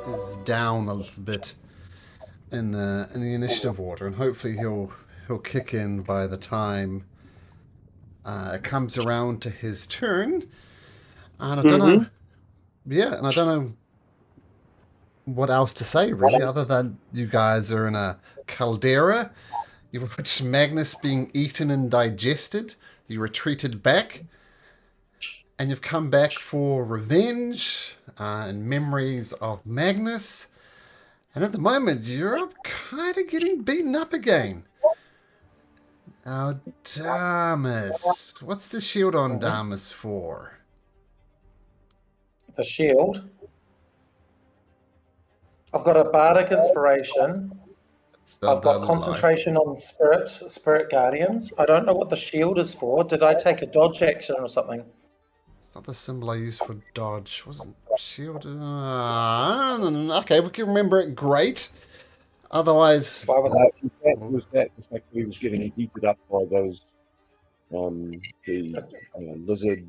is down a little bit in the initiative order, and hopefully he'll kick in by the time it comes around to his turn. And I don't know, yeah, and I don't know what else to say really, other than you guys are in a caldera. You've watched Magnus being eaten and digested. You retreated back, and you've come back for revenge and memories of Magnus. And at the moment, you're kind of getting beaten up again. Now, Damus. What's the shield on Damus for? The shield. I've got a bardic inspiration. I've got concentration on spirit guardians. I don't know what the shield is for. Did I take a dodge action or something? It's not the symbol I used for dodge. Wasn't shield? Okay, we can remember it. Great. Otherwise, why was that the fact he was getting heated up by those lizard?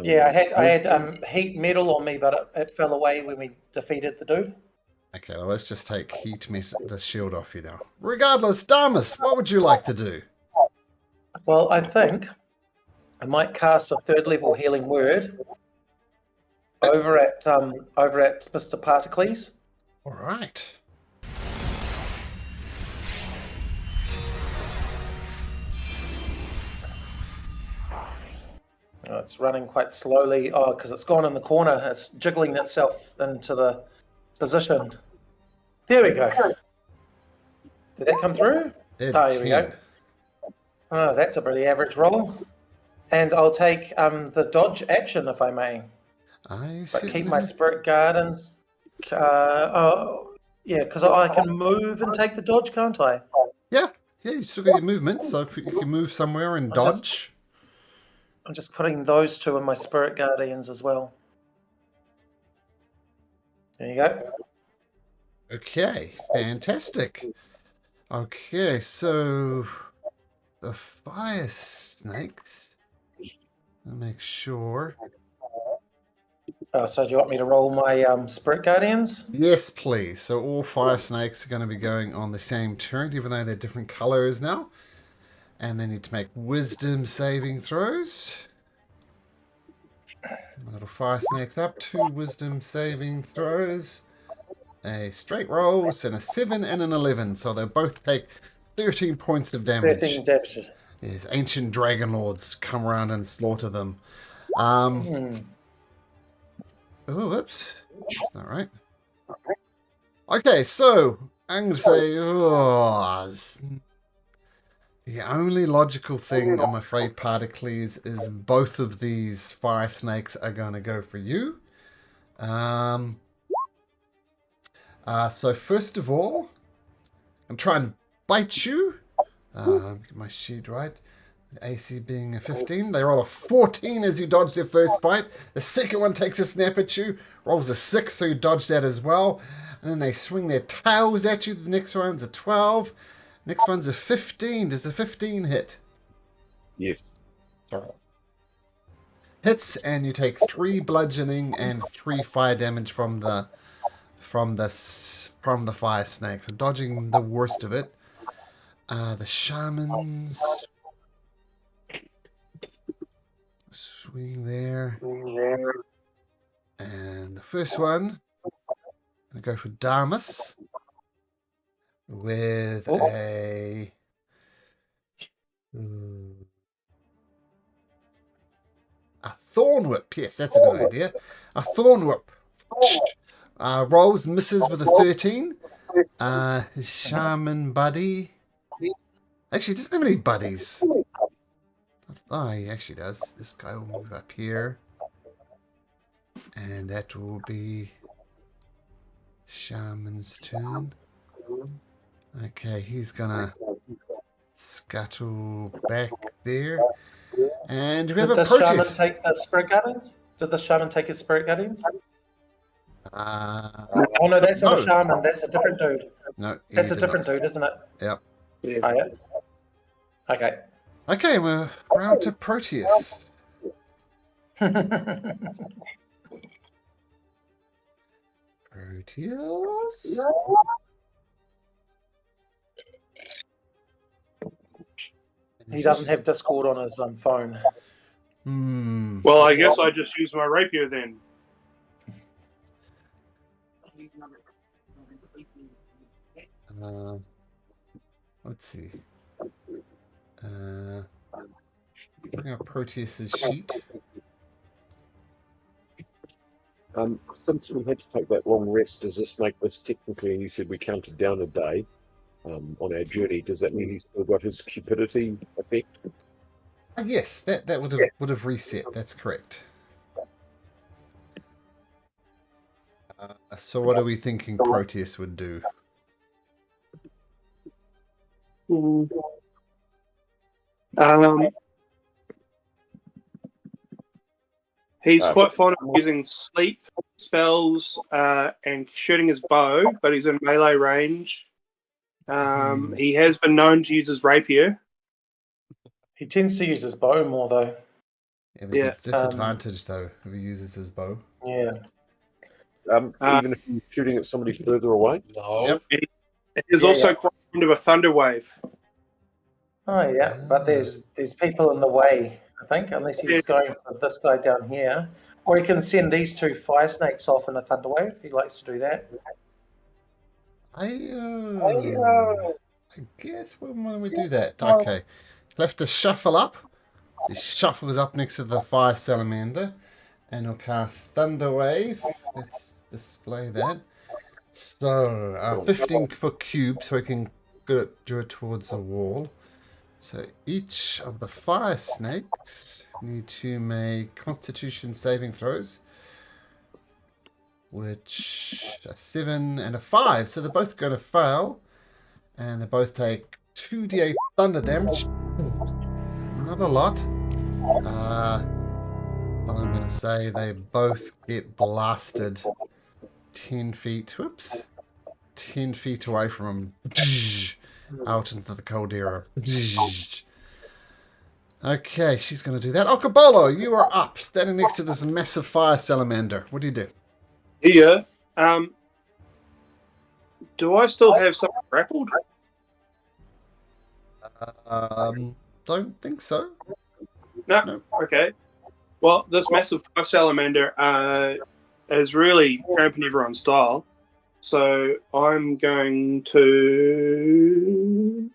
Yeah, I had heat metal on me, but it fell away when we defeated the dude. Okay, well, let's just take the shield off you now. Regardless, Damus, what would you like to do? Well, I think I might cast a 3rd level healing word over at Mr. Particles. All right. It's running quite slowly. Oh, because it's gone in the corner. It's jiggling itself into the position. There we go. Did that come through? Oh, here we go. Oh, that's a pretty average roll. And I'll take the dodge action, if I may. But keep my spirit guardians. Yeah, because I can move and take the dodge, can't I? Yeah, you still got your movement, so if you can move somewhere and dodge. I'm just putting those 2 in my spirit guardians as well. There you go. Okay, fantastic. Okay, so the fire snakes. I'll make sure. So do you want me to roll my spirit guardians? Yes, please. So all fire snakes are going to be going on the same turn, even though they're different colors now. And they need to make wisdom saving throws. My little fire snakes up. 2 wisdom saving throws. A straight roll, and a 7 and an 11. So they both take 13 points of damage. 13 damage. Yes, ancient dragon lords come around and slaughter them. Oh, whoops. That's not right. Okay, so I'm going to say... the only logical thing, I'm afraid, Particles, is both of these fire snakes are going to go for you. So first of all, I'm trying to bite you. Get my sheet right. The AC being a 15. They roll a 14 as you dodge their first bite. The second one takes a snap at you. Rolls a 6, so you dodge that as well. And then they swing their tails at you. The next one's a 12. Next one's a 15. Does a 15 hit? Yes. Hits, and you take 3 bludgeoning and 3 fire damage from the fire snake. So dodging the worst of it. The shamans swing there, and the first one I'm gonna go for Damus with a thorn whip. Yes, that's a good idea. A thorn whip. Rolls, misses with a 13. His shaman buddy. Actually, he doesn't have any buddies. Oh, he actually does. This guy will move up here. And that will be shaman's turn. Okay, he's gonna scuttle back there. And we have a Proteus. Did the shaman take the spirit guardians? Did the shaman take his spirit guardians? Oh no, that's not a shaman. That's a different dude. No, that's a different dude, isn't it? Yep. Oh, yeah. Okay. Okay, we're round to Proteus. Proteus. Proteus? He doesn't have Discord on his phone. Well, I guess I just use my rapier then. Let's see. Bring up Proteus's sheet. Since we had to take that long rest, does this make this technically, you said we counted down a day on our journey, does that mean he's still got his cupidity effect? Yes, that would have reset. That's correct. So what are we thinking Proteus would do? He's quite fond of using sleep spells and shooting his bow, but he's in melee range. He has been known to use his rapier. He tends to use his bow more, though. Yeah, there's a disadvantage, though, if he uses his bow. Yeah. Even if he's shooting at somebody further away? No. Yep. He's also quite fond of a thunder wave. Oh, yeah, but there's people in the way, I think, unless he's going for this guy down here. Or he can send these two fire snakes off in a thunder wave. He likes to do that. I guess when we do that, okay. He'll have to shuffle up. So he shuffles up next to the fire salamander. And he'll cast Thunder Wave. Let's display that. So, 15-foot cube, so we can draw it towards the wall. So each of the fire snakes need to make Constitution saving throws, which a 7 and a 5. So they're both going to fail, and they both take 2d8 thunder damage. Not a lot. Well, I'm going to say they both get blasted 10 feet. Whoops. 10 feet away from them. Out into the caldera. Okay, she's going to do that. Okabolo, you are up, standing next to this massive fire salamander. What do you do? Here, do I still have something grappled? Don't think so. No. Okay. Well, this massive fire salamander is really cramping everyone's style. So I'm going to...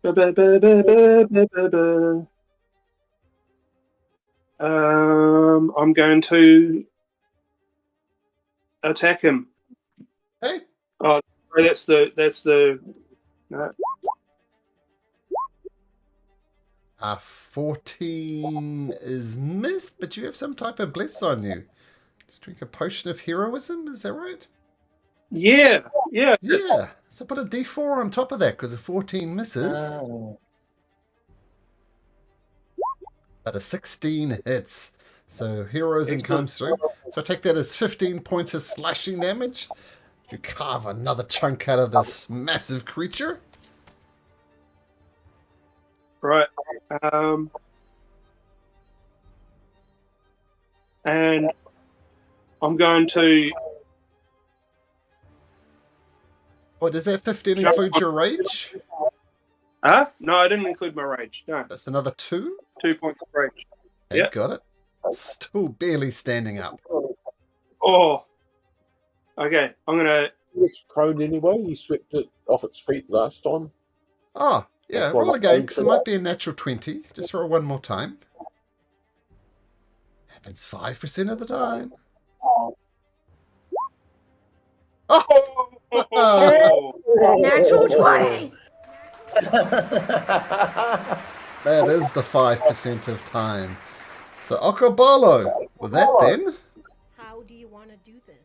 I'm going to attack him. Hey. Oh, that's the. No. 14 is missed, but you have some type of bless on you. Drink a potion of heroism, is that right? Yeah. So put a d4 on top of that, because a 14 misses. Oh. But a 16 hits. So heroism comes through. So take that as 15 points of slashing damage. You carve another chunk out of this massive creature. Right. And I'm going to... What, does that 15 include your rage? Huh? No, I didn't include my rage. No. That's another 2? 2 points of rage. Yeah, got it. Still barely standing up. Oh. Okay, I'm going to... It's prone anyway. He swept it off its feet last time. Oh, yeah. Roll again, because it might be a natural 20. Just roll one more time. Happens 5% of the time. Oh! Natural 20! That is the 5% of time. So, Okobolo, with that then... How do you want to do this?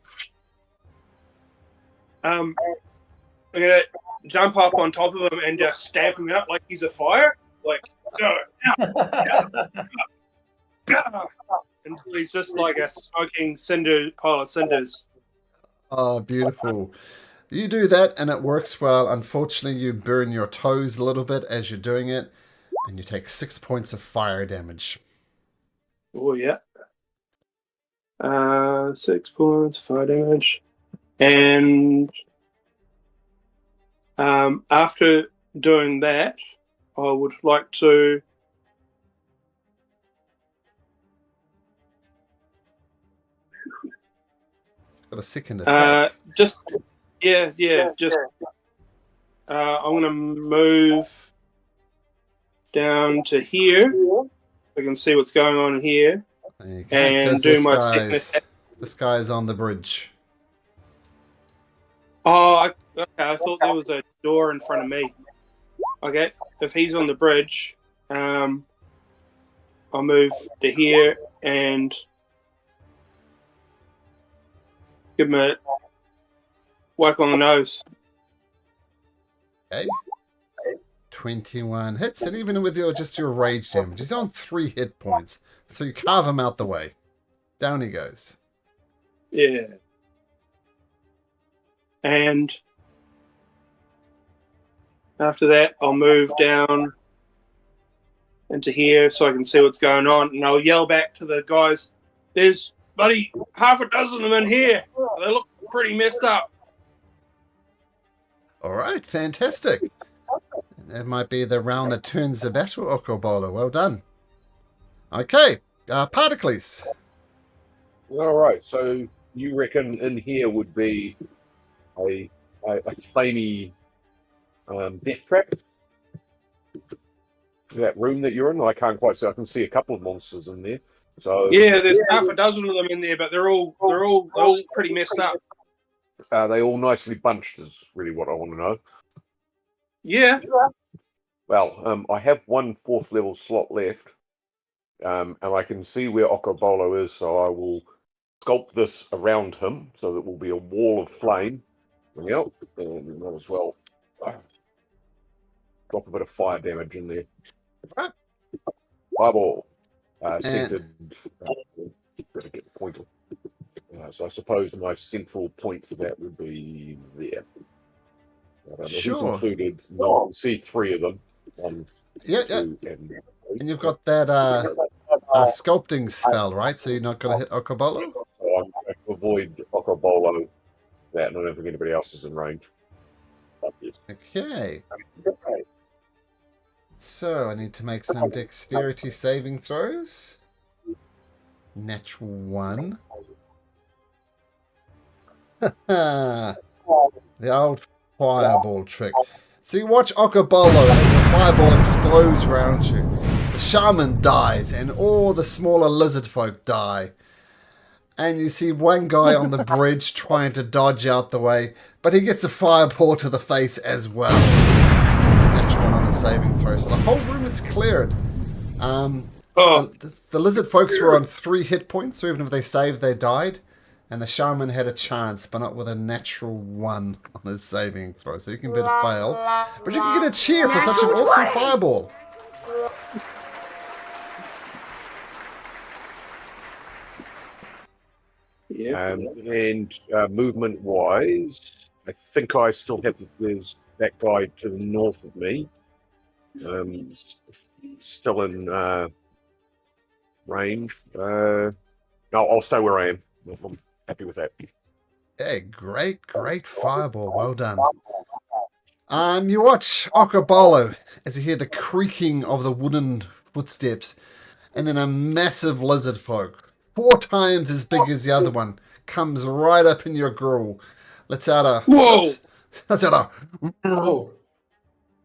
I'm going to jump up on top of him and just stamp him out like he's a fire. Like, until he's just like a smoking pile of cinders. Oh, beautiful. You do that and it works well. Unfortunately, you burn your toes a little bit as you're doing it, and you take 6 points of fire damage. Oh, yeah. 6 points, fire damage. And after doing that, I would like to Got a second attack. I'm going to move down to here. I can see what's going on here. And do my second attack. This guy's on the bridge. Oh, okay. I thought there was a door in front of me. Okay, if he's on the bridge, I'll move to here and give him a whack on the nose. Okay. 21 hits, and even with your rage damage, he's on 3 hit points. So you carve him out the way. Down he goes. Yeah. And after that, I'll move down into here so I can see what's going on, and I'll yell back to the guys, there's bloody half a dozen of them in here. They look pretty messed up. All right, fantastic. That might be the round that turns the battle, Okobola. Well done. Okay, Particles. All right, so you reckon in here would be a flamey death trap? That room that you're in, I can't quite see. I can see a couple of monsters in there. So yeah, there's half a dozen of them in there, but they're all pretty messed up. Are they all nicely bunched? Is really what I want to know. Yeah. Well, I have one 4th level slot left, and I can see where Okobolo is, so I will sculpt this around him, so that will be a wall of flame. Yep, and we might as well drop a bit of fire damage in there. Right. Fireball. Centered. Gotta get the pointer. So I suppose my central point for that would be there. Sure. Who's included? No, I can see 3 of them. Yeah. And you've got that sculpting spell, right? So you're not going to hit Okobolo? So I'm going to avoid Okobolo. That, and I don't think anybody else is in range. Okay. So I need to make some dexterity saving throws. Natural 1. The old fireball trick. So you watch Okobolo as the fireball explodes around you. The shaman dies and all the smaller lizard folk die. And you see one guy on the bridge trying to dodge out the way, but he gets a fireball to the face as well. It's natural 1 on the saving throw. So the whole room is cleared. The lizard folks were on 3 hit points, so even if they saved, they died. And the shaman had a chance, but not with a natural 1 on his saving throw. So you can better fail. But you can get a cheer for such an awesome fireball. Yeah. And movement-wise, I think I still have there's that guy to the north of me. Still in range. No, I'll stay where I am. I'm happy with that. Hey, great fireball. Well done. You watch Okobolo as you hear the creaking of the wooden footsteps, and then a massive lizard folk, 4 times as big as the other one, comes right up in your grill. Lets out a... Whoa! Lets out a...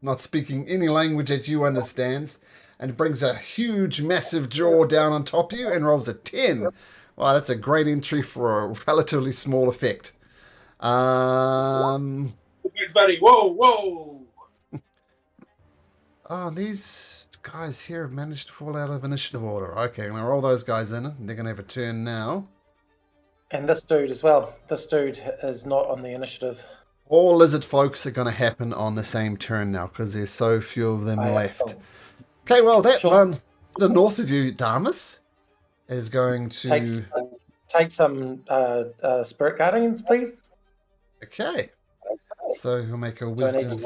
Not speaking any language that you understands, and brings a huge, massive jaw down on top of you and rolls a 10. Wow, that's a great entry for a relatively small effect. Buddy, whoa! Oh, these guys here have managed to fall out of initiative order. Okay, I'm going to roll those guys in. They're going to have a turn now. And this dude as well. This dude is not on the initiative. All lizard folks are going to happen on the same turn now because there's so few of them left. Okay, well, that one, to the north of you, Damas, is going to... Take some spirit guardians, please. Okay. So he'll make a wisdom...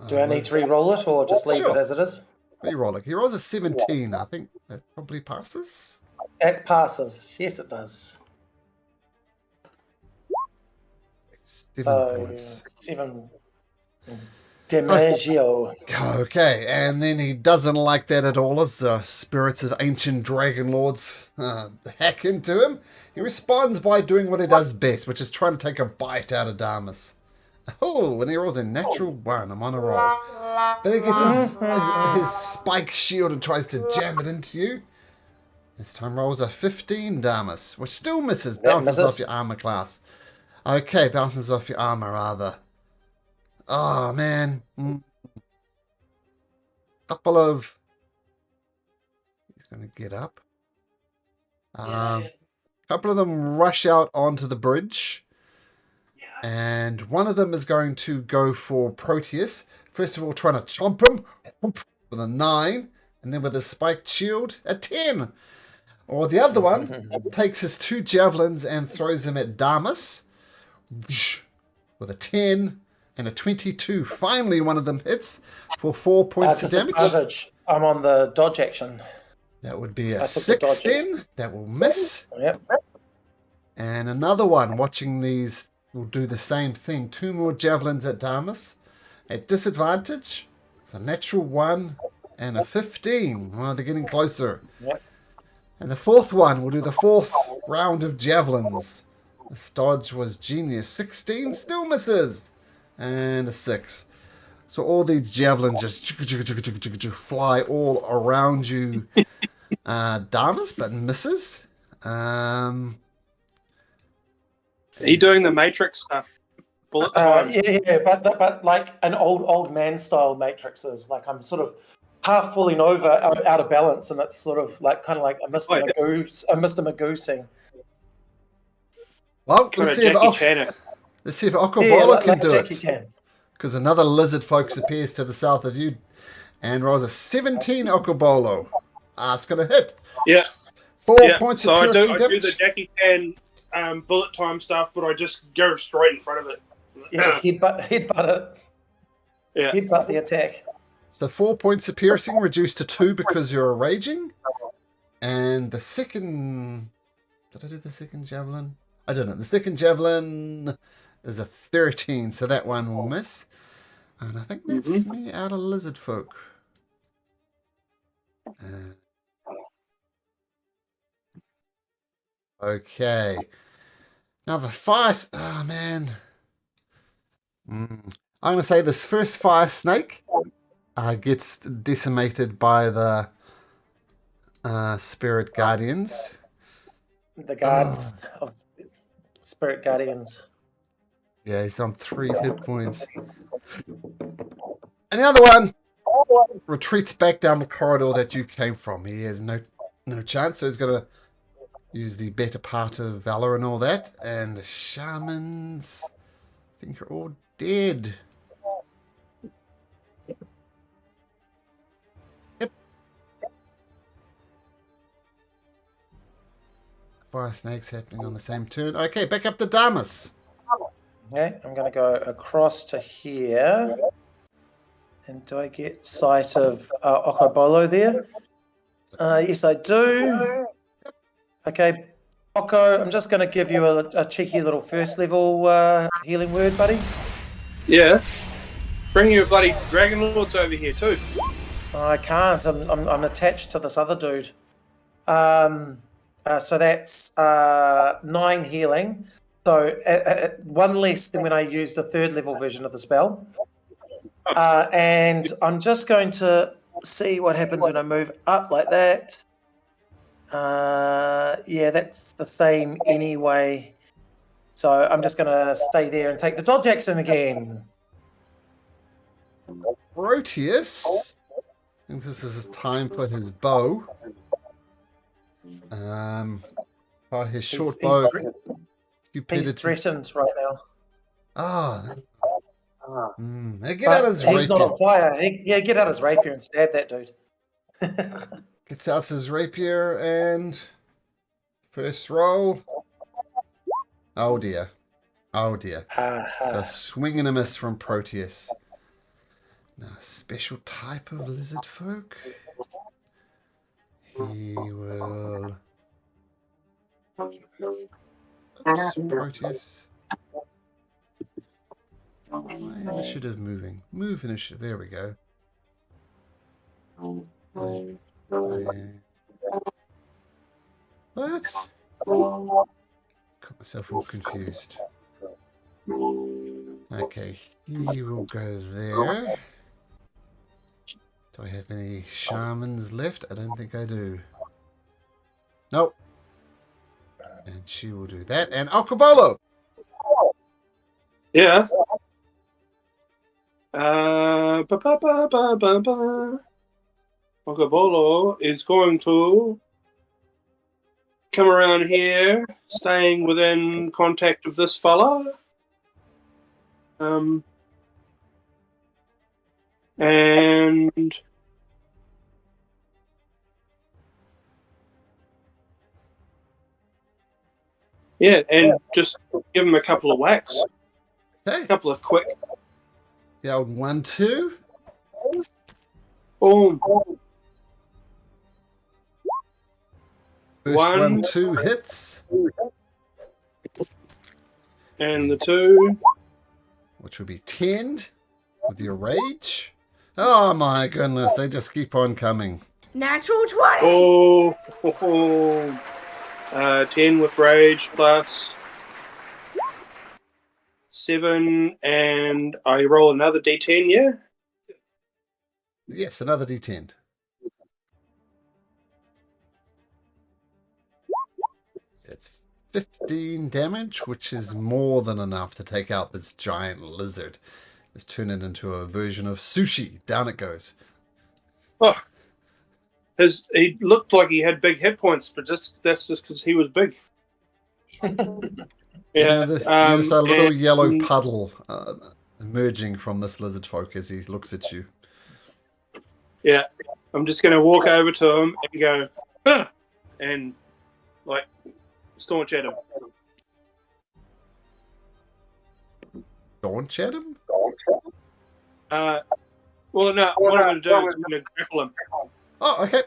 Do I need to re-roll it or just leave it as it is? Re-roll it. He rolls a 17. I think that probably passes. It passes. Yes, it does. 7 points. 7 Dimaggio. Okay, and then he doesn't like that at all as the spirits of ancient dragon lords hack into him. He responds by doing what he does best, which is trying to take a bite out of Damas. Oh, and he rolls a natural 1. I'm on a roll. But he gets his spike shield and tries to jam it into you. This time rolls a 15, Damas, which still misses. Bounces off your armor class. Okay, bounces off your armor, rather. Oh, man. Couple of... He's going to get up. Couple of them rush out onto the bridge. And one of them is going to go for Proteus. First of all, trying to chomp him with a 9. And then with his spiked shield, a 10. Or the other one takes his 2 javelins and throws them at Damas with a 10 and a 22. Finally, one of them hits for 4 points of damage. I'm on the dodge action. That would be a 6 then. That will miss. Yep. And another one, watching these, will do the same thing. 2 more javelins at Damas. At disadvantage, it's a natural 1 and a 15. Well, they're getting closer. Yep. And the 4th one will do the 4th round of javelins. This dodge was genius. 16 still misses. And a 6. So all these javelins just fly all around you, Damas, but misses. Are you doing the Matrix stuff? Bullet time? Yeah, but like an old man style matrices. Like I'm sort of half falling over, out of balance, and it's sort of like kind of like a Mr. Magoo scene. Well, let's see if Okobola can do it. Because another lizard folks appears to the south of you and rolls a 17 Okobolo. It's going to hit. Yeah. 4 points of piercing damage. I do the Jackie Chan bullet time stuff, but I just go straight in front of it. Yeah, headbutt it. Yeah. Headbutt the attack. So 4 points of piercing reduced to 2 because you're raging. And the second... Did I do the second javelin? I didn't. The second javelin is a 13, so that one will miss. And I think that's me out of lizard folk. Okay. Now the fire... Oh, man. I'm going to say this first fire snake gets decimated by the spirit guardians. The guards of spirit guardians. Yeah, he's on 3 hit points. And the other one retreats back down the corridor that you came from. He has no chance, so he's going to use the better part of valor and all that. And the shamans, I think, are all dead. Yep. Fire snakes happening on the same turn. Okay, back up to Damas. Okay, I'm going to go across to here. And do I get sight of Okobolo there? Yes, I do. Okay, Oko, I'm just going to give you a cheeky little first level healing word, buddy. Yeah. Bring your bloody Dragon Lords over here too. I can't. I'm attached to this other dude. So that's 9 healing. So 1 less than when I used the 3rd level version of the spell. And I'm just going to see what happens when I move up like that. Yeah, that's the same anyway. So I'm just going to stay there and take the dodge action again. Proteus. I think this is time for his bow. By his short bow. He's threatened right now. Get out his rapier. He's not on fire. Get out his rapier and stab that dude. Gets out his rapier and first roll. Oh dear. So swing and a miss from Proteus. Now, special type of lizard folk. He will... Oops, Proteus. My initiative moving. Move initiative. There we go. What? Got myself all confused. Okay, he will go there. Do I have any shamans left? I don't think I do. Nope. And she will do that. And Akabolo! Yeah. Okabolo is going to come around here, staying within contact of this fella. And yeah, and just give him a couple of whacks. Okay. A couple of quick. The old 1-2. Boom. First 1-2 hits. And the 2. Which will be 10 with your rage. Oh my goodness, they just keep on coming. Natural 20! Oh. 10 with rage plus 7, and I roll another d10, yeah? Yes, another d10. It's 15 damage, which is more than enough to take out this giant lizard. Let's turn it into a version of sushi. Down it goes. Oh, he looked like he had big hit points, but that's just because he was big. Yeah. You notice a little yellow puddle emerging from this lizard folk as he looks at you. Yeah. I'm just going to walk over to him and go, huh! And like staunch at him. Staunch at him? Well, no, what I'm going to do is I'm going to grapple him. Oh, okay.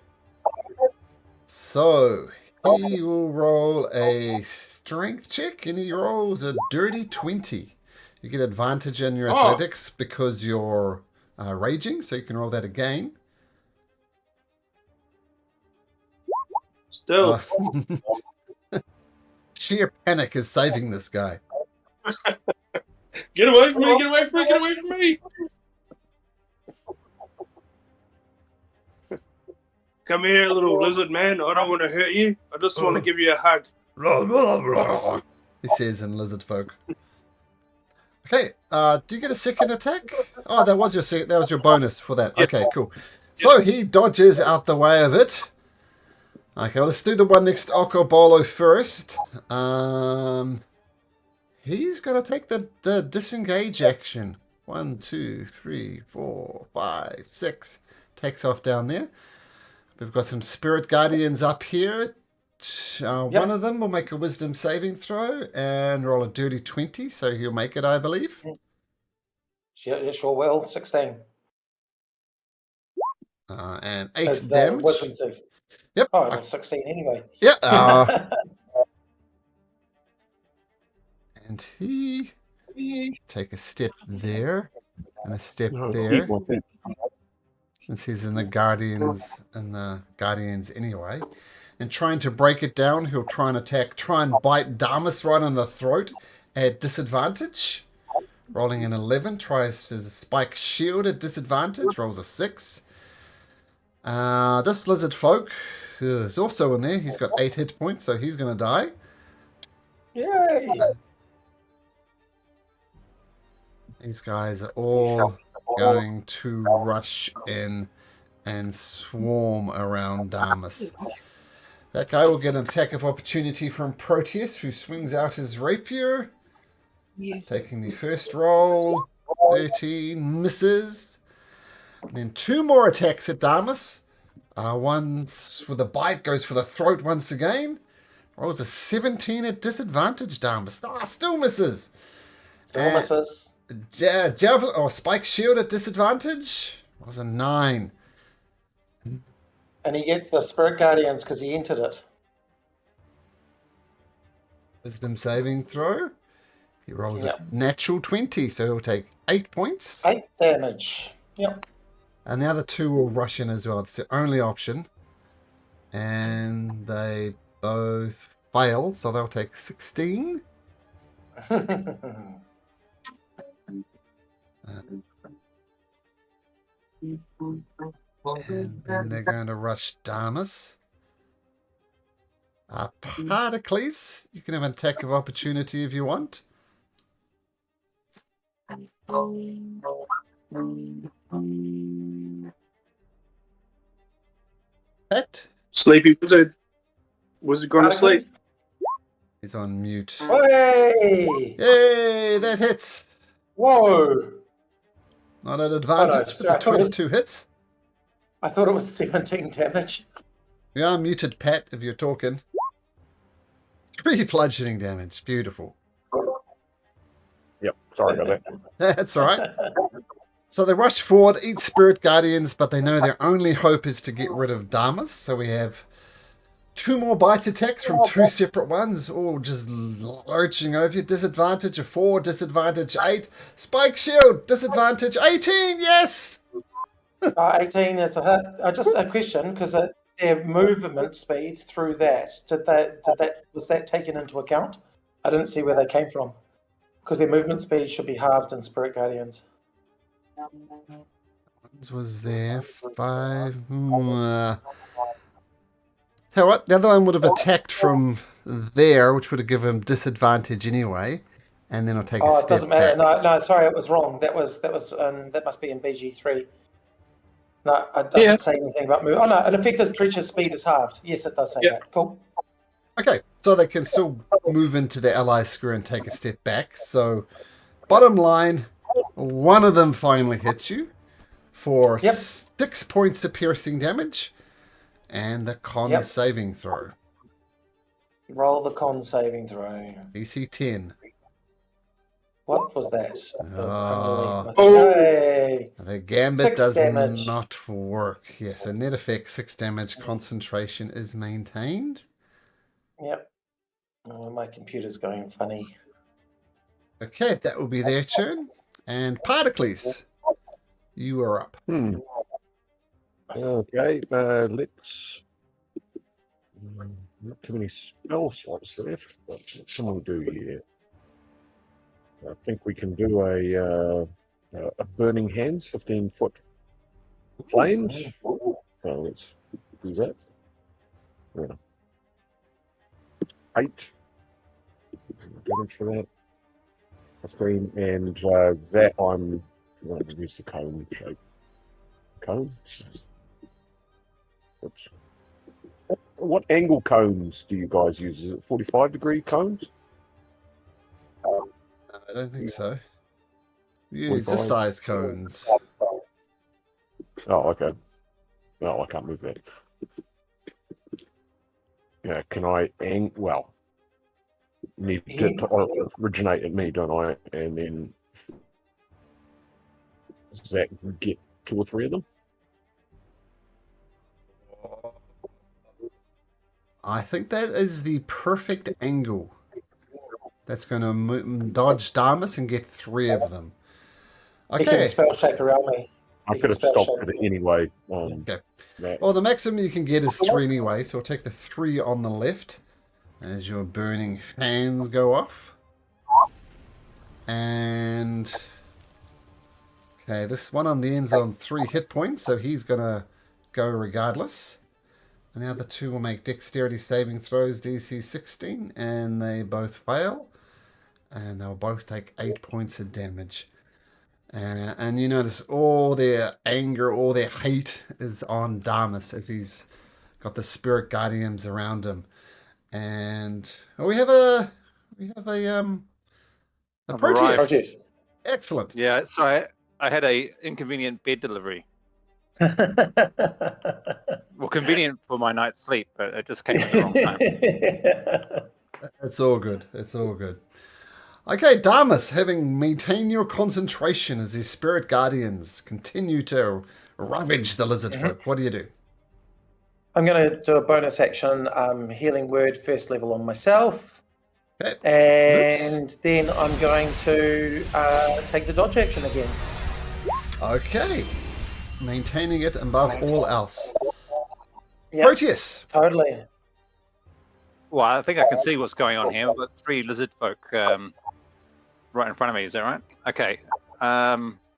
So, he will roll a strength check, and he rolls a dirty 20. You get advantage in your athletics because you're raging, so you can roll that again. Still. Sheer panic is saving this guy. Get away from me, get away from me, get away from me! Come here, little lizard man. I don't want to hurt you. I just want to give you a hug. He says in lizard folk. Okay, do you get a second attack? Oh, that was your bonus for that. Yep. Okay, cool. So he dodges out the way of it. Okay, well, let's do the one next to Okobolo first. He's going to take the disengage action. 1, 2, 3, 4, 5, 6. Takes off down there. We've got some spirit guardians up here. One of them will make a wisdom saving throw and roll a dirty 20, so he'll make it, I believe. Yeah, sure will. 16. And 8 damage. Wisdom save. Yep. Oh, it was 16 anyway. Yeah. And he take a step there and a step there. Since he's in the Guardians anyway. And trying to break it down, he'll try and bite Damas right on the throat at disadvantage. Rolling an 11, tries to spike shield at disadvantage, rolls a 6. This lizard folk is also in there. He's got 8 hit points, so he's going to die. Yay! These guys are all going to rush in and swarm around Damas. That guy will get an attack of opportunity from Proteus, who swings out his rapier. Yeah. Taking the first roll. 13 misses. And then 2 more attacks at Damas. One's with a bite, goes for the throat once again. Rolls a 17 at disadvantage, Damas. Still misses. Still misses. Javelin or spike shield at disadvantage was a 9. And he gets the spirit guardians because he entered it. Wisdom saving throw. He rolls a natural 20, so he'll take 8 points. 8 damage. Yep. And the other 2 will rush in as well. It's the only option. And they both fail, so they'll take 16. And then they're going to rush Damas. Particles, you can have an attack of opportunity if you want. Pet? Sleepy wizard. Wizard gone to sleep. He's on mute. Hey! Yay, that hits. Whoa! Not an advantage, but the 22 hits. I thought it was 17 damage. We are muted, Pat, if you're talking. 3 bludgeoning damage. Beautiful. Yep, sorry about that. That's all right. So they rush forward, eat Spirit Guardians, but they know their only hope is to get rid of Damas. So we have 2 more bite attacks from 2 separate ones, all just lurching over you. Disadvantage of 4, disadvantage 8. Spike shield, disadvantage 18, yes! 18 is a hit. Just a question, because their movement speed through that, was that taken into account? I didn't see where they came from. Because their movement speed should be halved in Spirit Guardians. Was there 5? Tell you what, the other one would have attacked from there, which would have given him disadvantage anyway, and then I'll take a step it doesn't matter. back. No, sorry, it was wrong. That must be in BG3. No, it doesn't say anything about move. Oh no, an effective creature's speed is halved. Yes, it does say that. Cool. Okay, so they can still move into the ally square and take a step back. So, bottom line, one of them finally hits you for 6 points of piercing damage, and the con saving throw. Roll the con saving throw. DC 10. What was that? The gambit 6 does damage. not work. Yes, so net effect 6 damage. Concentration is maintained. Yep. Oh, my computer's going funny. Okay, that will be their turn. And Particles, you are up. Okay, let's... Not too many spell slots left. What can we do here? I think we can do a Burning Hands, 15-foot flames. So let's do that. 8 damage for that. 15, and that I'm going to use the cone shape. Cone? Oops. What angle cones do you guys use? Is it 45-degree cones? I don't think so. Use the size cones. Oh, okay. No, I can't move that. Yeah, can I well, need to originate at me, don't I? And then does that get 2 or 3 of them? I think that is the perfect angle. That's going to dodge Damas and get 3 of them. Okay. He can spell shape around me. I could have stopped it anyway. Okay. Well, the maximum you can get is 3 anyway, so I'll take the 3 on the left as your burning hands go off. And okay, this one on the end's on 3 hit points, so he's going to go regardless. And the other 2 will make dexterity saving throws, DC 16, and they both fail. And they'll both take 8 points of damage. And you notice all their anger, all their hate is on Damas as he's got the spirit guardians around him. And we have a Proteus. Excellent. Yeah, sorry, I had a inconvenient bed delivery. Well, convenient for my night's sleep, but it just came at the wrong time. It's all good. It's all good. Okay, Damas, having maintained your concentration as his spirit guardians continue to ravage the lizard folk, what do you do? I'm going to do a bonus action, healing word, 1st level on myself. Okay. And then I'm going to take the dodge action again. Okay. Maintaining it above all else. Yep, Proteus. totally. Well, I think I can see what's going on here. We've got 3 lizard folk right in front of me. Is that right? Okay.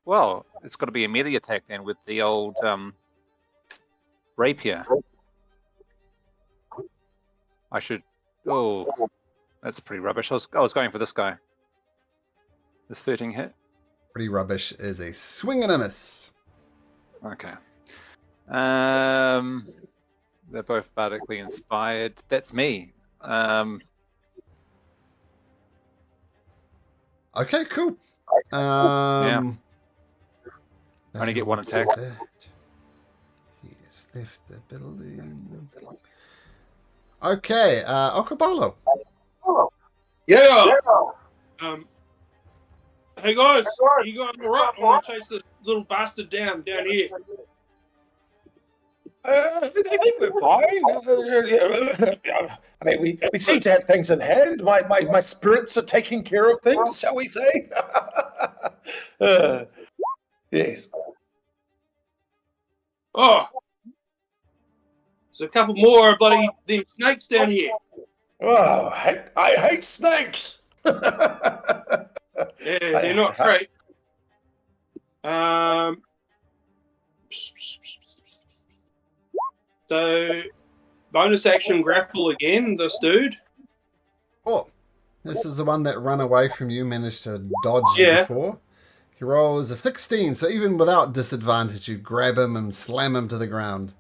Well, it's got to be a melee attack then with the old rapier. I should. Oh, that's pretty rubbish. I was going for this guy. This 13 hit. Pretty rubbish is a swing and a miss. Okay. They're both bardically inspired. That's me. Okay, cool. Yeah. Only get 1 attack. He's left the building. Okay, Okobolo. Yeah. Hey guys, you guys all right? I want to chase this little bastard down here. I think we're fine. I mean, we seem to have things in hand. My spirits are taking care of things, shall we say? Yes. Oh, there's a couple more bloody them snakes down here. Oh, I hate snakes. Yeah, they're not great. So, bonus action grapple again, this dude. Oh, this is the one that ran away from you, managed to dodge you before. He rolls a 16, so even without disadvantage, you grab him and slam him to the ground.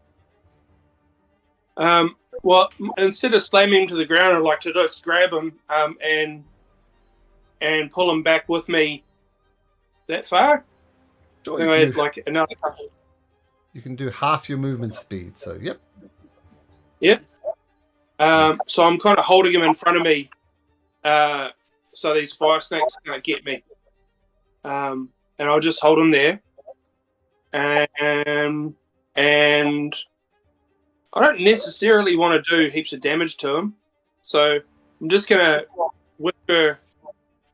Well, instead of slamming him to the ground, I'd like to just grab him and pull him back with me that far. Sure, So I had like another couple. You can do half your movement speed, so yep. Yep. So I'm kind of holding him in front of me, so these fire snakes can't get me. And I'll just hold him there, and I don't necessarily want to do heaps of damage to him, so I'm just gonna whisper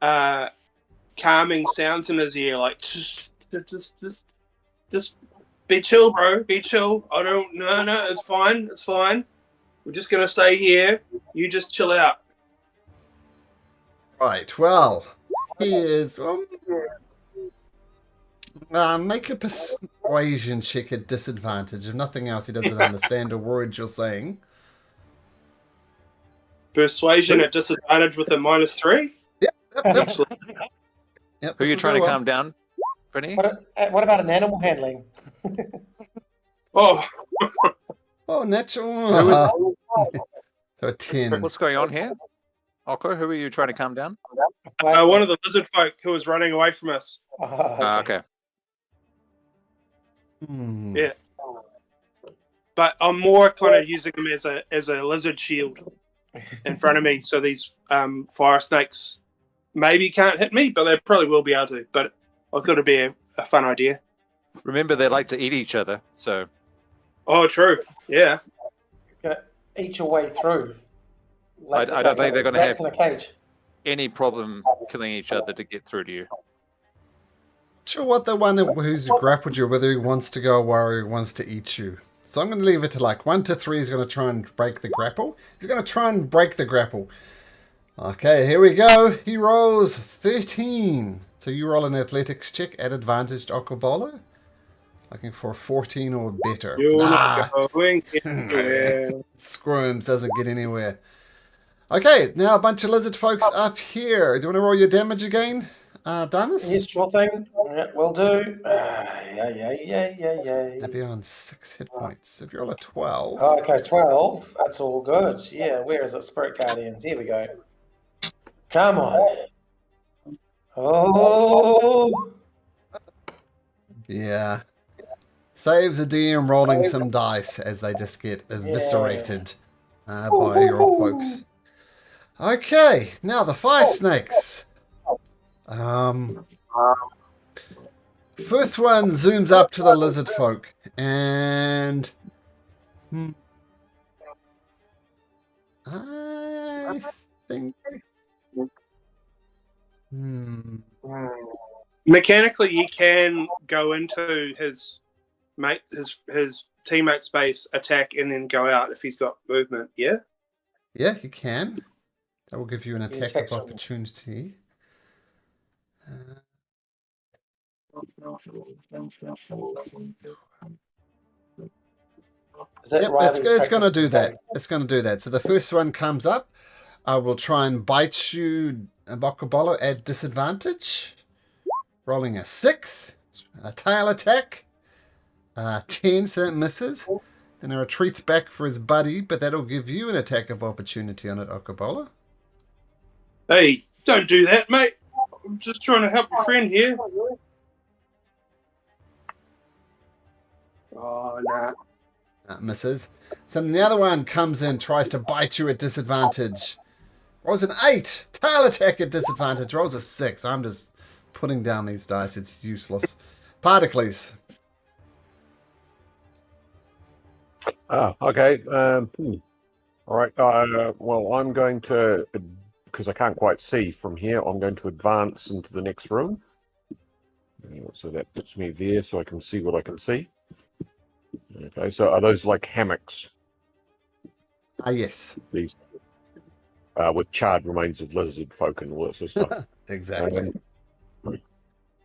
calming sounds in his ear, like just be chill, bro. Be chill. No, it's fine. We're just gonna stay here. You just chill out. Right, well, he is... make a persuasion check at disadvantage. If nothing else, he doesn't understand a word you're saying. Persuasion at disadvantage with a -3? Yep. Who are you trying to calm down, Vinny? What about an animal handling? Oh. Oh, natural. So a 10. What's going on here? Oko, who are you trying to calm down? One of the lizard folk who was running away from us. Okay. Yeah. But I'm more kind of using them as a lizard shield in front of me, so these fire snakes maybe can't hit me, but they probably will be able to. But I thought it'd be a fun idea. Remember, they like to eat each other, so... Oh, true. Yeah. Eat your way through. I don't think they're going to have in a cage. any problem killing each other to get through to you. Sure what the one who's grappled you, whether he wants to go away or he wants to eat you. So I'm going to leave it to like 1 to 3 is going to try and break the grapple. He's going to try and break the grapple. Okay, here we go. He rolls 13. So you roll an athletics check at advantage, Okobolo. Looking for 14 or better. Squirms, doesn't get anywhere. Okay, now a bunch of lizard folks up here. Do you want to roll your damage again, Damas? Yes, sure thing. Yeah, will do. Yeah. That'd be on 6 hit points. If you roll a 12. Oh, okay, 12. That's all good. Yeah, where is it? Spirit Guardians. Here we go. Come on. Oh. Yeah. Saves a DM rolling some dice as they just get eviscerated by your old folks. Okay, now the fire snakes. First one zooms up to the lizard folk and I think Mechanically, he can go into his teammate's space, attack, and then go out if he's got movement. Yeah. Yeah, he can. That will give you an He attack attacks of him. opportunity. Yep, it's going to do that. It's going to do that. So the first one comes up. I will try and bite you, Bokobolo, at disadvantage. Rolling a 6. A tail attack. 10, so that misses. Then he retreats back for his buddy, but that'll give you an attack of opportunity on it, Okobola. Hey, don't do that, mate. I'm just trying to help a friend here. Oh, nah. That misses. So the other one comes in, tries to bite you at disadvantage. Rolls an 8. Tail attack at disadvantage. Rolls a 6. I'm just putting down these dice. It's useless. Particles. Okay. All right. Well, I'm going to, because I can't quite see from here, I'm going to advance into the next room. So that puts me there so I can see what I can see. Okay, so are those like hammocks? Yes. These with charred remains of lizard folk and all that sort of stuff. Exactly.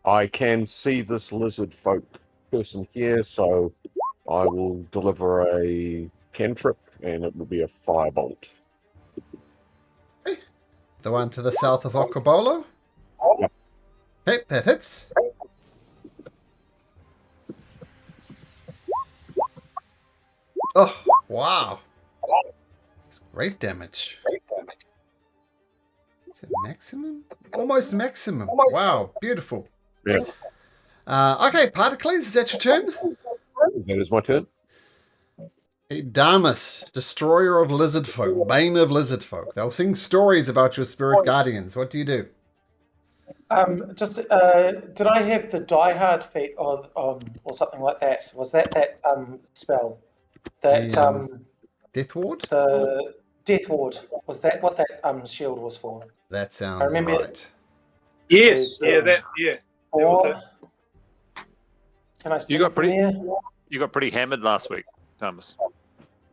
I can see this lizard folk person here, so I will deliver a cantrip, and it will be a firebolt. The one to the south of Okobolo? Yep. Okay, that hits. Oh, wow. It's great damage. Is it maximum? Almost maximum. Wow, beautiful. Yeah. Okay, Particles, is that your turn? That is my turn. Hey, Damus, destroyer of lizard folk, bane of lizard folk. They'll sing stories about your spirit guardians. What do you do? Did I have the Die Hard feat or something like that? Was that spell? That Death Ward? The Death Ward. Was that what that shield was for? That sounds right. Yes. Yeah. That was it. Can I? You got pretty hammered last week, Thomas.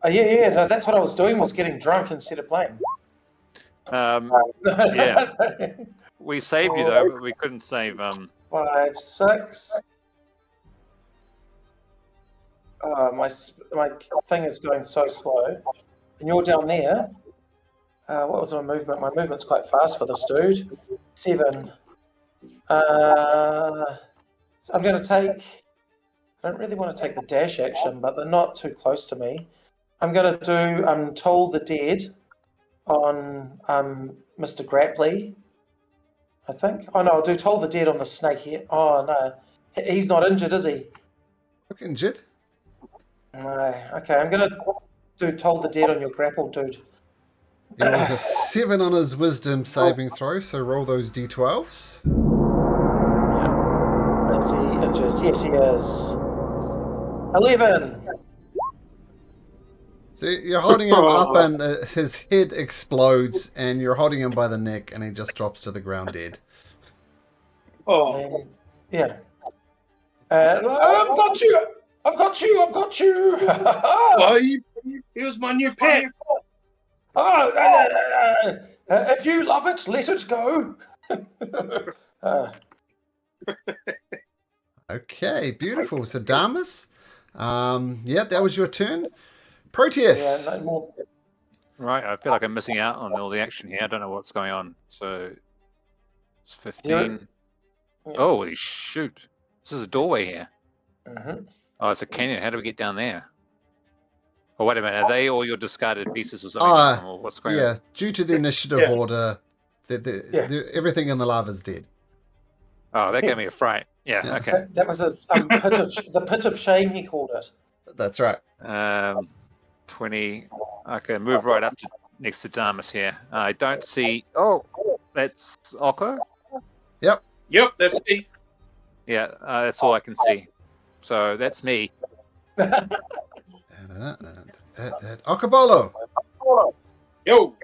Yeah. No, that's what I was doing. Was getting drunk instead of playing. Yeah. We saved you though, but we couldn't save 5, 6. My thing is going so slow. And you're down there. What was my movement? My movement's quite fast for this dude. 7. So I'm going to take. I don't really want to take the dash action, but they're not too close to me. I'm going to do Toll the Dead on Mr. Grapply, I think. Oh no, I'll do Toll the Dead on the snake here. Oh no, he's not injured, is he? Look injured. No. Okay, I'm going to do Toll the Dead on your grapple dude. He rolls a 7 on his wisdom saving throw, so roll those d12s. Is he injured? Yes, he is. 11. So you're holding him up and his head explodes and you're holding him by the neck and he just drops to the ground dead. Oh. Yeah. I've got you! Oh, he was my new pet. If you love it, let it go. Okay, beautiful. So Damus, that was your turn. Proteus. Yeah, no more. Right, I feel like I'm missing out on all the action here. I don't know what's going on. So it's 15. Yeah. Holy shoot. This is a doorway here. Mm-hmm. Oh, it's a canyon. How do we get down there? Oh, wait a minute. Are they all your discarded pieces or something? Or what's going on? Yeah, due to the initiative order, everything in the lava is dead. Oh, that gave me a fright. Yeah, okay. That was the pit of shame, he called it. That's right. 20. Okay, move right up to next to Damus here. I don't see. Oh, that's Oko. Yep, that's me. Yeah, that's all I can see. So that's me. Okobolo. Yo.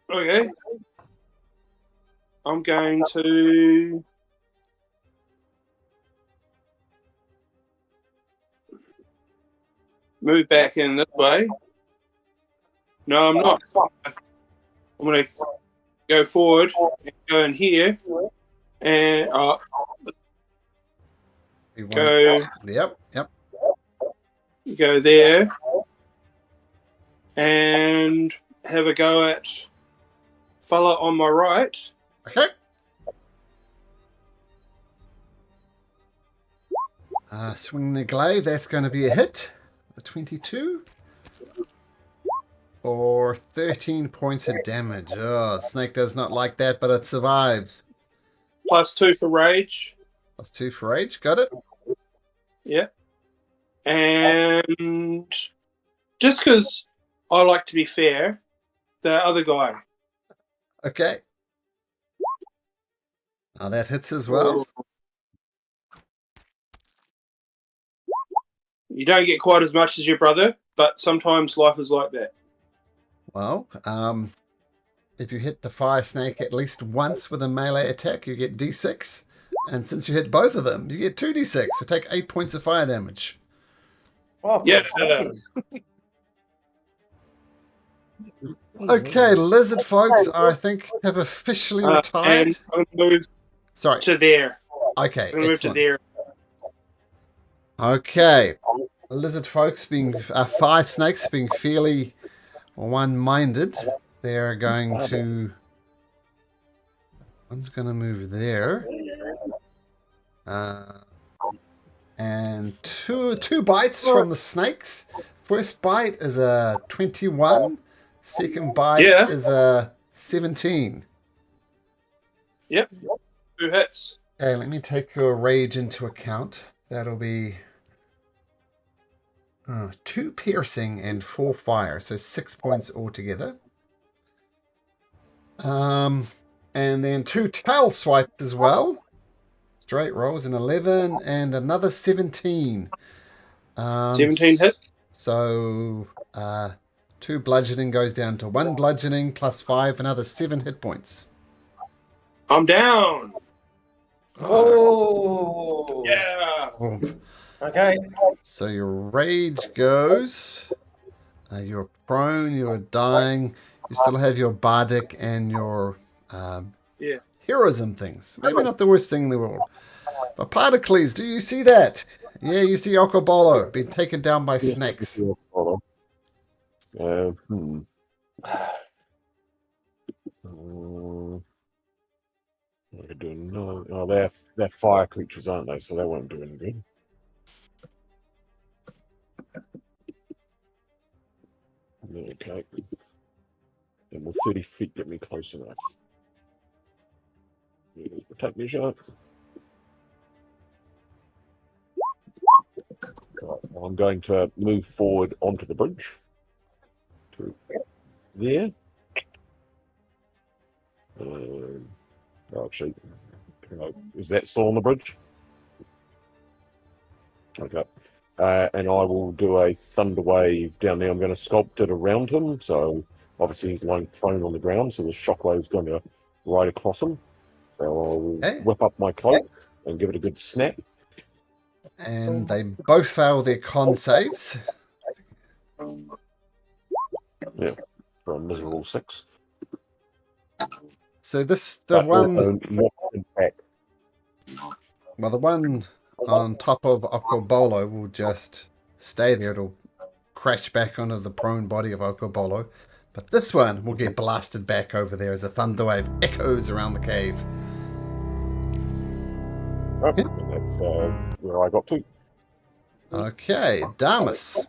Okay. I'm going to move back in this way. No, I'm not. I'm going to go forward and go in here and go. Yep. Go there and have a go at fella on my right. Okay. Swing the glaive. That's going to be a hit. The 22. For 13 points of damage. Oh, snake does not like that, but it survives. +2 for rage. +2 for rage. Got it? Yeah. And just because I like to be fair, the other guy. Okay. Now that hits as well. You don't get quite as much as your brother, but sometimes life is like that. Well, if you hit the fire snake at least once with a melee attack, you get D6. And since you hit both of them, you get 2d6. So take 8 points of fire damage. Oh, Yeah. Okay, lizard folks, I think, have officially retired. And I'm going to move to there. Okay, I'm going to move to there. Okay, lizard folks fire snakes being fairly one-minded. They're going to... One's going to move there. And two bites from the snakes. First bite is a 21. Second bite is a 17. Yep. 2 hits. Okay, let me take your rage into account. That'll be 2 piercing and 4 fire, so 6 points altogether. And then 2 tail swipes as well. Straight rolls an 11 and another 17. 17 hits. So 2 bludgeoning goes down to 1 bludgeoning plus 5, another 7 hit points. I'm down. Oh. Yeah. Okay. So your rage goes. You're prone, you're dying. You still have your bardic and your heroism things. Maybe not the worst thing in the world. But Particles, do you see that? Yeah, you see Okobolo being taken down by snakes. I don't know. Oh, they're fire creatures, aren't they? So they won't do any good. Okay. Then will 30 feet get me close enough? Take me shot. Right, well, I'm going to move forward onto the bridge. To there. Actually, is that still on the bridge? Okay. And I will do a thunder wave down there. I'm going to sculpt it around him. So obviously he's lying prone on the ground. So the shockwave is going to right across him. So I'll whip up my cloak and give it a good snap. And they both fail their con saves. Yeah, for a miserable 6. So the one on top of Okobolo will just stay there. It'll crash back onto the prone body of Okobolo. But this one will get blasted back over there as a thunder wave echoes around the cave. Oh, and that's where I got to. Okay, Damas.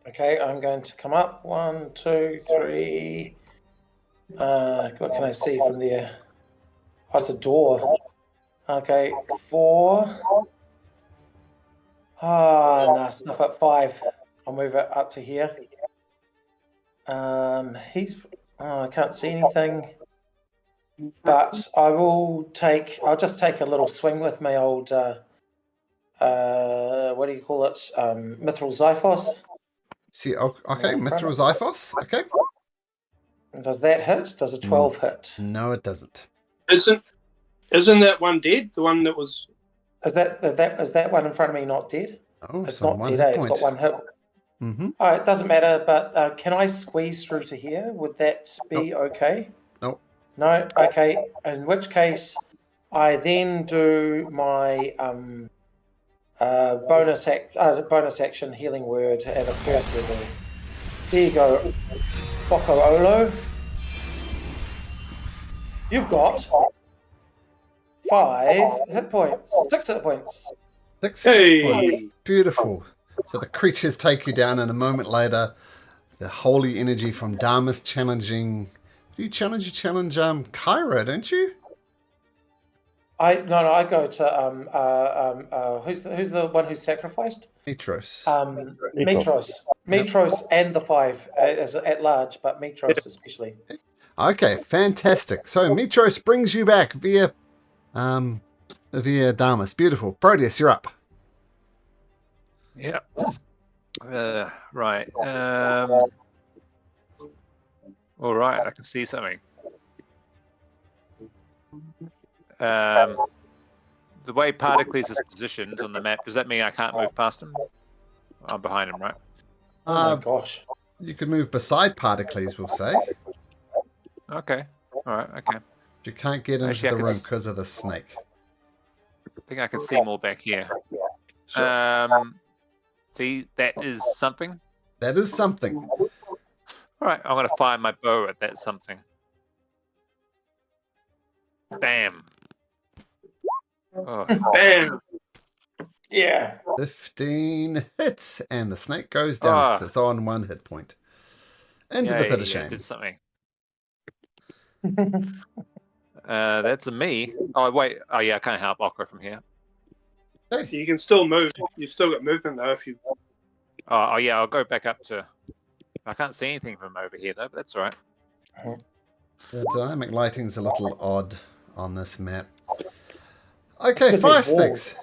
Okay, I'm going to come up. 1, 2, 3. What can I see from there? Oh, it's a door. Okay, 4. No, stuff at 5. I'll move it up to here. I can't see anything. But I'll just take a little swing with my old, what do you call it? Mithril Xiphos. See, okay, Mithril Xiphos. Okay. Does that hit? Does a 12 hit? No, it doesn't. Isn't that one dead? The one that was. Is that one in front of me not dead? Oh, It's so not one dead. hit It's got point. one hit. Mm-hmm. All right, it doesn't matter. But can I squeeze through to here? Would that be okay? Nope. No. Okay. In which case, I then do my bonus action healing word at a first level. There you go, Olo. You've got 5 hit points, 6 hit points. 6 hit points. Beautiful. So the creatures take you down, and a moment later, the holy energy from Dharma's challenging. Do you challenge? You challenge Kyra, don't you? I go to who's the one who sacrificed? Mitros. Mitros and the 5 as at large, but Mitros especially. Okay, fantastic. So Mitros brings you back via Damas. Beautiful. Proteus, you're up. Yeah. Right. All right. I can see something. The way Particles is positioned on the map, does that mean I can't move past him? I'm behind him, right? Oh my gosh. You can move beside Particles, we'll say. Okay. All right. Okay. You can't get into the room because of the snake. I think I can see more back here. Sure. See, that is something. That is something. All right. I'm going to fire my bow at that something. Bam. Oh. Bam. Yeah. 15 hits, and the snake goes down. It's on 1 hit point. Into the pit of shame. Did something. That's a me. Oh wait. Oh yeah, I can't help Okra from here. Hey. You can still move. You've still got movement though. If you. Oh yeah, I'll go back up to. I can't see anything from over here though, but that's all right. The dynamic lighting's a little odd on this map. Okay, fire snakes.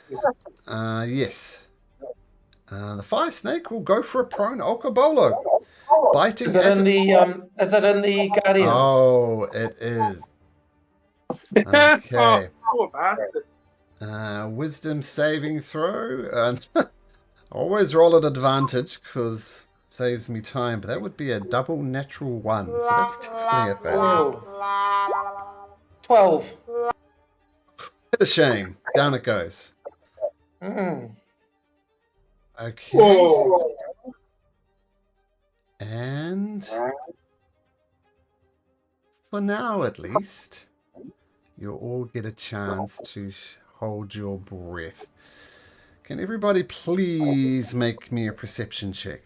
Yes. The fire snake will go for a prone Okobolo. Biting. Is it in the Guardians? Oh, it is. Okay. Poor bastard. Wisdom saving throw. And always roll at advantage because it saves me time. But that would be a double natural 1. So that's definitely a failure. 12. Bit of shame. Down it goes. Mm. Okay. Whoa. And for now, at least, you'll all get a chance to hold your breath. Can everybody please make me a perception check?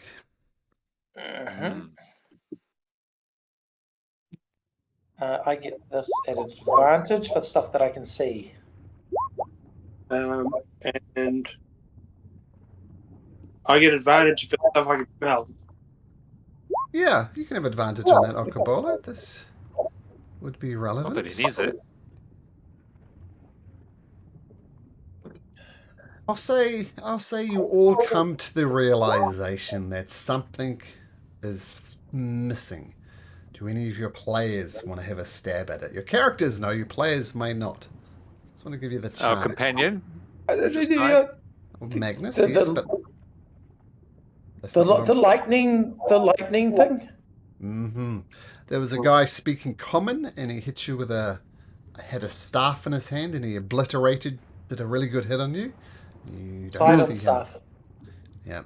I get this at advantage for stuff that I can see. And I get advantage for stuff I can smell. Yeah, you can have advantage on that, Okabola. This would be relevant. Not that he needs it. I'll say you all come to the realization that something is missing. Do any of your players want to have a stab at it? Your characters know, your players may not. Just want to give you the chance. Our companion. Magnus, yes, but the lightning thing. Mm-hmm. There was a guy speaking common, and he hit you with had a staff in his hand, and he did a really good hit on you. You don't see staff. Yeah.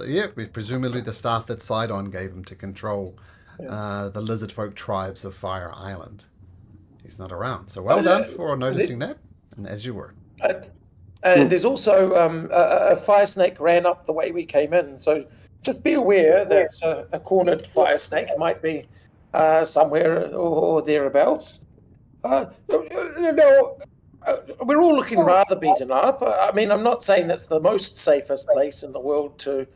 Yeah, presumably the staff that Sidon gave him to control the lizard folk tribes of Fire Island. He's not around. So well done for noticing that, and as you were. There's also a fire snake ran up the way we came in, so just be aware that a cornered fire snake might be somewhere or thereabouts. We're all looking rather beaten up. I mean, I'm not saying that's the most safest place in the world to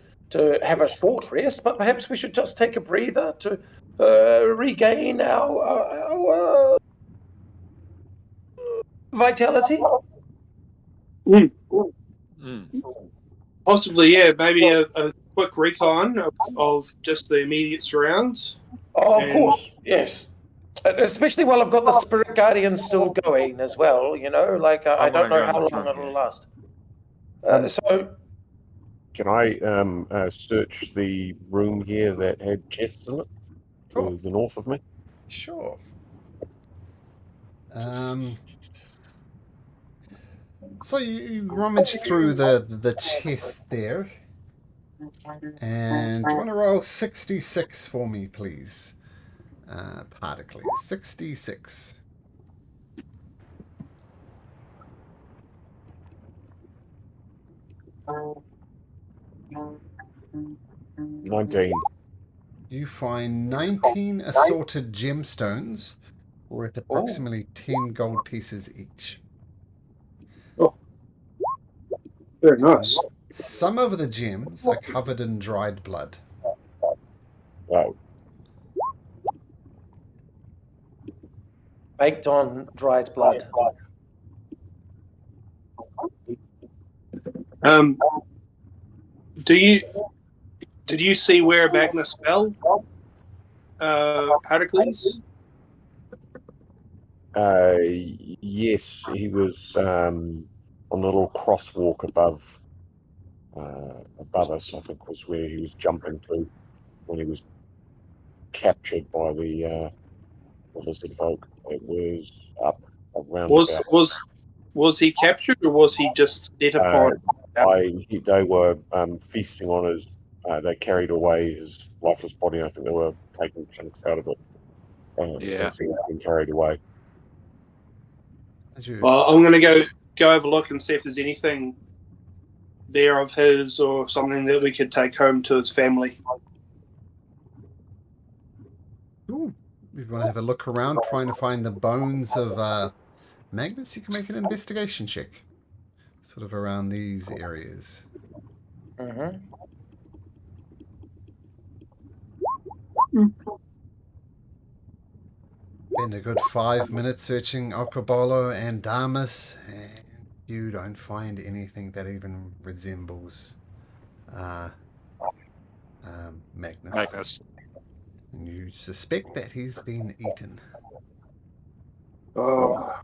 have a short rest, but perhaps we should just take a breather to regain our vitality. Possibly, yeah. Maybe a quick recon of just the immediate surrounds. Oh, of course, yes. Especially while I've got the Spirit Guardian still going as well, you know, like I don't know how long it'll last. So, can I search the room here that had chests in it to the north of me? Sure. So you rummage through the chest there. And do you want to roll 66 for me, please? Particles. 66. 19. You find 19 assorted gemstones worth approximately 10 gold pieces each. Oh, very nice. Some of the gems are covered in dried blood. Wow. baked on dried blood. Did you see where Magnus fell, Pericles? Yes, he was on a little crosswalk above us, I think was where he was jumping to when he was captured by the lizard folk. It was up around Was he captured or was he just set upon? They were feasting on his. They carried away his lifeless body. And I think they were taking chunks out of it. As he was being carried away. Well, I'm going to go have a look and see if there's anything there of his or something that we could take home to his family. Ooh. If you want to have a look around trying to find the bones of Magnus, you can make an investigation check. Sort of around these areas. Mm-hmm. Spend a good 5 minutes searching Okorobolo and Damas, and you don't find anything that even resembles Magnus. And you suspect that he's been eaten. Oh.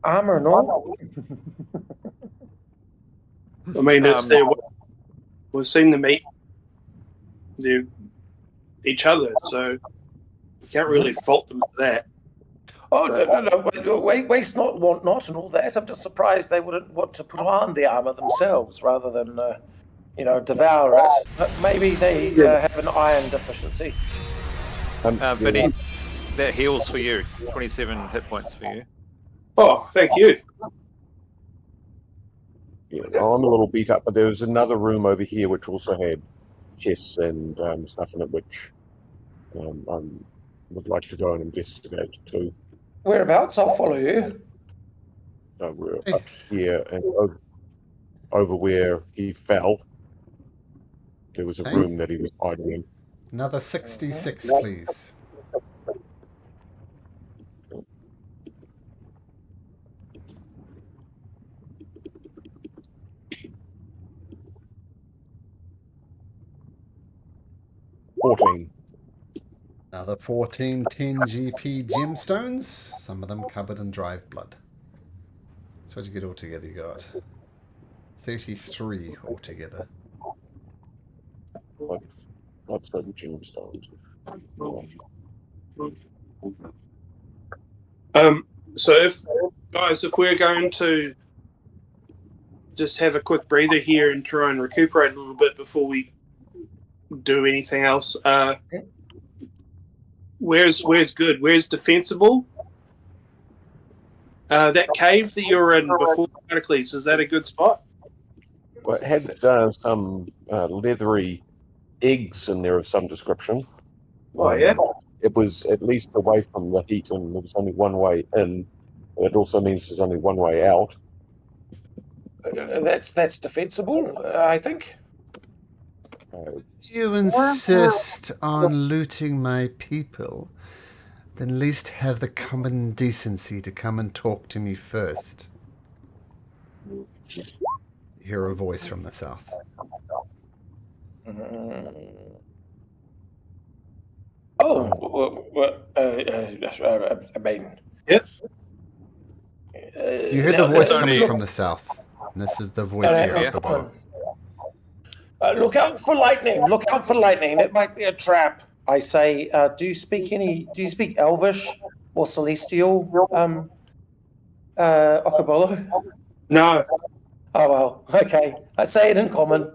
Armor and all. I mean, it's we've seen them eat each other, so we can't really fault them for that. Oh, no, waste not, want not, and all that. I'm just surprised they wouldn't want to put on the armor themselves rather than, devour it. But maybe they have an iron deficiency. Vinny, that heals for you. 27 hit points for you. Oh, thank you. Yeah, I'm a little beat up, but there was another room over here which also had chests and stuff in it, which I would like to go and investigate too. Whereabouts? I'll follow you. So we're up here and over where he fell. There was a room that he was hiding in. Another 66, please. Another 14 10 GP gemstones, some of them covered in dried blood. So what did you get altogether? You got 33 altogether. Lots of gemstones. So if we're going to just have a quick breather here and try and recuperate a little bit before we do anything else, where's good? Where's defensible? That cave that you were in before Pericles, is that a good spot? Well, it had some leathery eggs in there of some description. Oh, yeah? It was at least away from the heat, and there was only one way in. It also means there's only one way out. That's defensible, I think. Do you insist on looting my people? Then at least have the common decency to come and talk to me first. You hear a voice from the south. Oh, I mean... Yep. You heard the voice coming from the south. And this is the voice here, Okobola. Look out for lightning! Look out for lightning! It might be a trap. I say, do you speak Elvish or Celestial, Okobolo? No. Oh well, okay. I say it in common.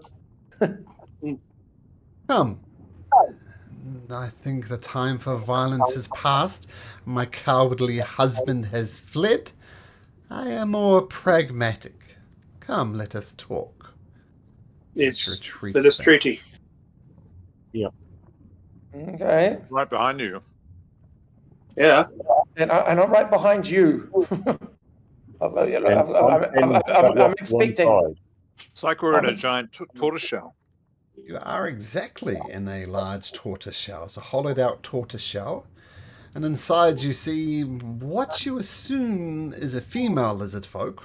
Come. I think the time for violence has passed. My cowardly husband has fled. I am more pragmatic. Come, let us talk. Yes. Let us treaty. Yeah. Okay. Right behind you. Yeah. And I'm right behind you. I'm expecting. It's like we're in a giant tortoise shell. You are exactly in a large tortoise shell. It's a hollowed out tortoise shell. And inside you see what you assume is a female lizard folk.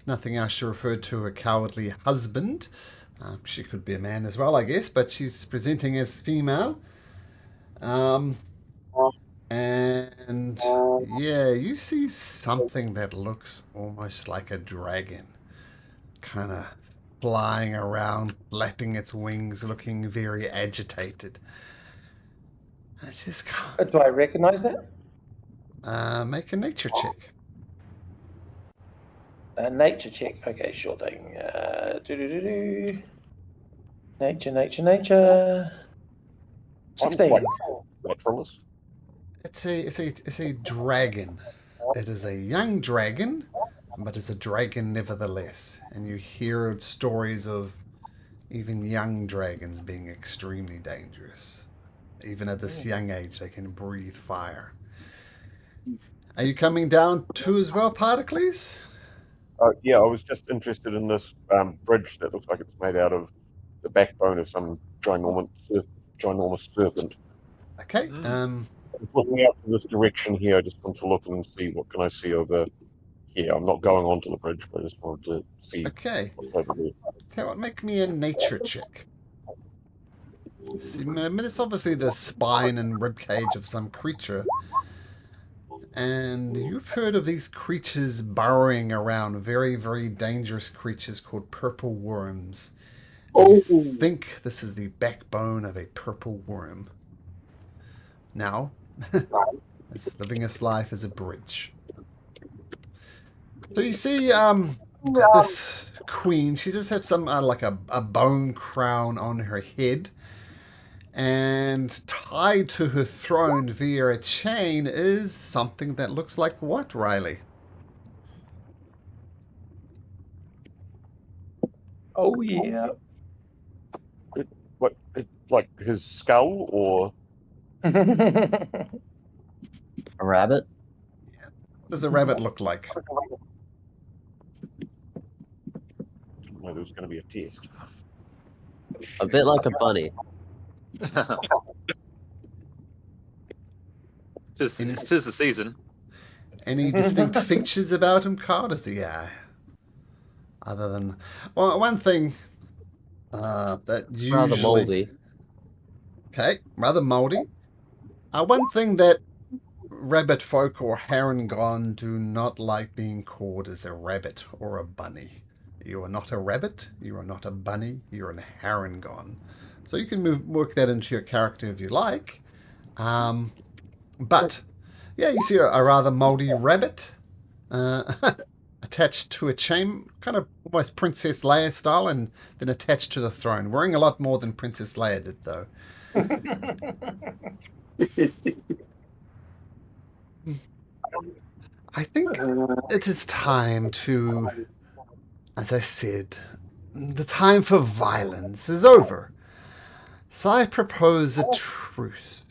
Nothing else to refer to a cowardly husband. She could be a man as well, I guess, but she's presenting as female. And yeah, you see something that looks almost like a dragon. Kind of flying around, flapping its wings, looking very agitated. I just can't. Do I recognize that? Make a nature check. Nature check. Okay, sure thing. Nature. 16. Naturalist. It's a dragon. It is a young dragon, but it's a dragon nevertheless. And you hear stories of even young dragons being extremely dangerous. Even at this young age, they can breathe fire. Are you coming down too as well, Particles? Yeah, I was just interested in this bridge that looks like it's made out of the backbone of some ginormous serpent. Okay. Looking out to this direction here, I just want to look and see what can I see over here. I'm not going onto the bridge, but I just wanted to see what's over there. Tell what, make me a nature check. See, it's obviously the spine and ribcage of some creature. And you've heard of these creatures burrowing around, very, very dangerous creatures called purple worms. You think this is the backbone of a purple worm. Now, it's living its life as a bridge. So you see this queen, she just has some like a bone crown on her head. And tied to her throne via a chain is something that looks like what, Riley? Oh, yeah. Like his skull, or a rabbit? What does a rabbit look like? Well, there was going to be a test. A bit like a bunny. It's the season. Any distinct features about him, Carl? Is he, other than... Well, one thing that usually... Rather moldy. Okay, rather moldy. One thing that rabbit folk or Harengon do not like being called is a rabbit or a bunny. You are not a rabbit, you are not a bunny, you're an Harengon. So you can work that into your character if you like. But, yeah, you see a rather moldy rabbit attached to a chain, kind of almost Princess Leia style, and then attached to the throne. Wearing a lot more than Princess Leia did, though. I think it is time to, as I said, the time for violence is over. So I propose a truce.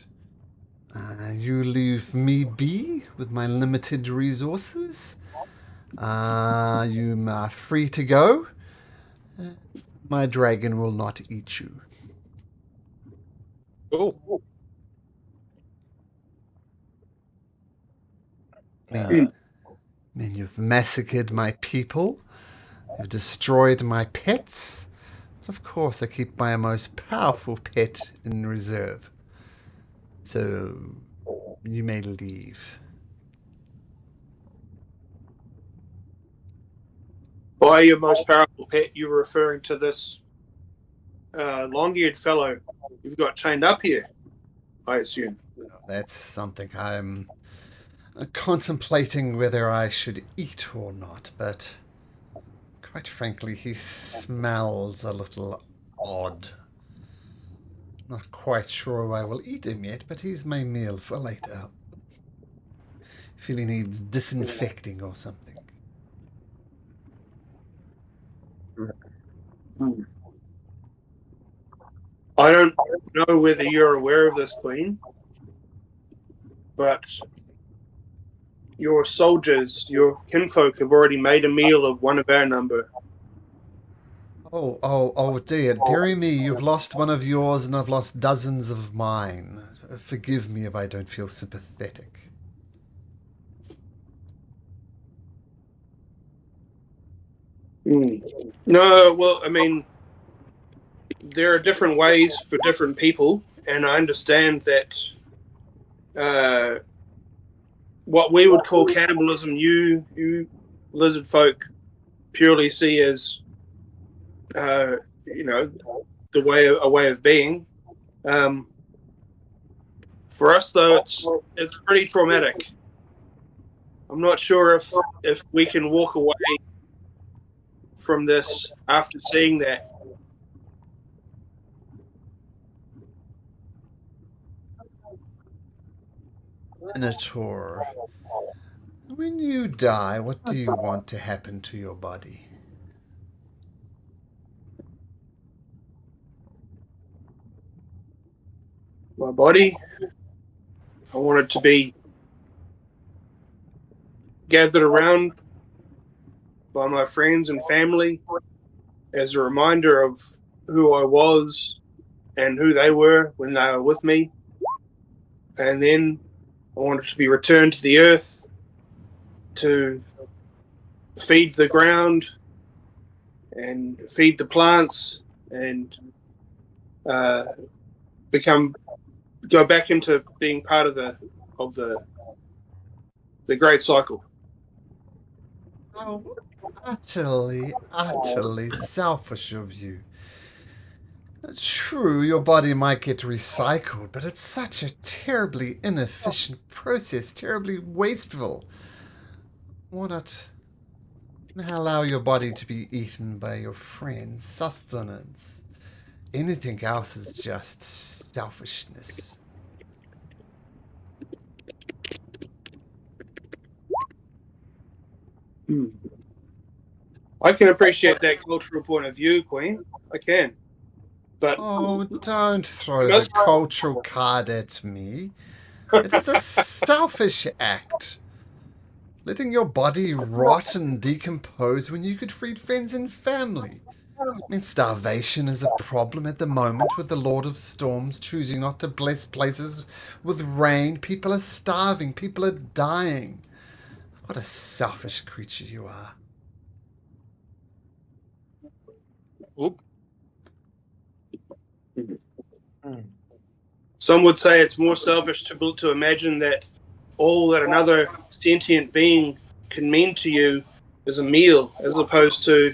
You leave me be with my limited resources. You are free to go. My dragon will not eat you. Oh. Man, you've massacred my people. You've destroyed my pets. Of course, I keep my most powerful pet in reserve. So, You may leave. By your most powerful pet, you were referring to this long-eared fellow you've got chained up here, I assume. That's something I'm contemplating whether I should eat or not, but quite frankly, he smells a little odd. Not quite sure I will eat him yet, but he's my meal for later. Feel he needs disinfecting or something. I don't know whether you're aware of this, Queen, but your soldiers, your kinfolk, have already made a meal of one of our number. Oh dear. Dearie me, you've lost one of yours and I've lost dozens of mine. Forgive me if I don't feel sympathetic. No, well, I mean, there are different ways for different people, and I understand that what we would call cannibalism, you lizard folk purely see as, a way of being. For us, though, it's pretty traumatic. I'm not sure if we can walk away from this after seeing that. Minotaur, when you die, what do you want to happen to your body? My body, I want it to be gathered around by my friends and family as a reminder of who I was and who they were when they were with me. And then I want it to be returned to the earth to feed the ground and feed the plants and go back into being part of the great cycle. Oh, utterly selfish of you. True, your body might get recycled, but it's such a terribly inefficient process, terribly wasteful. Why not allow your body to be eaten by your friends' sustenance? Anything else is just selfishness. I can appreciate that cultural point of view, Queen. I can. But oh, don't throw the cultural card at me. It is a selfish act. Letting your body rot and decompose when you could feed friends and family. I mean, starvation is a problem at the moment with the Lord of Storms choosing not to bless places with rain. People are starving. People are dying. What a selfish creature you are. Oop. Some would say it's more selfish to imagine that all that another sentient being can mean to you is a meal, as opposed to,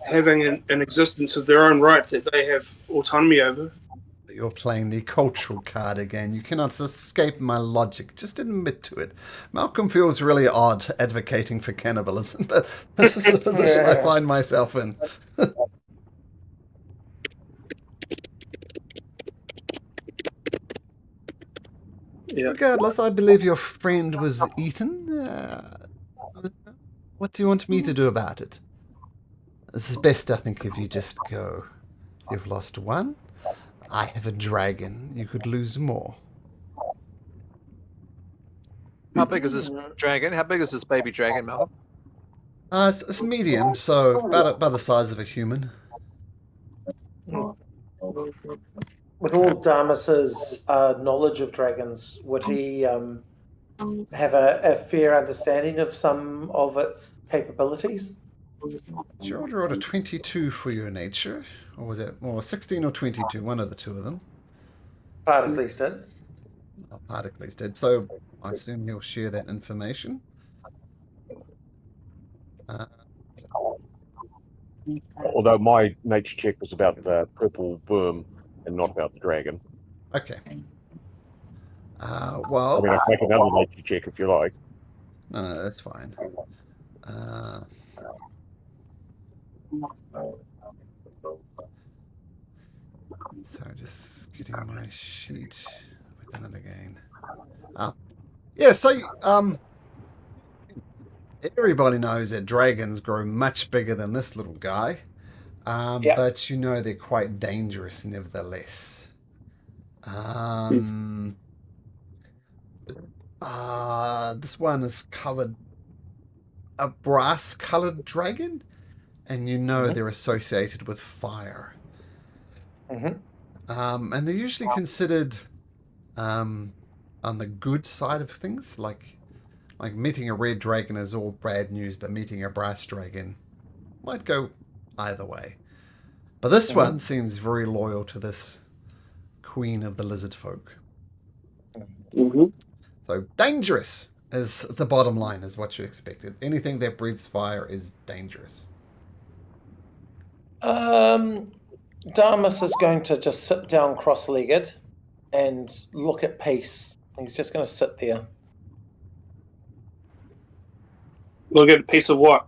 having an existence of their own right that they have autonomy over. You're playing the cultural card again. You cannot escape my logic. Just admit to it. Malcolm feels really odd advocating for cannibalism, but this is the position I find myself in. Yeah. Regardless, I believe your friend was eaten. What do you want me to do about it? This is best, I think, if you just go. You've lost one. I have a dragon. You could lose more. How big is this dragon? How big is this baby dragon, Malcolm? It's medium, so about the size of a human. With all Damas's knowledge of dragons, would he have a fair understanding of some of its capabilities? Did you order a 22 for your nature? Or was it 16 or 22? One of the two of them. Part at least it. Particles did. So I assume he'll share that information. Although my nature check was about the purple worm and not about the dragon. Okay. Well, I mean, I can make another nature check if you like. no, that's fine. So just getting my sheet. I've done it again. Yeah, so everybody knows that dragons grow much bigger than this little guy. But you know they're quite dangerous nevertheless. This one is covered a brass-colored dragon, and you know they're associated with fire. And they're usually considered on the good side of things, like meeting a red dragon is all bad news, but meeting a brass dragon might go either way. But this one seems very loyal to this queen of the lizard folk. So dangerous is the bottom line, is what you expected. Anything that breathes fire is dangerous. Damas is going to just sit down cross-legged and look at Peace. He's just going to sit there. Look at a piece of what?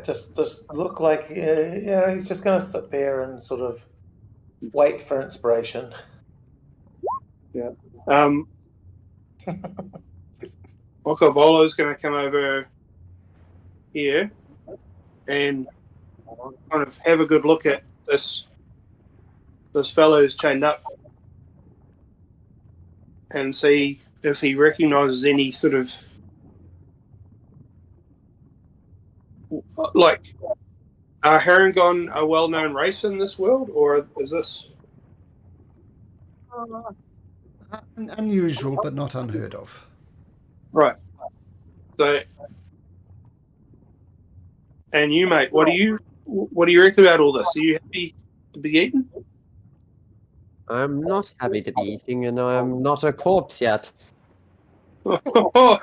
Just look like he's just going to sit there and sort of wait for inspiration. Yeah. Okobolo's going to come over here and kind of have a good look at this fellow who's chained up and see if he recognises any sort of like, are Harengon a well-known race in this world, or is this unusual but not unheard of? right? So, and you, mate, what do you reckon about all this? Are you happy to be eaten? I'm not happy to be eating, and I'm not a corpse yet. Oh,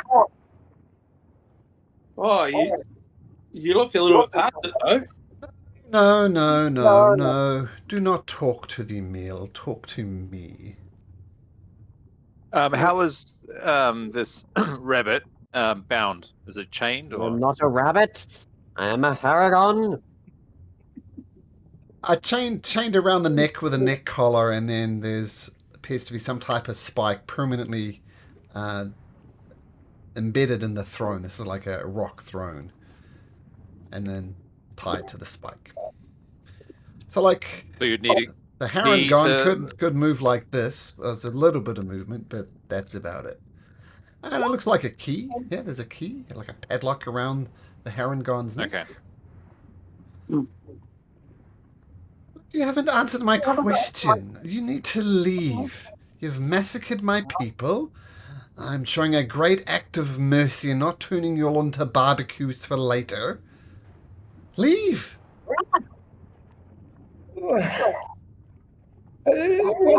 you look a little bit past it, though. No. Do not talk to the meal. Talk to me. How is this rabbit bound? Is it chained? Or? I'm not a rabbit. I am a Haragon. Chained around the neck with a neck collar, and then there's appears to be some type of spike permanently embedded in the throne. This is like a rock throne, and then tied to the spike. So like, So you'd need the Harengon could move like this. There's a little bit of movement, but that's about it. And it looks like a key. Yeah, there's a key, like a padlock around the Harengon's neck. Okay. You haven't answered my question. You need to leave. You've massacred my people. I'm showing a great act of mercy and not turning you all into barbecues for later. Leave. One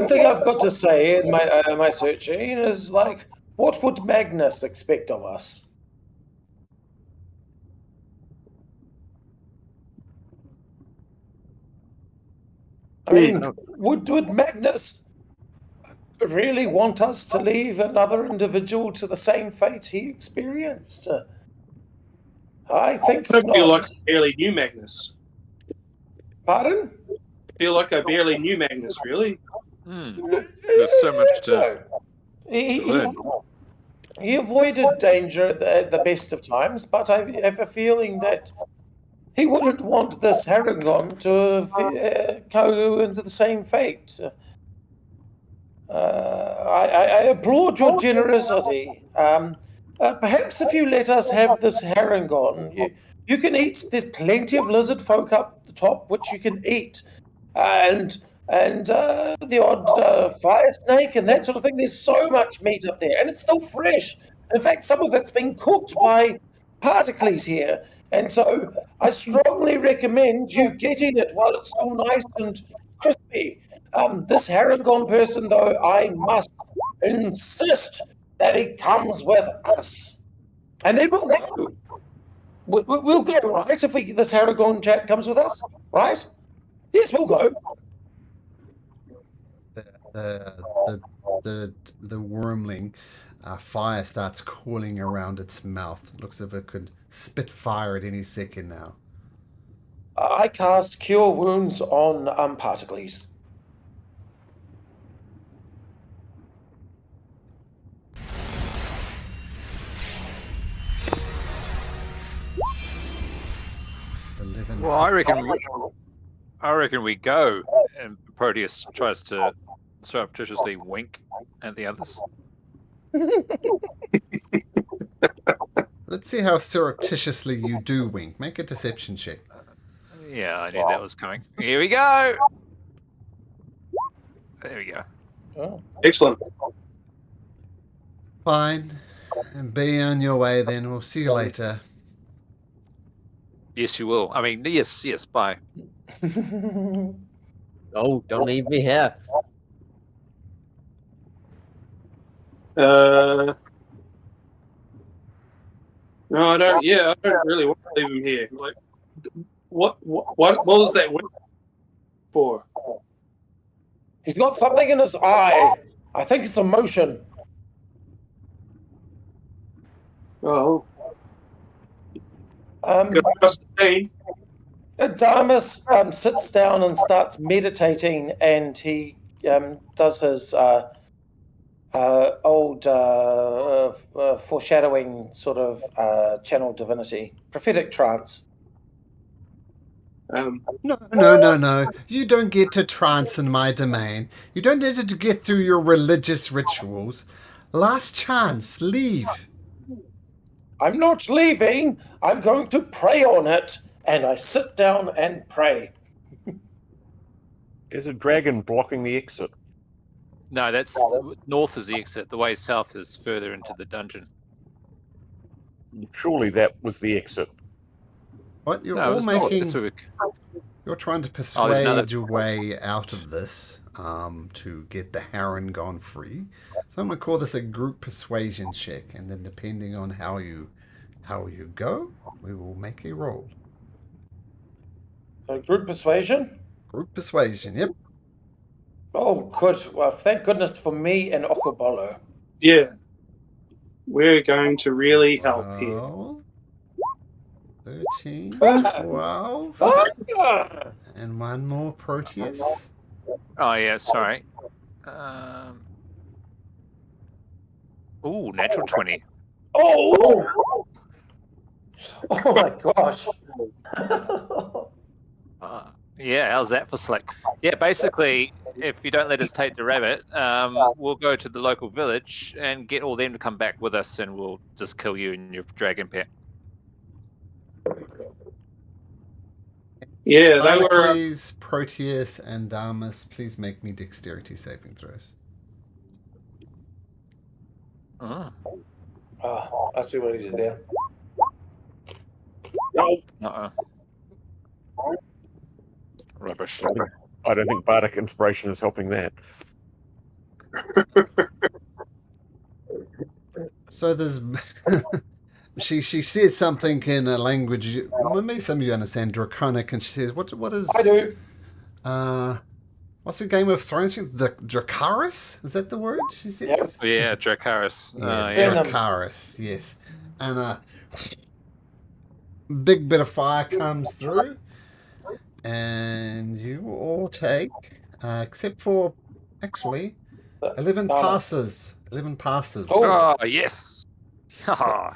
thing I've got to say in my searching is, like, what would Magnus expect of us? I mean, would Magnus really want us to leave another individual to the same fate he experienced? I think I feel like I barely knew Magnus. Pardon? I feel like I barely knew Magnus, really. There's so much to learn. He avoided danger at the best of times, but I have a feeling that he wouldn't want this Harengon to go into the same fate. I applaud your generosity. Perhaps if you let us have this Harengon, you can eat. There's plenty of lizard folk up the top which you can eat, and the odd fire snake and that sort of thing. There's so much meat up there, and it's still fresh. In fact, some of it's been cooked by Particles here, and so I strongly recommend you getting it while it's still nice and crispy. This Harangon person, though, I must insist that he comes with us. And then we'll go. We'll go, right? If this Harangon chap comes with us, right? Yes, we'll go. The wormling fire starts cooling around its mouth. Looks as if it could spit fire at any second now. I cast Cure Wounds on Particles. Well, I reckon we go, and Proteus tries to surreptitiously wink at the others. Let's see how surreptitiously you do wink. Make a deception check. Yeah, I knew that was coming. Here we go. There we go. Oh. Excellent. Fine. And be on your way then. We'll see you later. Yes, you will. I mean, yes, bye. Oh, don't leave me here. No, I don't. Yeah, I don't really want to leave him here. Like, what was that for? He's got something in his eye. I think it's emotion. Oh. Got trust the team. Damas sits down and starts meditating, and he does his old foreshadowing sort of channel divinity, prophetic trance. No. You don't get to trance in my domain. You don't need to get through your religious rituals. Last chance, leave. I'm not leaving. I'm going to pray on it. And I sit down and pray. There's a dragon blocking the exit. No, that's north is the exit. The way south is further into the dungeon. Surely that was the exit. What? You're No, all it's not. making... This way You're trying to there's persuade your way out of this to get the Harangon free. So I'm going to call this a group persuasion check, and then depending on how you go, we will make a roll. So group persuasion? Group persuasion, yep. Oh, good. Well, thank goodness for me and Okobolo. Yeah. We're going to really help here. Well, 13, 12, and one more Proteus. Oh yeah, sorry. Natural 20. Oh! Oh my gosh. Yeah, how's that for slick? Yeah, basically, if you don't let us take the rabbit, we'll go to the local village and get all them to come back with us, and we'll just kill you and your dragon pet. Yeah, they were. Please, Proteus and Damas, please make me dexterity saving throws. Oh. Oh, I see what he did there. Uh-oh. Rubbish. I don't think Bardic Inspiration is helping that. So there's... she says something in a language... Maybe some of you understand Draconic, and she says, what is... I do. What's the Game of Thrones? The Dracarys? Is that the word she says? Yep. Yeah, Dracarys. Yeah, Dracarys, yes. And a big bit of fire comes through. And you all take, except for, actually, 11 passes. 11 passes. Oh, yes. I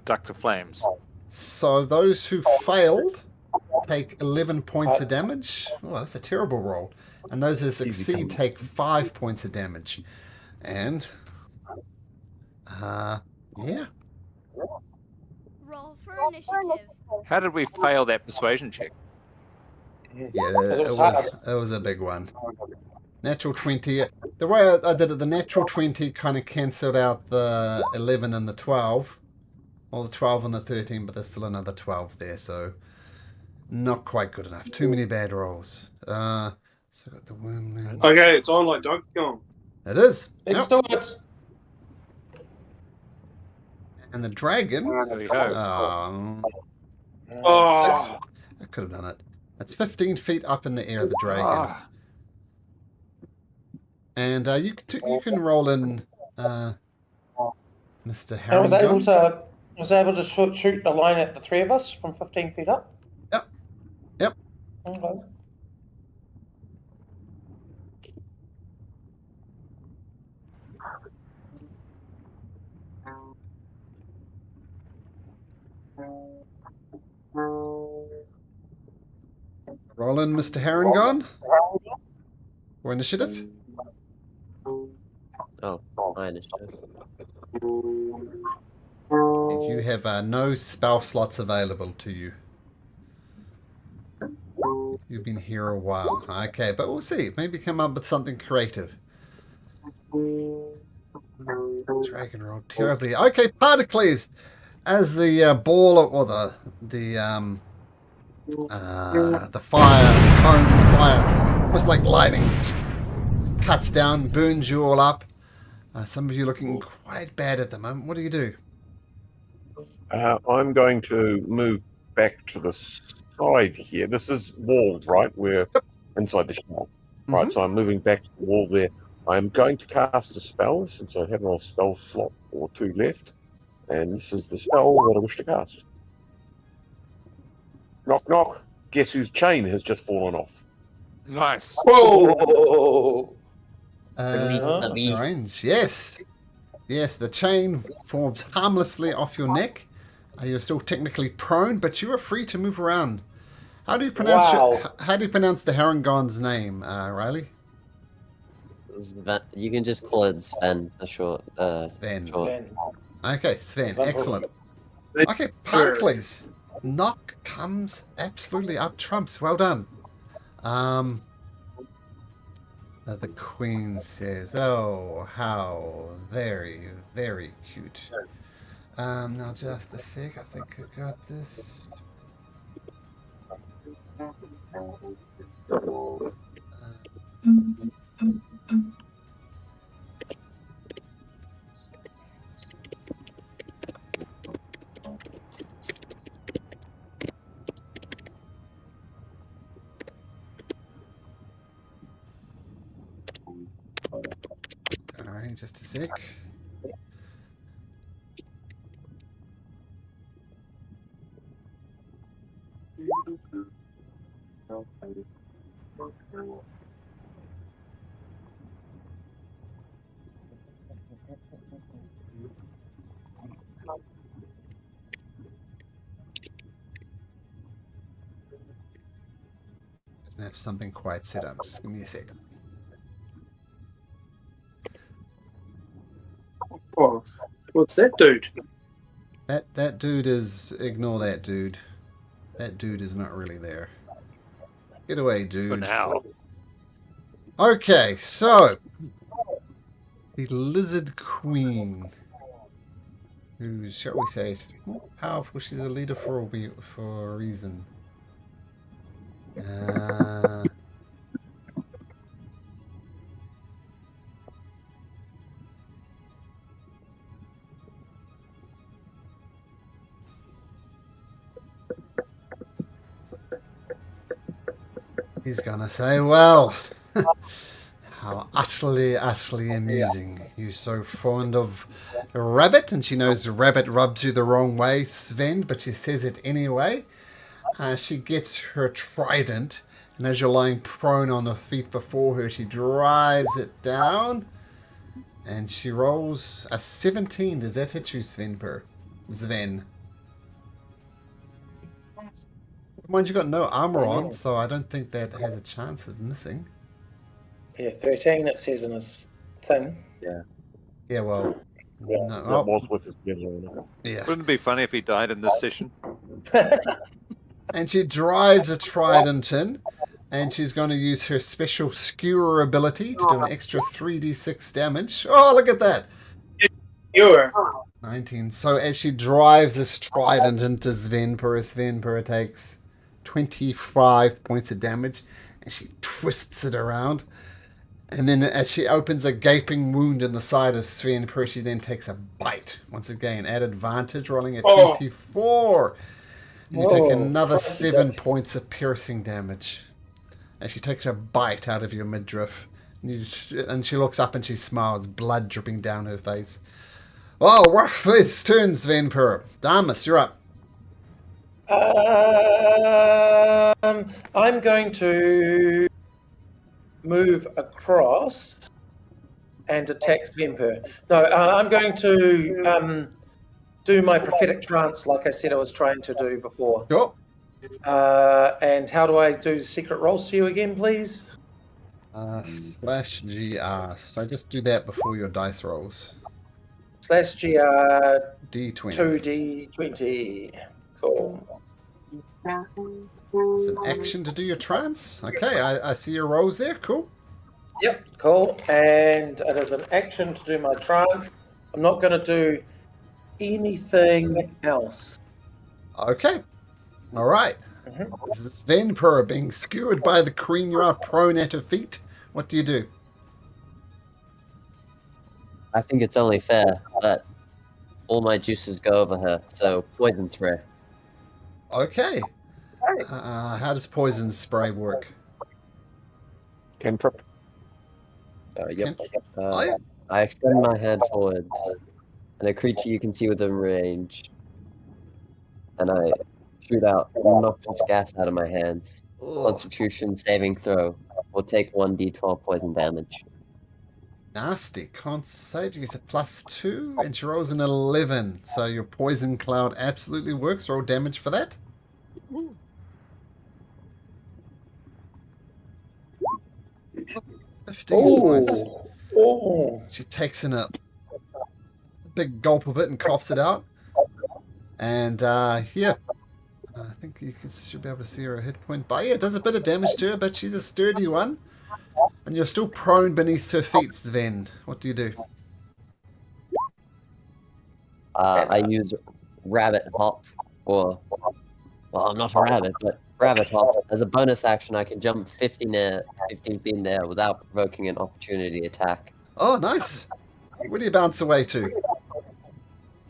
ducked the flames. So those who failed take 11 points of damage. Oh, that's a terrible roll. And those who succeed take 5 points of damage. And, yeah. Roll for initiative. How did we fail that persuasion check? Yeah, it was a big one. Natural 20. The way I did it, the natural 20 kind of cancelled out the 11 and the 12. Well, the 12 and the 13, but there's still another 12 there, so not quite good enough. Too many bad rolls. So got the wormling. Okay, it's on like Donkey Kong. It is. Let's Yep. do it. And the dragon. There we go. Oh, I could have done it. It's 15 feet up in the air, the dragon. Ah, And you can roll in Mr. I Herringham. was able to shoot a line at the three of us from 15 feet up. Yep. Okay. Roll in Mr. Herringham. For initiative. Oh, my initiative. You have no spell slots available to you. You've been here a while. Okay, but we'll see. Maybe come up with something creative. Dragon rolled terribly. Okay, Particles. As the ball or the fire cone, the fire was like lightning, cuts down, burns you all up. Some of you looking quite bad at the moment. What do you do? I'm going to move back to the side here. This is wall, right? We're inside the shell. Right, so I'm moving back to the wall there. I'm going to cast a spell, since I have a spell slot or two left. And this is the spell that I wish to cast. Knock, knock. Guess whose chain has just fallen off? nice. Whoa! Release the beast. Range. Yes. Yes, the chain forms harmlessly off your neck. You're still technically prone, but you are free to move around. How do you pronounce how do you pronounce the Herringon's name, Riley? Sven. You can just call it Sven for short. Sven. Short. Okay, Sven. Excellent. Okay, Particles. Knock comes absolutely up trumps. Well done. The Queen says, "Oh, how very, very cute." Now just a sec. I think I got this. All right, just a sec. I have something quite set up. Just give me a second. oh, what's that dude? That dude is... Ignore that dude. That dude is not really there. Get away, dude. For now. Okay, so... The Lizard Queen. Who, shall we say, powerful. She's a leader for a reason. He's gonna say, well, how utterly amusing. You're so fond of rabbit, and she knows rabbit rubs you the wrong way, Sven, but she says it anyway. She gets her trident, and as you're lying prone on the feet before her, she drives it down, and she rolls a 17. Does that hit you, Sven? Mind you, got no armor on, so I don't think that has a chance of missing. Yeah, 13 it says in his thing. Yeah, well... No, That was with his yellow. yeah. Wouldn't it be funny if he died in this session? And she drives a trident in, and she's going to use her special skewer ability to do an extra 3d6 damage. Oh, look at that! You're 19. So as she drives this trident into Svenpura takes 25 points of damage, And she twists it around. And then as she opens a gaping wound in the side of Svenper, she then takes a bite. Once again, at advantage, rolling a 24. And you take another 7 points of piercing damage. And she takes a bite out of your midriff. And she looks up and she smiles, blood dripping down her face. Oh, rough face turn, Svenper. Damus, you're up. I'm going to move across and attack Svenper. No, I'm going to do my prophetic trance like I said I was trying to do before. Sure. And how do I do secret rolls for you again, please? /GR. So just do that before your dice rolls. /GR D20. 2D20. Cool. It's an action to do your trance. Okay, I see your rolls there. Cool. Yep, cool. And it is an action to do my trance. I'm not going to do anything else. Okay. All right. This is Svenper being skewered by the queen. You are prone at her feet. What do you do? I think it's only fair that all my juices go over her, so poison spray. Okay. How does poison spray work? Cantrip. Yep. I extend my hand forward, and a creature you can see within range, and I shoot out noxious gas out of my hands. Constitution saving throw will take 1d12 poison damage. Nasty. Can't save. You get a +2, and she rolls an 11. So your poison cloud absolutely works. Roll damage for that. 15 points. She takes in a big gulp of it and coughs it out. And yeah, I think you should be able to see her hit point. But yeah, it does a bit of damage to her, but she's a sturdy one. And you're still prone beneath her feet, Sven. What do you do? I use rabbit hop, or well, I'm not a rabbit, but rabbit hop. As a bonus action, I can jump 15 feet in the air without provoking an opportunity attack. Oh, nice. Where do you bounce away to?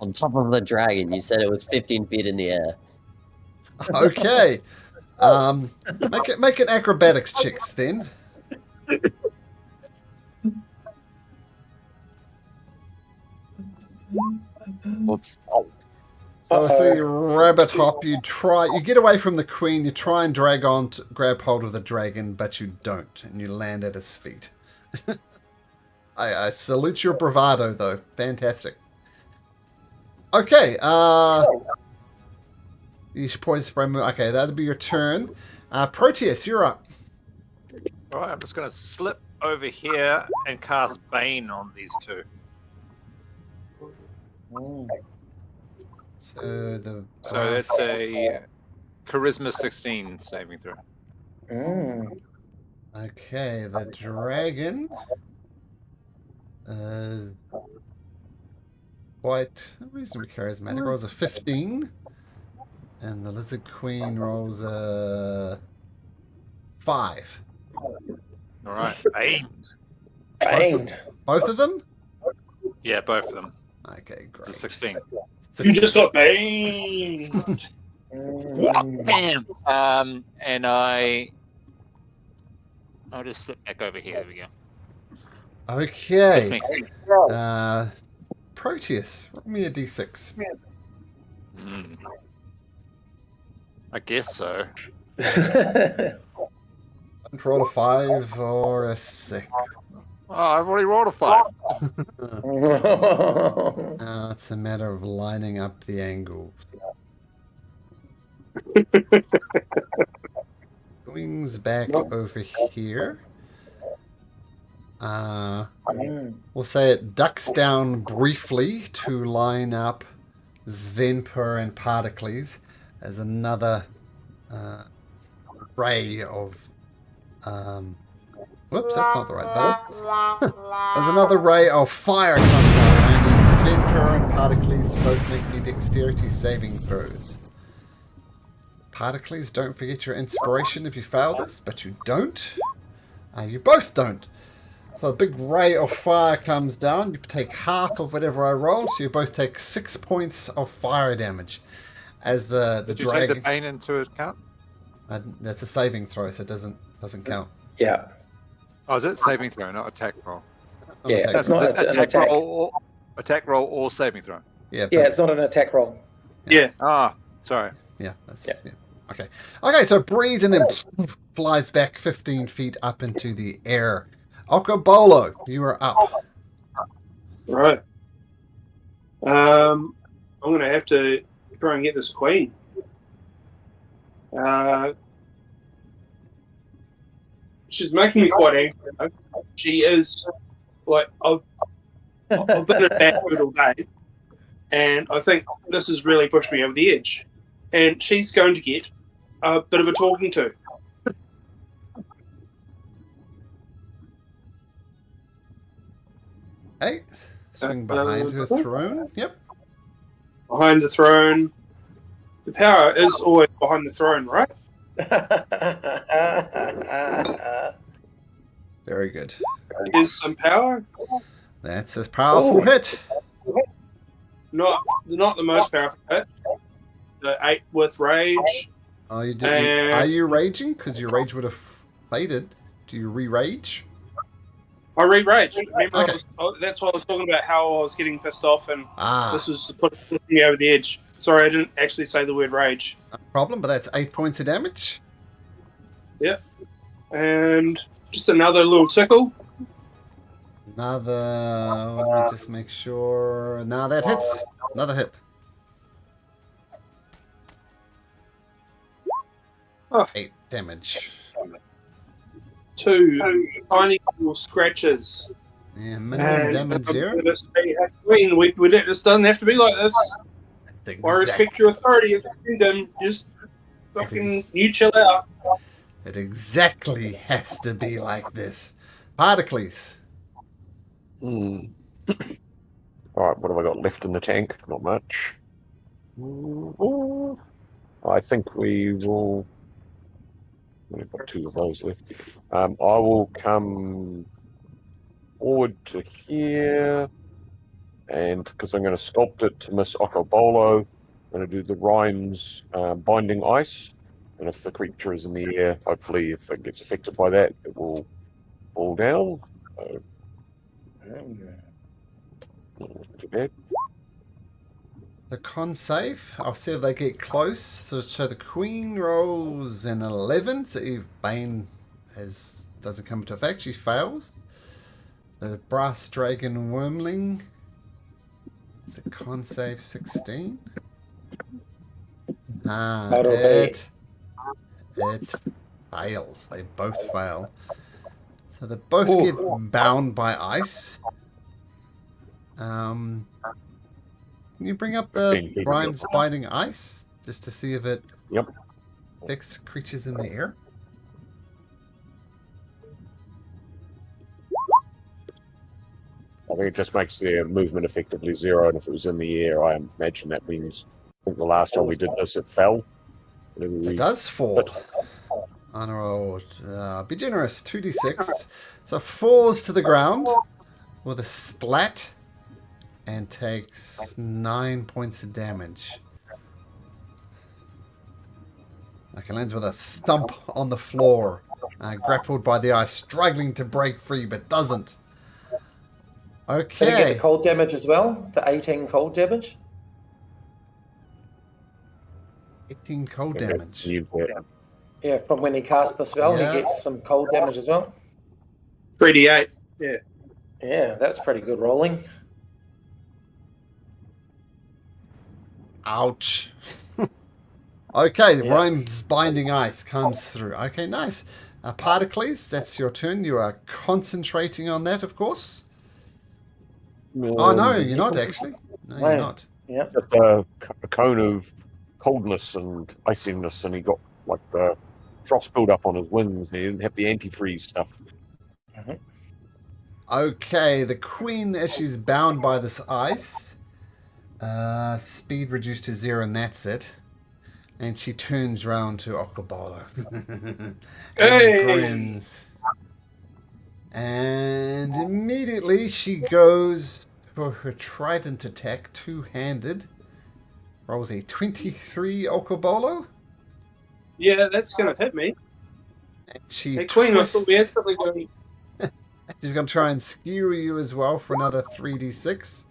On top of the dragon. You said it was 15 feet in the air. Okay. Make an acrobatics check, Sven. Whoops. So I see rabbit hop. You get away from the queen. You try and grab hold of the dragon, but you don't, and you land at its feet. I salute your bravado, though. Fantastic. Okay. You should poison spray. Okay, that'll be your turn. Proteus, you're up. All right, I'm just going to slip over here and cast Bane on these two. So that's a Charisma 16 saving throw. Okay, the dragon. Quite reasonably charismatic. Rolls a 15. And the lizard queen rolls a 5. All right, Bane. Both of them? Yeah, both of them. Okay, great. The 16. You just got banged. Bam. And I'll just slip back over here. There we go. Okay. That's me. Proteus, roll me a d6. I guess so. Roll a 5 or a 6. Oh, I've already rolled a 5. It's a matter of lining up the angle. Wings back over here. We'll say it ducks down briefly to line up Svenper and Particles as another ray of... whoops, that's not the right button. As another ray of fire comes out, I need Svenper and Particles to both make me dexterity saving throws. Particles, don't forget your inspiration if you fail this, but you don't. You both don't. So a big ray of fire comes down. You take half of whatever I roll, so you both take 6 points of fire damage. As the Did you dragon. take the pain into account? That's a saving throw, so it doesn't count. Yeah. Oh, is it saving throw, not attack roll? Yeah, Attack it's not an attack. Attack roll or saving throw. Yeah, Yeah, it's not an attack roll. Yeah. Ah, sorry. Yeah, that's yeah. Okay. Okay, so breathes and then flies back 15 feet up into the air. Okobolo, you are up. Right. I'm going to have to try and get this queen. She's making me quite angry. She is like I've been in a bad mood all day, and I think this has really pushed me over the edge. And she's going to get a bit of a talking to. Hey, swing behind her throne. Yep. Behind the throne. The power is always behind the throne, right? Very good. There's some power. That's a powerful hit. Not the most powerful hit. The 8 with rage. Are you raging? Because your rage would have faded. Do you re-rage? I re-rage. Remember, Okay. that's what I was talking about, how I was getting pissed off, and this was putting me over the edge. Sorry, I didn't actually say the word rage. No problem, but that's 8 points of damage. Yep. And just another little tickle. Another. Let me just make sure. Now that hits. Another hit. Oh. 8 damage. 2 tiny little scratches. Yeah, minimum damage there. This doesn't have to be like this. I respect your authority as a kingdom. Just fucking you chill out. It exactly has to be like this. Particles. Alright, what have I got left in the tank? Not much. I think we will... We've got 2 of those left. I will come forward to here, and because I'm going to sculpt it to Miss Okobolo, I'm going to do the rhymes binding ice, and if the creature is in the air, hopefully if it gets affected by that, it will fall down. Not too bad. The con save. I'll see if they get close. So the queen rolls an 11. So if Bane doesn't come into effect, she fails. The brass dragon wormling. Is it con save 16? It fails. They both fail. So they both get bound by ice. Can you bring up the Brian's Binding Ice just to see if it affects creatures in the air? I think it just makes their movement effectively 0, and if it was in the air, I imagine that means, I think the last time we did this, it fell. It does fall. On a roll. Be generous, 2d6. So falls to the ground with a splat and takes 9 points of damage. Okay, lands with a thump on the floor, grappled by the ice, struggling to break free, but doesn't. Okay. Did you get the cold damage as well? The 18 cold damage? 18 cold damage. Yeah, from when he cast the spell, he gets some cold damage as well. 3d8. Yeah. Yeah, that's pretty good rolling. Ouch. Okay, Rhyme's Binding Ice comes through. Okay, nice. Particles, that's your turn. You are concentrating on that, of course. Oh, no, you're not, actually. No, you're not. Yeah. Just a cone of coldness and iciness, and he got, like, the frost build up on his wings. He didn't have the antifreeze stuff. Okay, the queen, as she's bound by this ice, speed reduced to 0, and that's it. And she turns round to Okobolo and Hey! grins. And immediately she goes for her trident attack, two-handed. Rolls a 23 Okobolo. Yeah, that's going to hit me. And she Hey, Queen, I twists. thought we had something going. She's going to try and skewer you as well for another 3d6.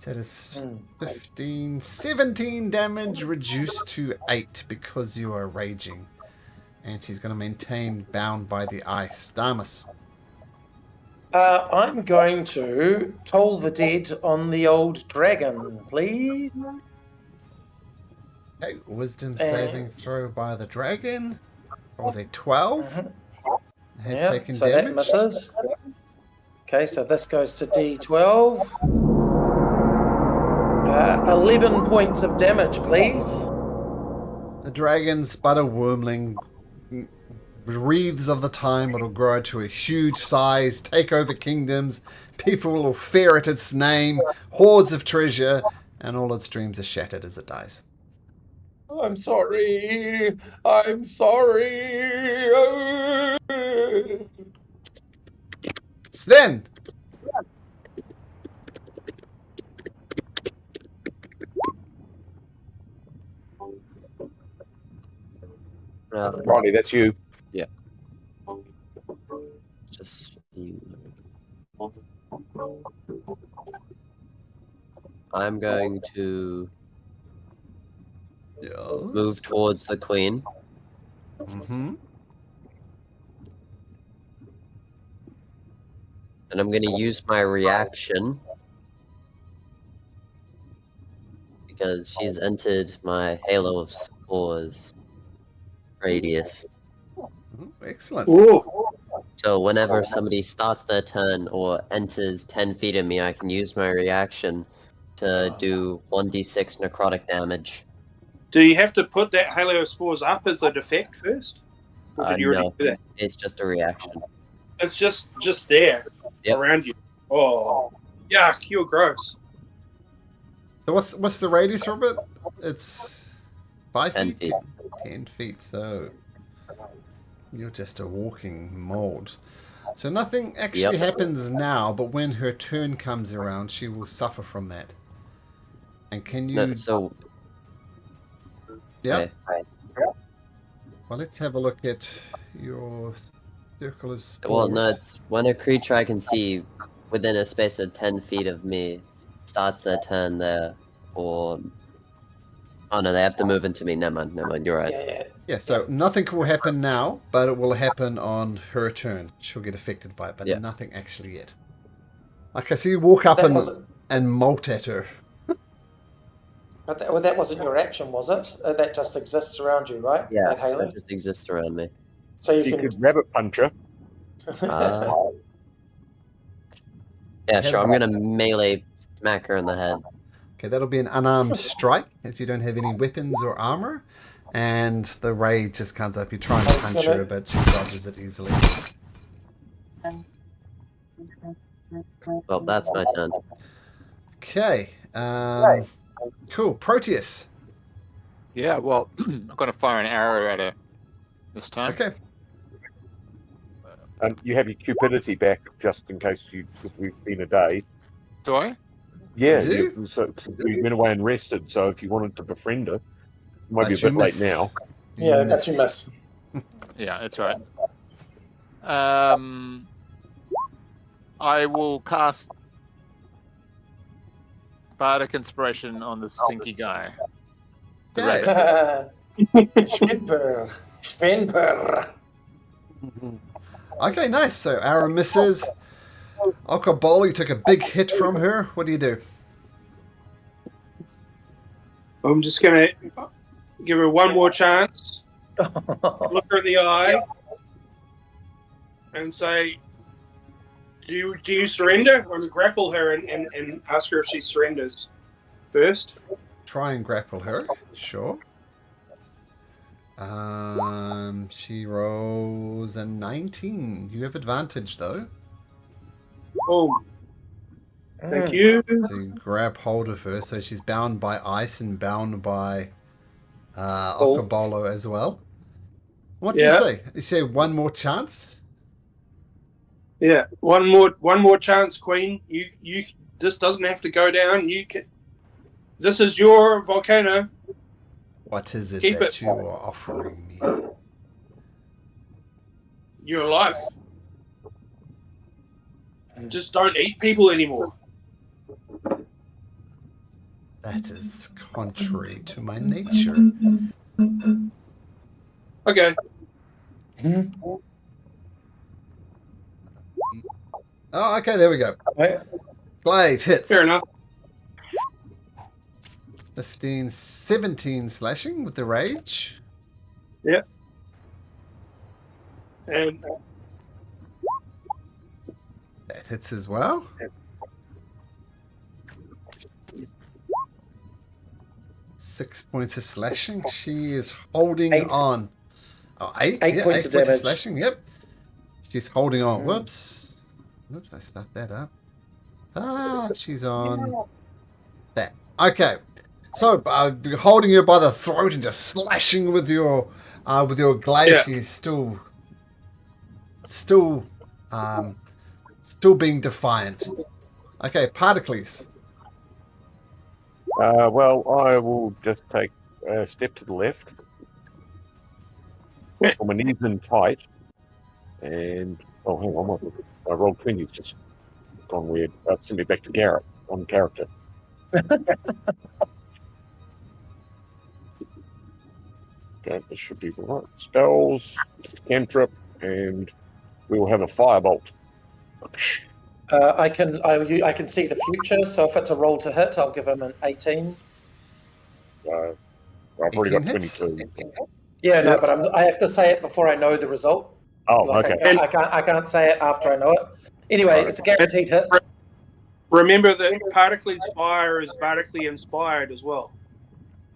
That is 15, 17 damage reduced to 8 because you are raging. And she's going to maintain bound by the ice. Damas. I'm going to toll the dead on the old dragon, please. Okay, wisdom saving throw by the dragon. Rolls a 12. Has taken so damage. that misses. Okay, so this goes to D12. 11 points of damage, please. The dragon's but a wormling. Wreaths of the time, it'll grow to a huge size, take over kingdoms, people will ferret its name, hordes of treasure, and all its dreams are shattered as it dies. I'm sorry. I'm sorry. Sven! Ronnie, that's you. Yeah. Just I'm going to move towards the queen. Mm-hmm. And I'm going to use my reaction because she's entered my Halo of Spores radius. Excellent. Ooh. So whenever somebody starts their turn or enters 10 feet of me, I can use my reaction to do 1d6 necrotic damage. Do you have to put that Halo of Spores up as a defect first? Or did you already No, do that? it's just a reaction. It's just there around you. Oh, yuck! You're gross. So what's the radius of it? It's 5 10 feet? feet. 10 feet, so you're just a walking mold. So nothing actually happens now, but when her turn comes around, she will suffer from that. And can you... No, so... Yeah. Okay. Well, let's have a look at your circle of spores. Well, no, it's when a creature I can see within a space of 10 feet of me starts their turn there, or... Oh no, they have to move into me. Never mind, you're right. Yeah, so nothing will happen now, but it will happen on her turn. She'll get affected by it, but nothing actually yet. Like I see you walk up and molt at her. But that wasn't your action, was it? That just exists around you, right? Yeah, that Halo? that just exists around me. So you could rabbit punch her. Yeah, sure, I'm gonna melee smack her in the head. Okay, that'll be an unarmed strike, if you don't have any weapons or armor. And the rage just comes up. You're trying to punch her, but she dodges it easily. Well, that's my turn. Okay. Cool. Proteus. Yeah, well, I'm going to fire an arrow at her this time. Okay. You have your cupidity back just in case we've been a day. Do I? Yeah, you went away and rested, so if you wanted to befriend her, it might be a bit late now. Yeah, but you miss. Yeah, that's right. I will cast Bardic Inspiration on the stinky guy. The rabbit. Schwinper. Okay, nice. So arrow misses. Okoboli took a big hit from her. What do you do? I'm just going to give her one more chance. Look her in the eye. And say, do you surrender? I'm going to grapple her and ask her if she surrenders first. Try and grapple her. Sure. She rolls a 19. You have advantage, though. Oh. Thank you. So you grab hold of her. So she's bound by ice and bound by Okobolo as well. What do you Yeah. say? You say one more chance? Yeah, one more chance, Queen. You. This doesn't have to go down. You can. This is your volcano. What is it Keep that it. you are offering me? Your life. Just don't eat people anymore. That is contrary to my nature. Okay. Oh, okay, there we go. Glaive hits. Fair enough. 15, 17 slashing with the rage. Yeah. And That hits as well. Six points of slashing. She is holding on. Oh, eight? Eight Yeah, points 8 of points of damage. slashing. Yep. She's holding on. Whoops. Whoops, I stuffed that up. Ah, she's on that. Okay. So, holding her by the throat and just slashing with your glaive. Yeah. She's still being defiant. Okay, Particles. Well, I will just take a step to the left. Put my knees in tight. And, oh, hang on. I rolled 20. It's just gone weird. Send me back to Garrett on character. Okay, this should be right. Spells, cantrip, and we will have a firebolt. I can see the future, so if it's a roll to hit, I'll give him an 18. I've already got 18 hits? 22. Yeah, no, but I have to say it before I know the result. Oh, Like, okay. I can't say it after I know it. Anyway, it's a guaranteed hit. remember that Particles' fire is bardically inspired as well.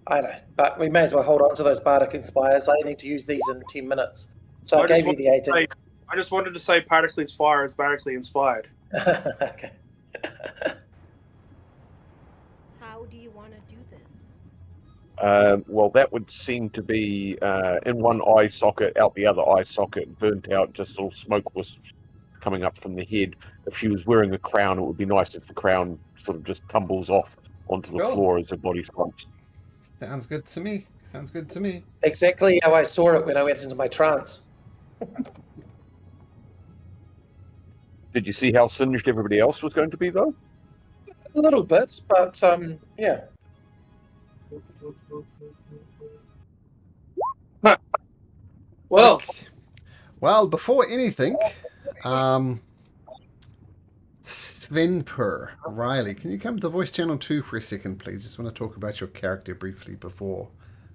I know, but we may as well hold on to those Bardic Inspires. I need to use these in 10 minutes. So I gave you the 18. I just wanted to say Particles' fire is bardically inspired. Okay. How do you want to do this? Well, that would seem to be in one eye socket, out the other eye socket, burnt out, just little smoke wisps coming up from the head. If she was wearing a crown, it would be nice if the crown sort of just tumbles off onto the floor as her body slumps. Sounds good to me. Sounds good to me. Exactly how I saw it when I went into my trance. Did you see how singed everybody else was going to be, though? A little bit, but yeah. Well, Well, before anything, Svenper Riley, can you come to voice channel 2 for a second, please? Just want to talk about your character briefly before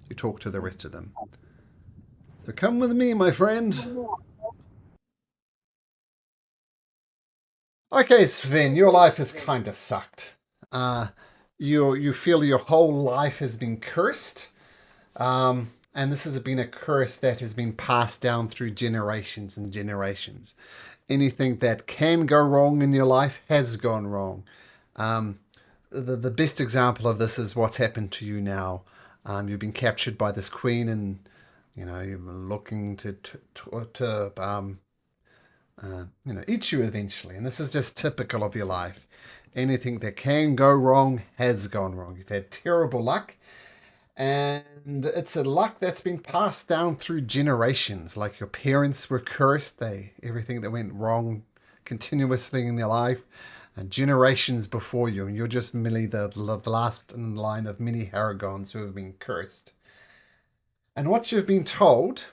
you talk to the rest of them. So come with me, my friend. Okay, Sven, your life has kind of sucked. You feel your whole life has been cursed. And this has been a curse that has been passed down through generations and generations. Anything that can go wrong in your life has gone wrong. The best example of this is what's happened to you now. You've been captured by this queen, and you're looking to eat you eventually. And this is just typical of your life. Anything that can go wrong has gone wrong. You've had terrible luck. And it's a luck that's been passed down through generations. Like your parents were cursed. Everything that went wrong continuously in their life. And generations before you. And you're just merely the last in line of many Haragons who have been cursed. And what you've been told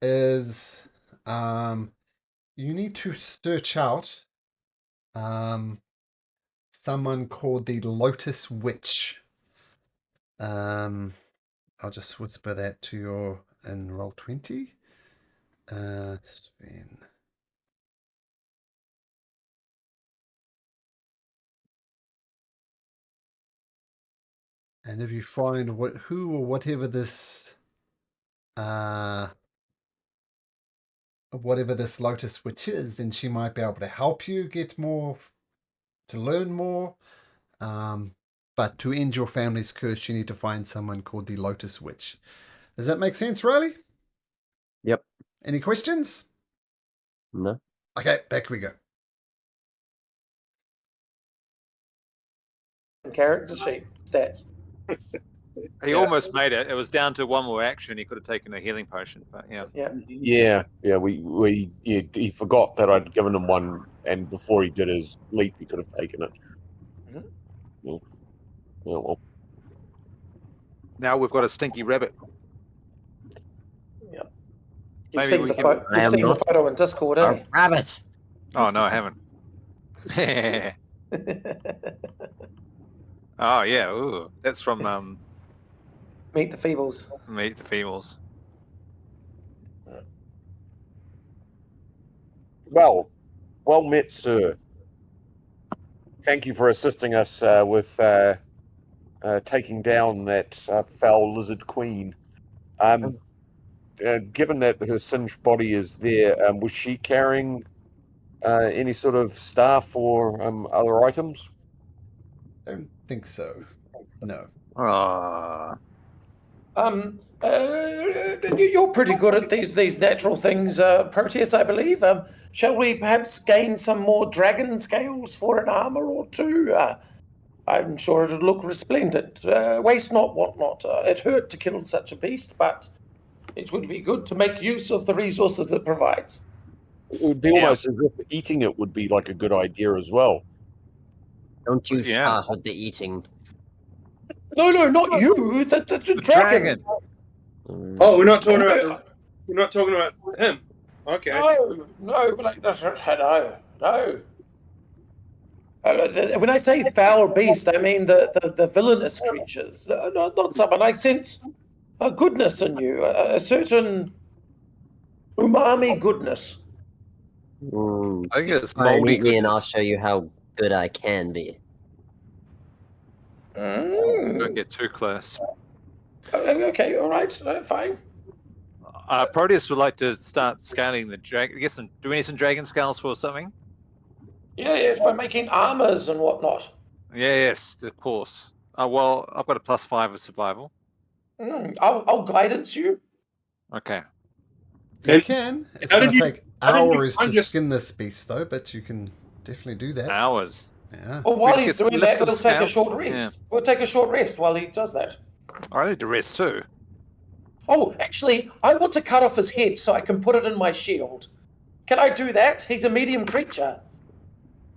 is you need to search out someone called the Lotus Witch. I'll just whisper that to you in Roll20. Sven. And if you find who or whatever this Lotus Witch is, then she might be able to help you get more, to learn more. But to end your family's curse, you need to find someone called the Lotus Witch. Does that make sense, Riley? Yep. Any questions? No. Okay, back we go. Character sheet stats. He almost made it. It was down to one more action. He could have taken a healing potion, but yeah. Yeah. Yeah. He forgot that I'd given him one, and before he did his leap, he could have taken it. Mhm. Yeah. Yeah. Well, Now we've got a stinky rabbit. You've Maybe seen, we the, can- photo, I you've am seen the not photo in Discord, A eh? rabbit. Oh no, I haven't. Oh yeah. Ooh, that's from Meet the Feebles. Meet the Feebles. well met, sir. Thank you for assisting us with taking down that foul lizard queen. Given that her singed body is there, was she carrying any sort of staff or other items? Don't think so. No. Oh. You're pretty good at these natural things, Proteus, I believe. Shall we perhaps gain some more dragon scales for an armor or two? I'm sure it'll look resplendent. Waste not, what not. It hurt to kill such a beast, but it would be good to make use of the resources it provides. It would be almost as if eating it would be like a good idea as well. Don't you Yeah. start with the eating. No, not you. The dragon. Oh, we're not talking about him. Okay. No, like no. When I say foul beast, I mean the villainous creatures. Not someone. I sense a goodness in you, a certain umami goodness. I think it's Try and moldy eat me and I'll goodness. show you how good I can be. Don't get too close. Okay, all right, fine. Proteus would like to start scaling the dragon. Do we need some dragon scales for something? Yeah, by making armors and whatnot. Yes, of course. Well, I've got a +5 of survival. I'll guidance you. Okay. You can. It's how going did to you- take how did you hours to find your- skin this beast, though, but you can definitely do that. Hours. Yeah. Well, while just he's get doing lift that, we'll some take a scouts. short rest. Yeah. We'll take a short rest while he does that. I need to rest too. Oh, actually, I want to cut off his head so I can put it in my shield. Can I do that? He's a medium creature.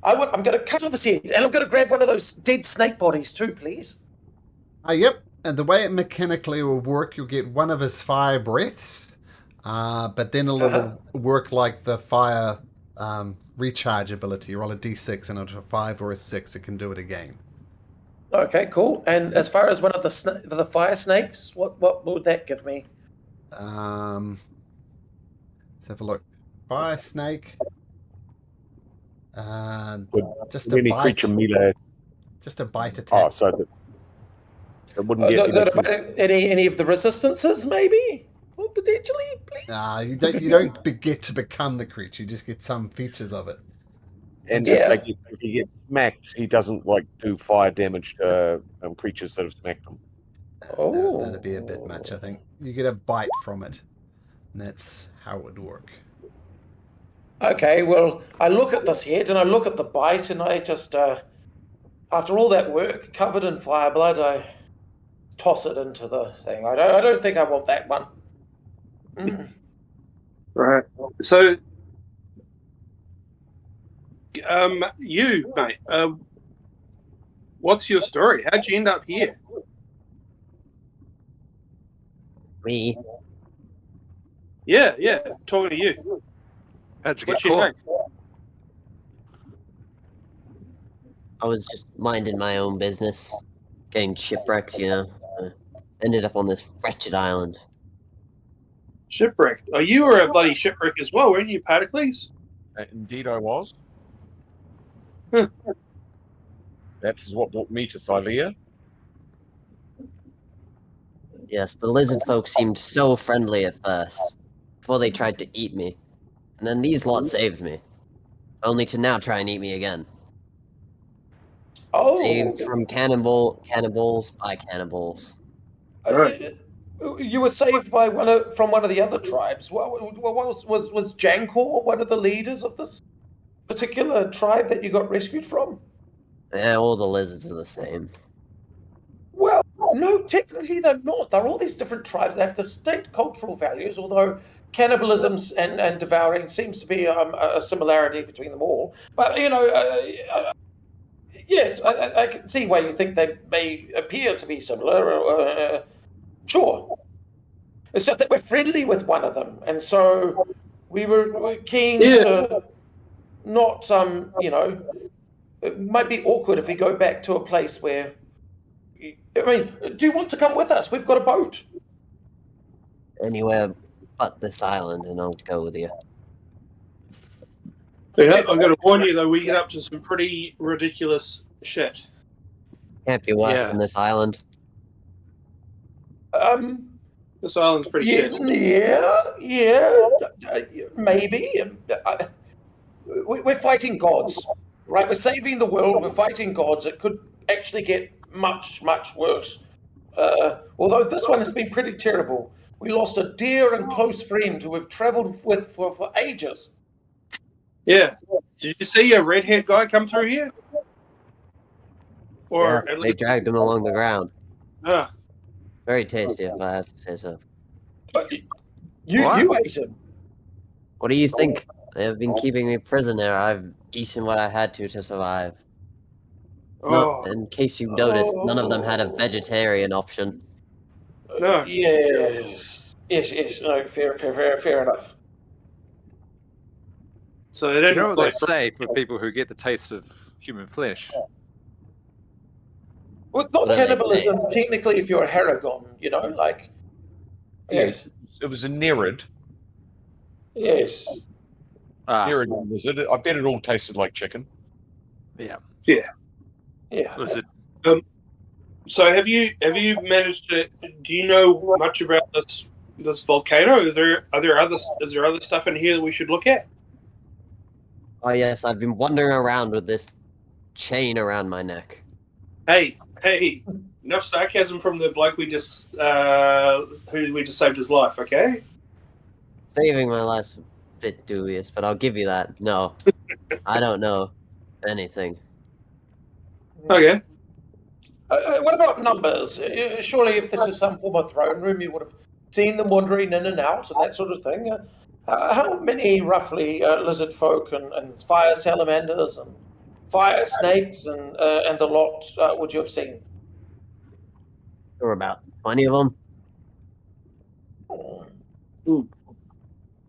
I'm going to cut off his head, and I'm going to grab one of those dead snake bodies too, please. Yep. And the way it mechanically will work, you'll get one of his fire breaths, but then it'll work like the fire recharge ability. You roll a d6, and at a 5 or a 6, it can do it again. Okay, cool. And as far as one of the fire snakes, what would that give me? Let's have a look. Fire snake. Just a Any bite. creature melee. Just a bite attack. Oh, so that it wouldn't get Any of the resistances, maybe? Well, potentially, please. You don't get to become the creature. You just get some features of it. And Yeah. just like if he gets smacked, he doesn't like do fire damage to creatures that have smacked him. That'd be a bit much, I think. You get a bite from it, and that's how it would work. Okay, well, I look at this head and I look at the bite, and I just, after all that work, covered in fire blood, I toss it into the thing. I don't think I want that one. Right. So, you, mate, what's your story? How'd you end up here? Me? Yeah, talking to you. How'd you get What's your caught? name? I was just minding my own business. Getting shipwrecked, you know. Ended up on this wretched island. Shipwrecked. Oh, you were a bloody shipwreck as well, weren't you, Pericles? Indeed, I was. Huh. That is what brought me to Thylea. Yes, the lizard folk seemed so friendly at first, before they tried to eat me. And then these lot saved me. Only to now try and eat me again. Saved from cannibals by cannibals. You were saved by from one of the other tribes. Was Jankor one of the leaders of this particular tribe that you got rescued from? Yeah, all the lizards are the same. Well, no, technically they're not. They're all these different tribes. They have distinct cultural values, although cannibalism and devouring seems to be a similarity between them all. But, yes, I can see why you think they may appear to be similar. Sure. It's just that we're friendly with one of them, and so we're keen to not, it might be awkward if we go back to a place where, do you want to come with us? We've got a boat. Anywhere but this island, and I'll go with you. Yeah, I'm going to warn you, though, we get up to some pretty ridiculous shit. Can't be worse than this island. This island's pretty shit. Yeah, maybe. We're fighting gods, right? We're saving the world. We're fighting gods. It could actually get much, much worse. Although this one has been pretty terrible. We lost a dear and close friend who we've travelled with for ages. Yeah. Did you see a red-haired guy come through here? Or they dragged him along the ground. Ah. Very tasty, if I have to say so. You ate him. What do you think? They have been keeping me prisoner. I've eaten what I had to survive. Not, in case you noticed, none of them had a vegetarian option. No. Yes. No, fair enough. So they don't. You know what they say for people who get the taste of human flesh? Well, it's not cannibalism, technically, if you're a Haragon, Yes. It was a Nerid. Yes. Nerid lizard. I bet it all tasted like chicken. Yeah. Was it? So have you managed to? Do you know much about this volcano? Is there other stuff in here that we should look at? Oh yes, I've been wandering around with this chain around my neck. Hey! Enough sarcasm from the bloke we just saved his life. Okay. Saving my life's a bit dubious, but I'll give you that. No, I don't know anything. Okay. What about numbers? Surely, if this is some form of throne room, you would have seen them wandering in and out and that sort of thing. How many, roughly, lizard folk and fire salamanders and fire snakes and the lot would you have seen? There were about 20 of them. So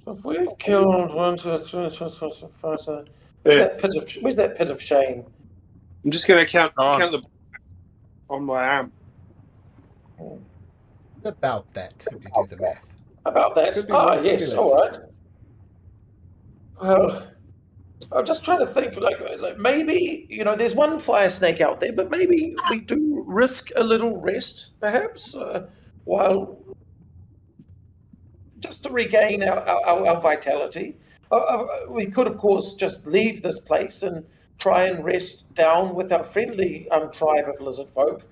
if we've killed 1, 2, 3, 4, 5, 7. Where's that pit of shame? I'm just going to count the on my arm. About that, if you do the math. About that? Yes, all right. Well, I'm just trying to think, like maybe, there's one fire snake out there, but maybe we do risk a little rest, perhaps, while just to regain our vitality. We could, of course, just leave this place and try and rest down with our friendly tribe of lizard folk,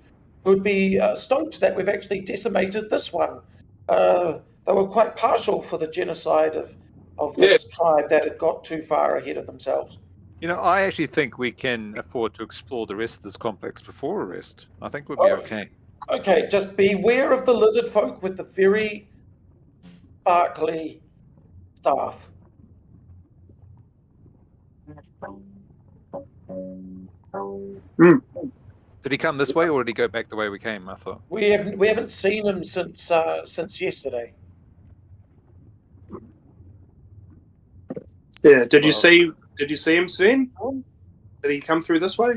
who'd be stoked that we've actually decimated this one. They were quite partial for the genocide of this tribe that had got too far ahead of themselves. I actually think we can afford to explore the rest of this complex before a rest. I think we'll be okay. Okay, just beware of the lizard folk with the very sparkly staff. Did he come this way, or did he go back the way we came? I thought we haven't seen him since yesterday. Yeah. Did you see him, Sven? Did he come through this way?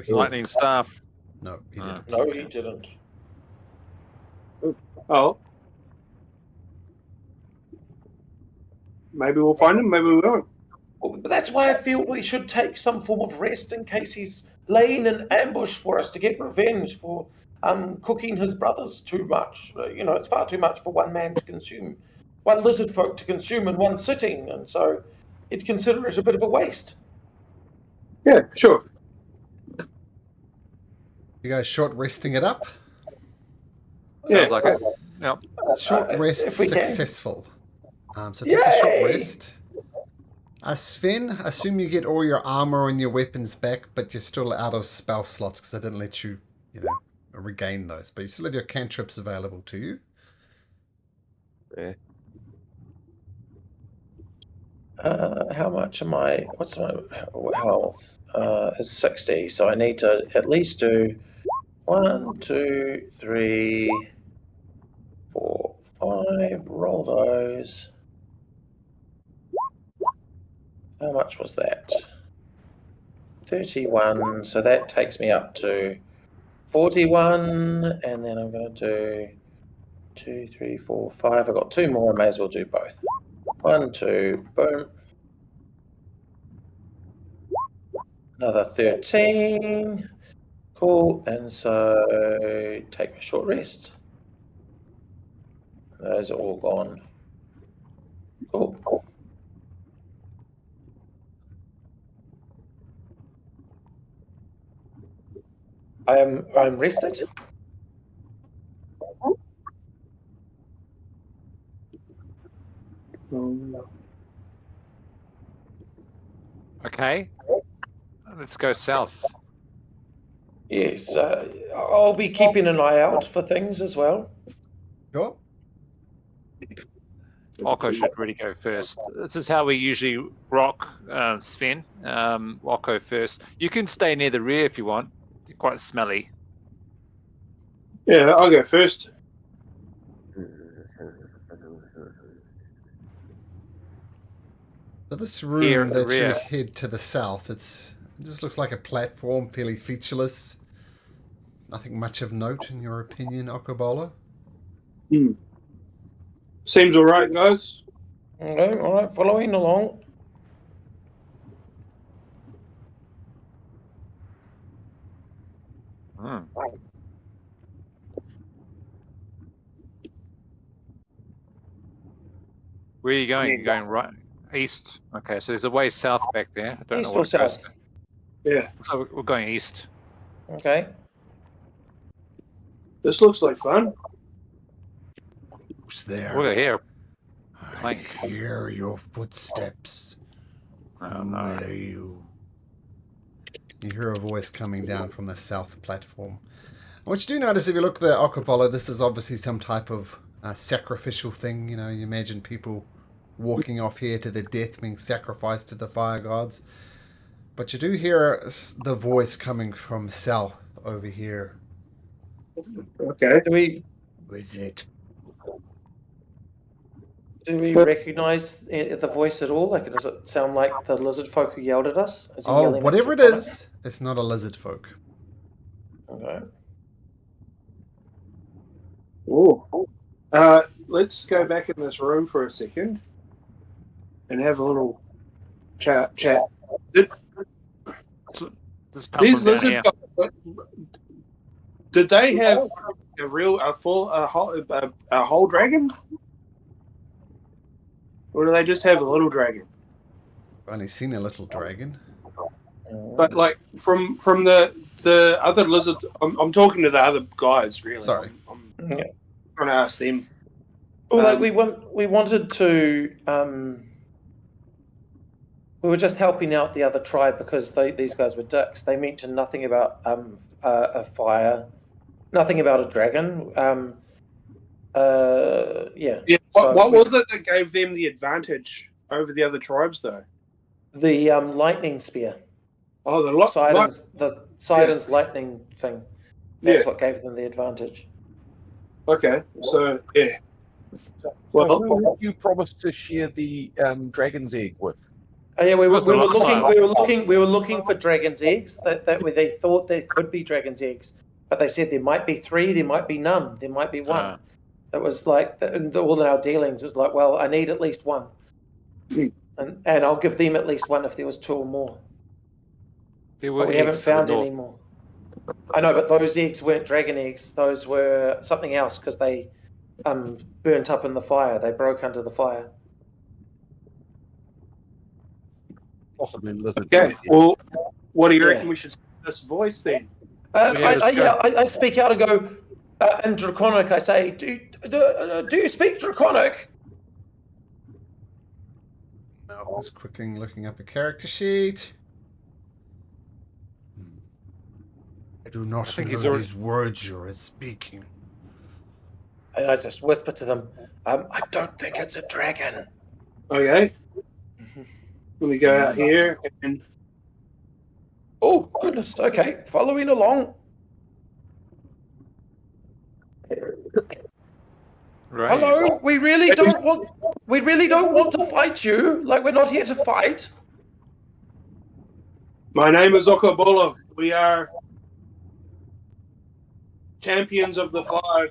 Lightning staff. No, he didn't. No, he didn't. Oh. Maybe we'll find him. Maybe we won't. Well, but that's why I feel we should take some form of rest in case he's laying an ambush for us to get revenge for cooking his brothers too much. It's far too much for one man to consume, one lizard folk to consume in one sitting, and so he'd consider it a bit of a waste. Yeah, sure. You guys short resting it up? Sounds like it. Yep. Short rest if we can. successful. So take a short rest. Sven, assume you get all your armor and your weapons back, but you're still out of spell slots because I didn't let you, regain those. But you still have your cantrips available to you. Yeah. How much am I? What's my health? Is 60. So I need to at least do 1, 2, 3, 4, 5. Roll those. How much was that? 31. So that takes me up to 41, and then I'm going to do 2, 3, 4, 5. I've got 2 more. I may as well do both. 1, 2, boom. Another 13. Cool. And so take a short rest. Those are all gone. Cool. I'm rested. Okay. Let's go south. Yes, I'll be keeping an eye out for things as well. Sure. Occo should really go first. This is how we usually rock, Sven. Occo first. You can stay near the rear if you want. You're quite smelly. Yeah, I'll go first. So this room Here at the that you rear. head to the south, it just looks like a platform, fairly featureless. Nothing much of note, in your opinion, Okobola? Seems all right, guys. Okay, all right, following along. Where are you going? You're going right east. Okay, so there's a way south back there. I don't East know or what it goes south? to. Yeah. So we're going east. Okay. This looks like fun. Who's there? We're here. I Plank. hear your footsteps. Oh, Who no. are you? You hear a voice coming down from the south platform. What you do notice if you look at the Okobola, this is obviously some type of sacrificial thing. You imagine people walking off here to their death, being sacrificed to the fire gods. But you do hear the voice coming from south over here. Okay. Who is it? Do we recognize the voice at all? Like, does it sound like the lizard folk who yelled at us? Is he yelling Whatever it is, it's not a lizard folk. Okay. Oh. Let's go back in this room for a second and have a little chat. These lizards did they have a whole dragon? Or do they just have a little dragon? I've only seen a little dragon. But like from the other lizard, I'm talking to the other guys. Really, Sorry, I'm trying to ask them. Well, we wanted to. We were just helping out the other tribe because these guys were dicks. They mentioned nothing about a fire, nothing about a dragon. Yeah. What was it that gave them the advantage over the other tribes, though? The lightning spear. Oh, the Sidon's lightning thing. That's what gave them the advantage. Okay, so yeah. Well, who you promised to share the dragon's egg with? Oh, yeah, we were looking for dragon's eggs. They thought there could be dragon's eggs, but they said there might be 3, there might be none, there might be 1. It was like all our dealings was like, well, I need at least 1, and I'll give them at least 1 if there was 2 or more. But we haven't found any more. I know, but those eggs weren't dragon eggs. Those were something else because they burnt up in the fire. They broke under the fire. Possibly lizard. Okay. Well, what do you reckon we should say this voice then? I speak out and go, in Draconic, I say, do you speak Draconic? Malcolm's quickly looking up a character sheet. I do not know these words you are speaking. And I just whisper to them, I don't think it's a dragon. Okay. Let me go out here and... Oh, goodness. Okay. Following along. Right. Hello. We really don't want to fight you. Like, we're not here to fight. My name is Okobolo. We are champions of the fire.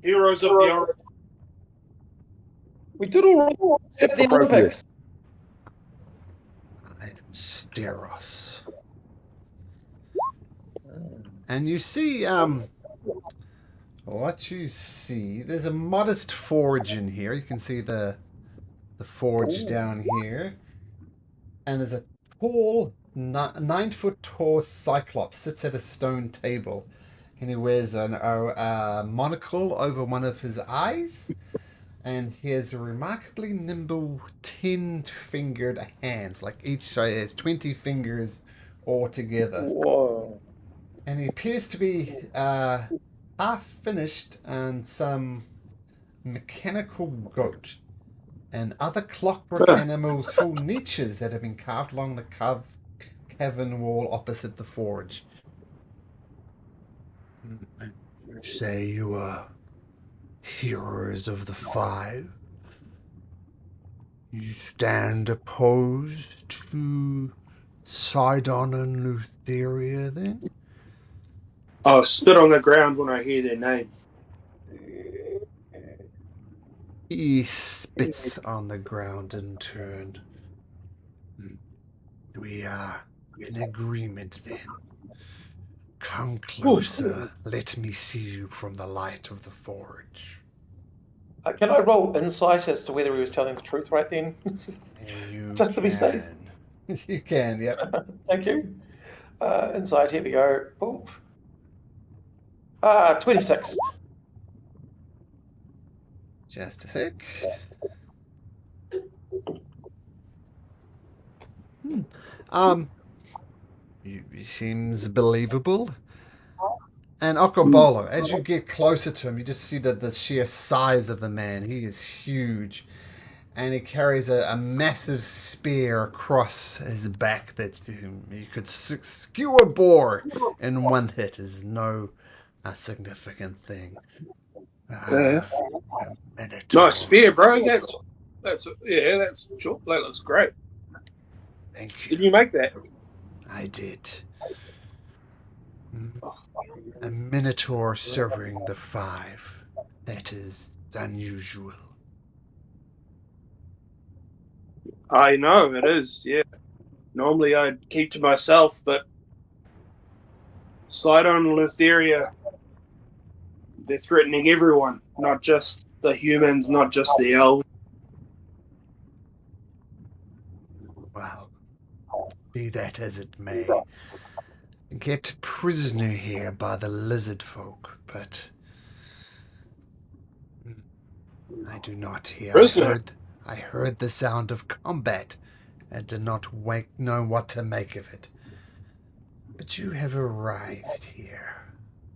Heroes of the Orient. We did all right at the Olympics. I am Steros. And you see, what you see, there's a modest forge in here. You can see the forge down here. And there's a tall, 9-foot tall cyclops sits at a stone table. And he wears a monocle over one of his eyes. And he has a remarkably nimble 10-fingered hands. Like each has 20 fingers all together. Whoa. And he appears to be half finished on some mechanical goat and other clockwork animals full niches that have been carved along the cavern wall opposite the forge. You say you are heroes of the five? You stand opposed to Sidon and Lutheria, then? I'll spit on the ground when I hear their name. He spits on the ground in turn. We are in agreement, then. Come closer. Let me see you from the light of the forge. Can I roll insight as to whether he was telling the truth right then? Just to be safe. You can, yep. Thank you. Insight, here we go. Boom. 26. Just a sec. He seems believable. And Okobolo, as you get closer to him, you just see the sheer size of the man. He is huge. And he carries a massive spear across his back that he could skewer a boar in one hit is no significant thing. Nice spear, bro. That's sure. That looks great. Thank you. Did you make that? I did. A minotaur serving the five. That is unusual. I know, it is, yeah. Normally I'd keep to myself, but Sidon and Lutheria, they're threatening everyone, not just the humans, not just the elves. Well, be that as it may. I'm kept prisoner here by the lizard folk, but I do not hear. Prisoner? I heard the sound of combat and did not know what to make of it. But you have arrived here.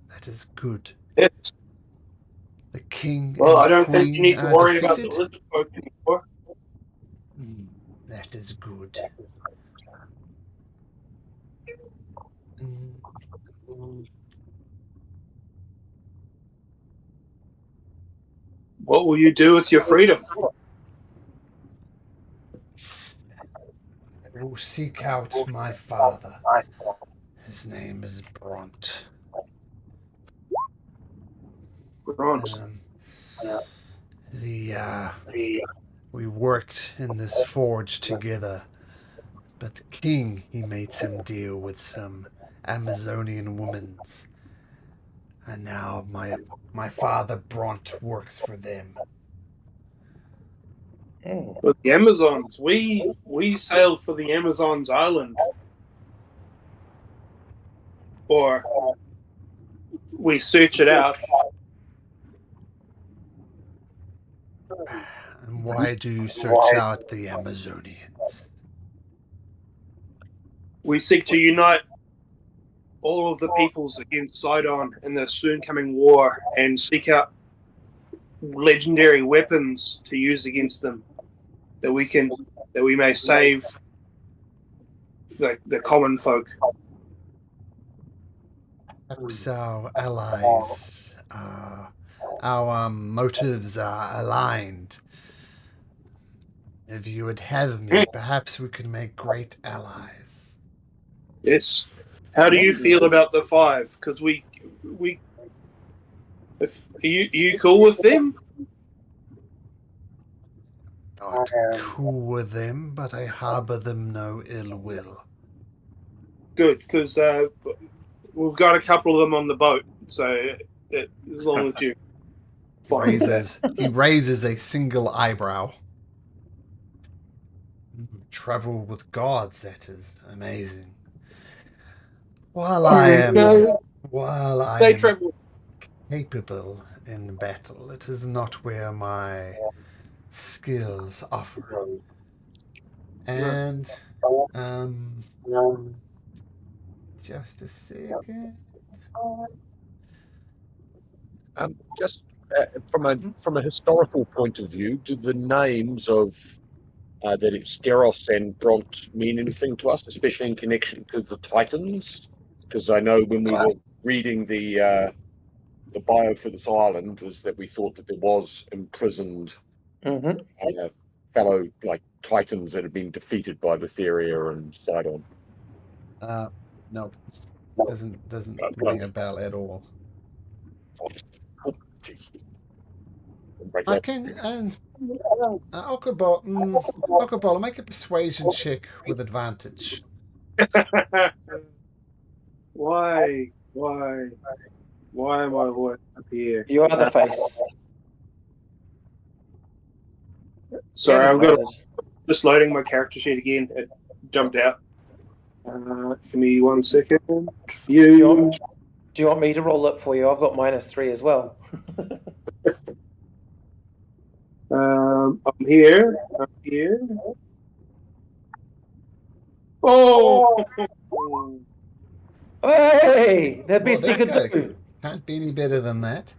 That is good. Yes. The king Well, and I don't queen think you need to are worry defeated. about the lizard folk anymore. That is good. What will you do with your freedom? I will seek out my father. His name is Bront. Bront. We worked in this forge together, but the king, he made some deal with some Amazonian women's. And now my father Bront works for them. With the Amazons, we sailed for the Amazons island. or we search it out. And why do you search out the Amazonians? We seek to unite all of the peoples against Sidon in the soon coming war and seek out legendary weapons to use against them that we may save the common folk. Perhaps our allies, our motives are aligned. If you would have me, perhaps we could make great allies. Yes. How do you feel about the 5? Because if you cool with them? Not cool with them, but I harbor them no ill will. Good, because we've got a couple of them on the boat, so as long as you he raises a single eyebrow. Travel with gods, that is amazing. While I am capable in battle, it is not where my skills offer. And just a second. Just from a historical point of view, do the names of that it's Geros and Bront mean anything to us, especially in connection to the Titans? Because I know when we were reading the bio for this island, was that we thought that there was imprisoned fellow Titans that had been defeated by Letheria and Sidon. No, doesn't ring a bell at all. I can Okabala, make a persuasion check with advantage. Why am I up here? You are the face. Sorry, I'm just loading my character sheet again. It jumped out. Give me 1 second. Do you want me to roll it for you? I've got -3 as well. I'm here. Oh! Hey! That'd be second too. Can't be any better than that.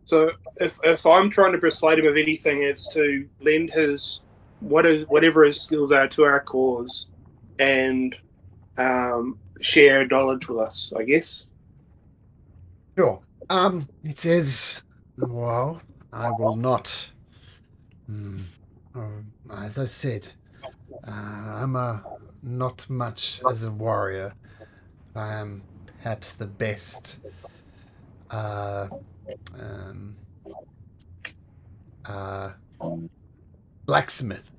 So if I'm trying to persuade him of anything, it's to lend his whatever his skills are to our cause and share knowledge with us, I guess. Sure. It says, well, I will not. As I said, I'm not much as a warrior. I am perhaps the best blacksmith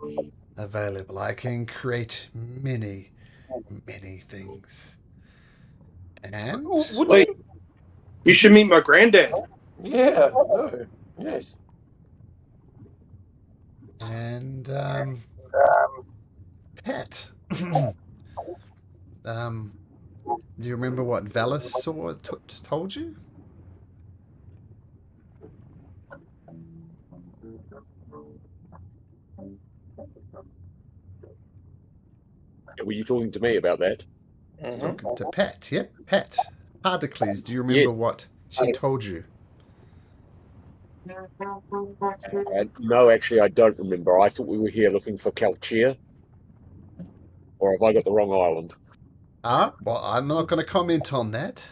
available. I can create many things. And Wait, you should meet my granddad. Yeah, no. Yes. And Pet. Do you remember what Velis just told you? Were you talking to me about that? Talking to Pet. Yep, Pet. Pardocles, do you remember what she told you? No, actually, I don't remember. I thought we were here looking for Kalchir. Or have I got the wrong island? Well, I'm not going to comment on that.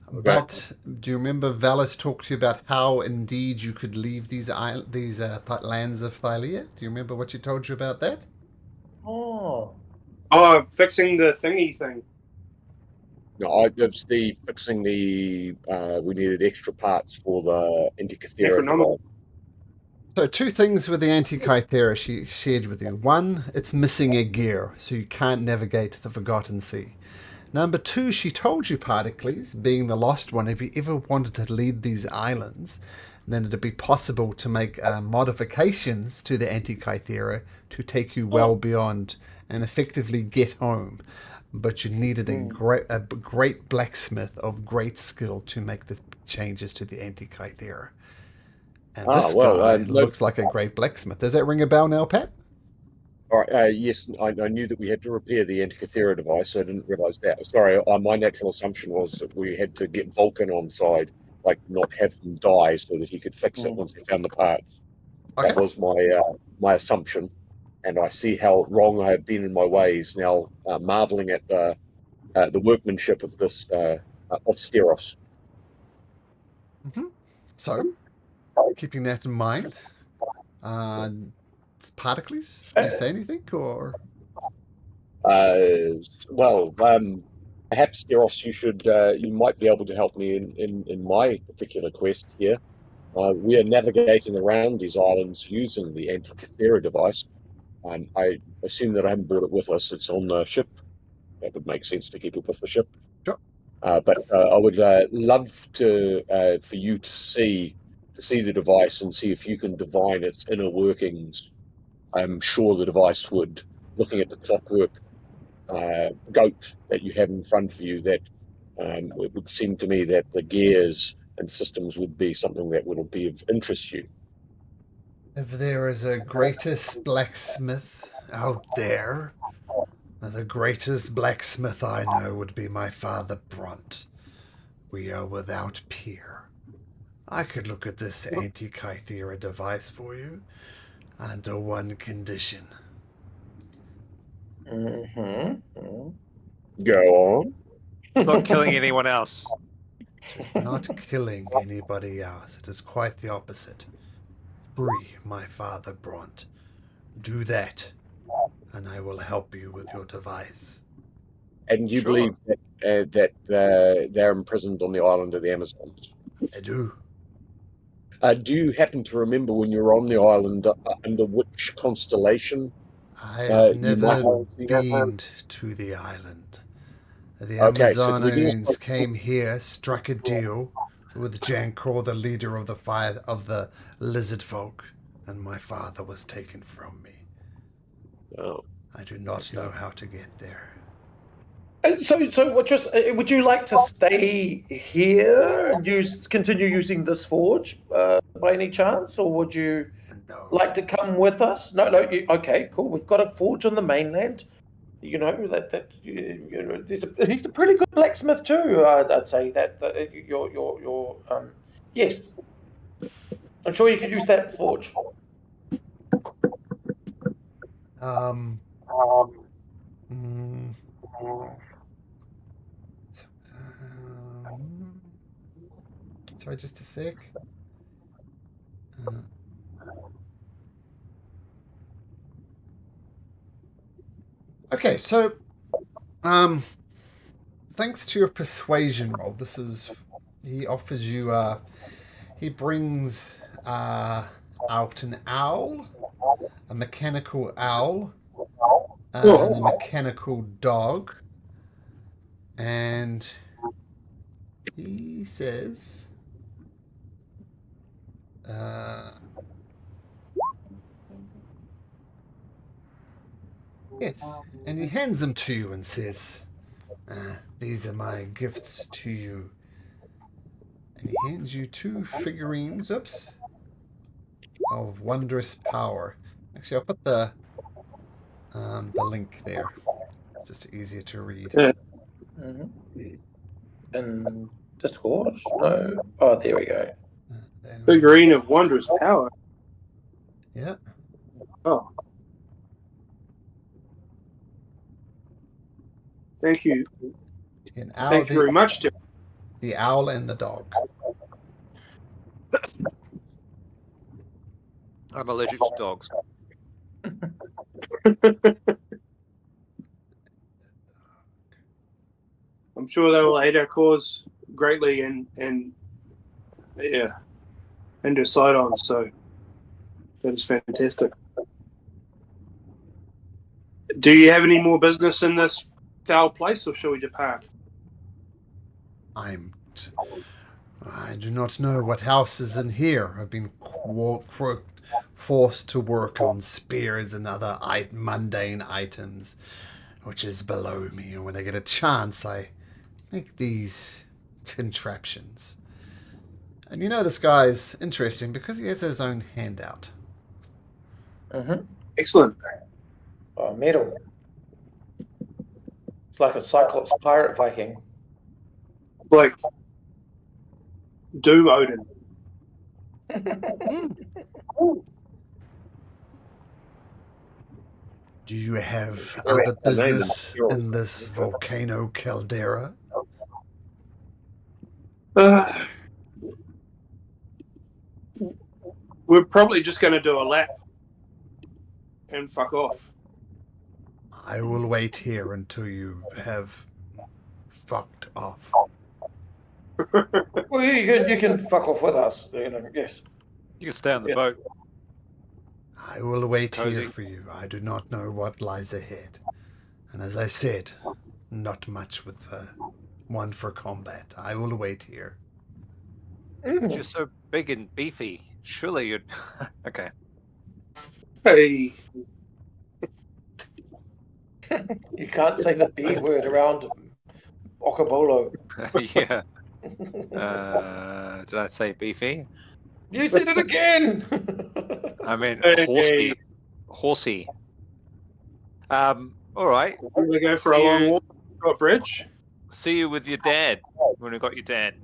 Okay. But do you remember Valis talked to you about how indeed you could leave these lands of Thylea? Do you remember what she told you about that? Oh, fixing the thingy thing. No, it's the fixing the. We needed extra parts for the Antikythera. So 2 things with the Antikythera she shared with you. 1, it's missing a gear, so you can't navigate the Forgotten Sea. Number 2, she told you, Particles, being the lost one, if you ever wanted to lead these islands, then it'd be possible to make modifications to the Antikythera to take you well beyond and effectively get home. But you needed a great blacksmith of great skill to make the changes to the Antikythera. And this guy looks like a great blacksmith. Does that ring a bell now, Pat? All right. Yes, I knew that we had to repair the Antikythera device. So I didn't realise that. Sorry, my natural assumption was that we had to get Vulcan on side, like not have him die, so that he could fix it once he found the parts. Okay. That was my assumption, and I see how wrong I have been in my ways now. Marveling at the workmanship of this of Steros. Mm-hmm. So, keeping that in mind. Particles? Can you say anything, or? Perhaps Steros, you might be able to help me in my particular quest here. We are navigating around these islands using the Antikythera device, and I assume that I haven't brought it with us. It's on the ship. That would make sense to keep it with the ship. Sure. But I would love for you to see the device and see if you can divine its inner workings. I'm sure the device would, looking at the clockwork goat that you have in front of you, that it would seem to me that the gears and systems would be something that would be of interest to you. If there is a greatest blacksmith out there, the greatest blacksmith I know would be my father Brunt. We are without peer. I could look at this Antikythera device for you under one condition. Go on. Not killing anyone else. It is not killing anybody else. It is quite the opposite. Free my father Brunt. Do that, and I will help you with your device. And you believe that they're imprisoned on the island of the Amazons? I do. Do you happen to remember when you were on the island under which constellation? I have never been to the island. The Amazonians came here, struck a deal with Jankor, the leader of the lizard folk, and my father was taken from me. Oh. I do not know how to get there. So would you like to stay here and continue using this forge by any chance, or would you like to come with us? No. Okay, cool. We've got a forge on the mainland. You know he's a pretty good blacksmith too. I'd say that yes. I'm sure you could use that forge. Sorry, just a sec. Okay, so thanks to your persuasion roll, he offers you he brings out an owl, a mechanical owl, and a mechanical dog, and he says yes, and he hands them to you and says, these are my gifts to you. And he hands you 2 figurines, of wondrous power. Actually, I'll put the link there. It's just easier to read. And Discord? No. Oh, there we go. Figurine of wondrous power. Yeah. Oh. Thank you. Thank you very much, Tim. The owl and the dog. I'm allergic to dogs. I'm sure they will aid our cause greatly and decide on. So that is fantastic. Do you have any more business in this foul place, or shall we depart? I do not know what house is in here. I've been forced to work on spears and other mundane items, which is below me. And when I get a chance, I make these contraptions. And you know, this guy's interesting because he has his own handout. Excellent. Oh, metal. It's like a Cyclops pirate Viking. Like Doom Odin. Do you have other business in this volcano caldera? We're probably just going to do a lap and fuck off. I will wait here until you have fucked off. Well, you can fuck off with us. Yes. You can stay on the boat. I will wait Cozy. here for you. I do not know what lies ahead. And as I said, not much with one for combat. I will wait here. You're so big and beefy. Surely you'd... Okay. Hey. You can't say the B word around Okobolo. Yeah. Did I say beefy? You said it again! I mean, Hey. horsey. All right. We're going to go for a long walk to a bridge. See you with your dad when we got your dad.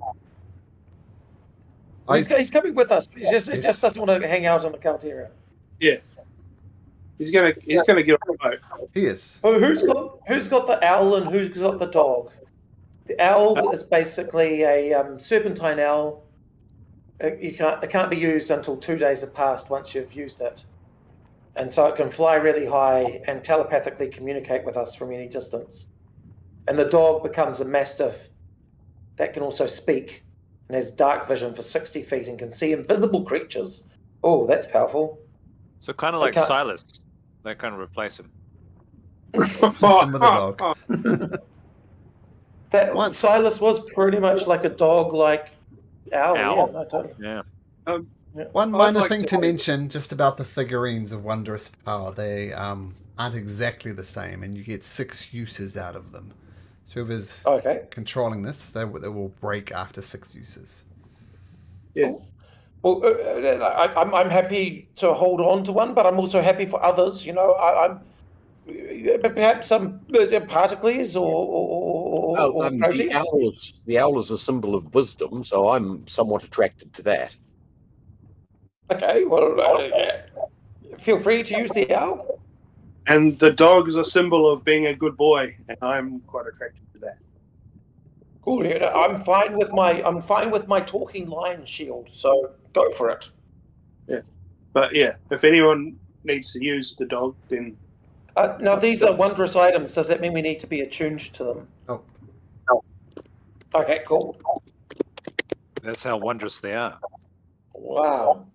He's coming with us. He just doesn't want to hang out on the Caldera. Yeah. He's gonna get on the boat. He is. Oh, who's got the owl and who's got the dog? The owl is basically a serpentine owl. It can't be used until 2 days have passed once you've used it, and so it can fly really high and telepathically communicate with us from any distance. And the dog becomes a mastiff that can also speak and has dark vision for 60 feet and can see invisible creatures. Oh, that's powerful. So kind of like Silas. They kind of replace him. Just him with a dog. Silas was pretty much like a dog, like owl. Yeah, no, totally. Yeah. One minor thing to mention just about the figurines of Wondrous Power. They aren't exactly the same, and you get 6 uses out of them. So whoever's controlling this, they will break after 6 uses. Yeah. Well, I'm happy to hold on to one, but I'm also happy for others. You know, I'm perhaps some particles or proteins. The owl is a symbol of wisdom, so I'm somewhat attracted to that. Okay, well, feel free to use the owl. And the dog is a symbol of being a good boy, and I'm quite attracted to that. Cool. Yeah, I'm fine with my talking lion shield. So go for it. Yeah, but yeah, if anyone needs to use the dog, then now these are wondrous items. Does that mean we need to be attuned to them? Oh. Okay. Cool. That's how wondrous they are. Wow.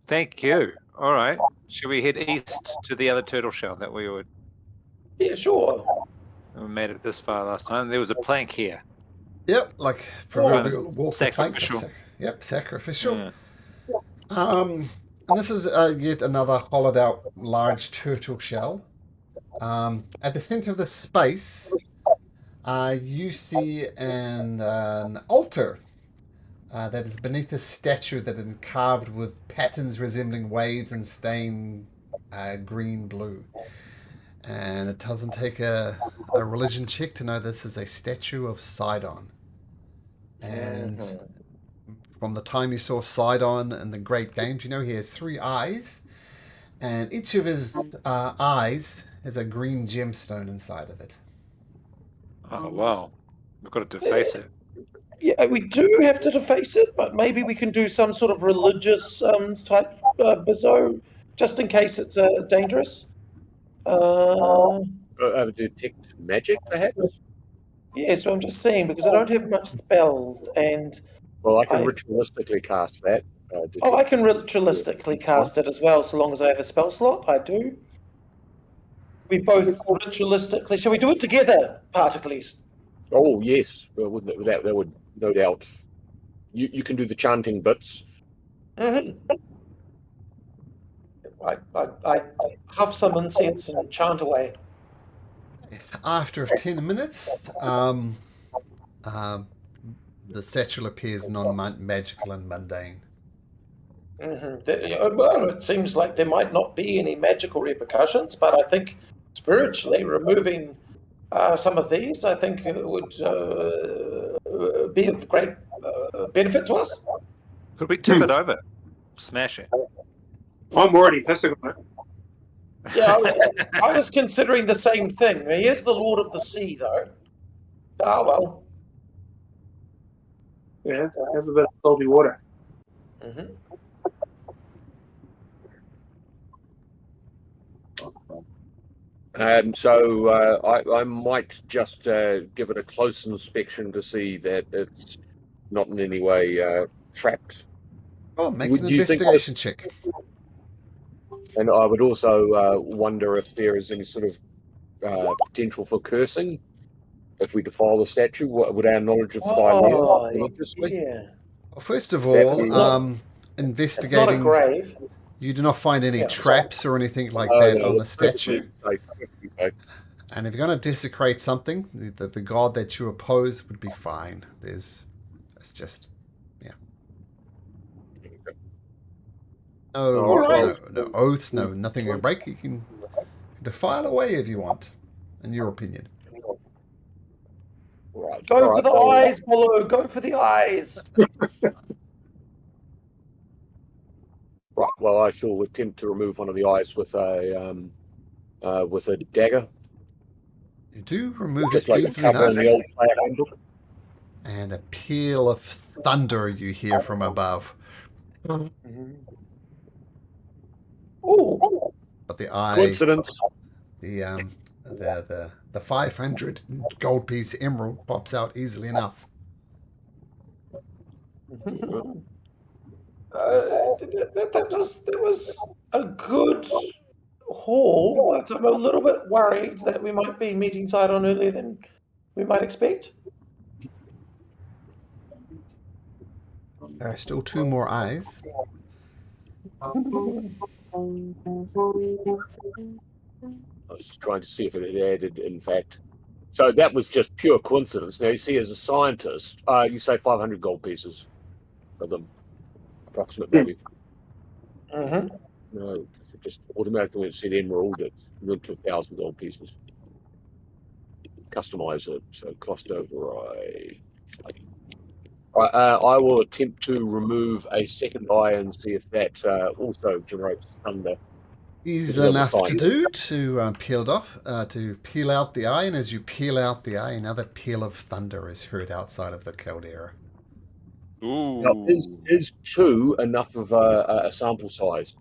Thank you. All right. Should we head east to the other turtle shell that we were? Yeah, sure. We made it this far last time. There was a plank here. Yep, like proverbial walk the plank. Sacrificial. Yep, sacrificial. Yeah. And this is yet another hollowed out large turtle shell. At the center of the space, you see an altar that is beneath a statue that is carved with patterns resembling waves and stained green-blue. And it doesn't take a religion check to know this is a statue of Sidon. And from the time you saw Sidon in the Great Games, you know he has 3 eyes. And each of his eyes has a green gemstone inside of it. Oh, wow. We've got to deface it. Yeah, we do have to deface it, but maybe we can do some sort of religious type bizzo, just in case it's dangerous. Detect magic, perhaps? Yeah, so I'm just saying, because I don't have much spells, and... Well, I can ritualistically cast that. I can ritualistically cast it as well, so long as I have a spell slot, I do. we both ritualistically. Shall we do it together, Particles? Oh yes, that would no doubt. You can do the chanting bits. Mm-hmm. I huff some incense and chant away. After 10 minutes, the statue appears non-magical and mundane. Mm-hmm. Well, it seems like there might not be any magical repercussions, but I think spiritually removing some of these, I think it would be of great benefit to us. Could we tip it over? Smash it. I'm already pissing on it. Yeah, I was considering the same thing. He is the Lord of the Sea, though. Ah, well. Yeah, have a bit of salty water. Mm-hmm. So I might just give it a close inspection to see that it's not in any way trapped. Oh, make an investigation check. And I would also wonder if there is any sort of potential for cursing. If we defile the statue, would our knowledge of fire yeah. Well, first of all, investigating. It's not a grave. You do not find any traps or anything like that on the statue. And if you're going to desecrate something, the god that you oppose would be fine. It's just, no oaths, nothing to break. You can defile away if you want, in your opinion. Right. Go for the eyes, Bolo. Go for the eyes. Right. Well, I shall attempt to remove one of the eyes with a dagger. You do remove Just it like easily enough. in the old player handbook. And a peal of thunder you hear from above. Ooh. But the eye, Coincidence. the 500 gold piece emerald pops out easily enough. That was a good haul, but I'm a little bit worried that we might be meeting Sidon earlier than we might expect. There are still 2 more eyes. I was just trying to see if it had added, in fact. So that was just pure coincidence. Now, you see, as a scientist, you say 500 gold pieces for them, approximate value. Mm-hmm. No, because it just automatically when it said emerald, it went to 1,000 gold pieces. Customize it, so cost override. I will attempt to remove a second eye and see if that also generates thunder. Easy enough to do, to peel it off, to peel out the eye, and as you peel out the eye, another peal of thunder is heard outside of the caldera. Ooh. Now, is 2 enough of a sample size?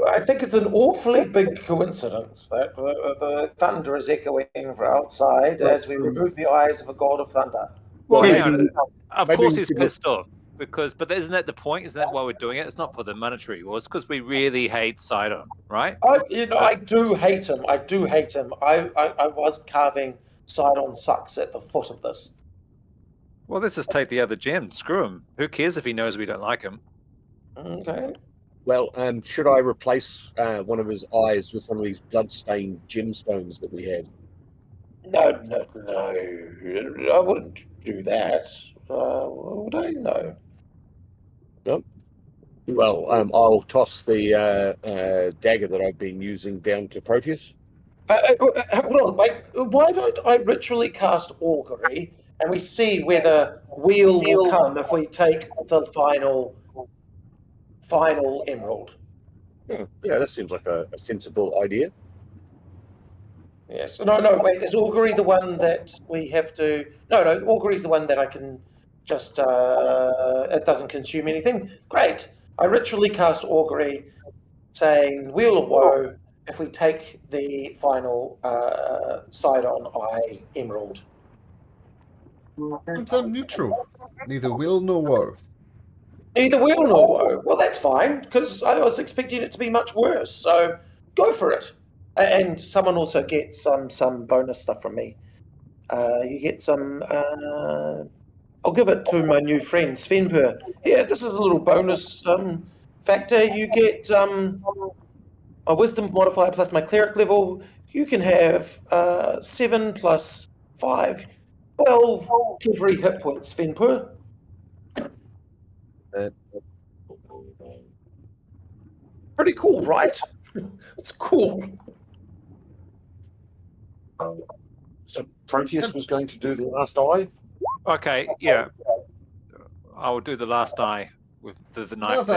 I think it's an awfully big coincidence that the thunder is echoing from outside as we remove the eyes of a god of thunder. Well, Maybe- hang on. Of maybe course we he's should- pissed off. But isn't that the point? Isn't that why we're doing it? It's not for the monetary reward. It's because we really hate Sidon, right? I do hate him. I was carving Sidon sucks at the foot of this. Well, let's just take the other gem. Screw him. Who cares if he knows we don't like him? Okay. Well, should I replace one of his eyes with one of these blood-stained gemstones that we have? No. I wouldn't do that. Would I? No. Nope. Well, I'll toss the dagger that I've been using down to Proteus. Hold on, wait. Why don't I ritually cast augury and we see whether weal will come if we take the final emerald? Yeah, that seems like a sensible idea. Yes. No, wait. Is augury the one that we have to... No, augury is the one that I can just... it doesn't consume anything. Great. I ritually cast augury saying, Wheel of Woe, if we take the final Sidon Eye Emerald. I'm neutral. Neither will nor woe. Neither will nor woe. Well, that's fine, because I was expecting it to be much worse, so go for it. And someone also gets some bonus stuff from me. You get some. I'll give it to my new friend Svenpur. Yeah, this is a little bonus factor. You get my wisdom modifier plus my cleric level. You can have 7 plus 5, 12 temporary hit points, Svenpur. Pretty cool, right? It's cool. So Proteus was going to do the last eye? Okay, yeah. I will do the last eye with the knife.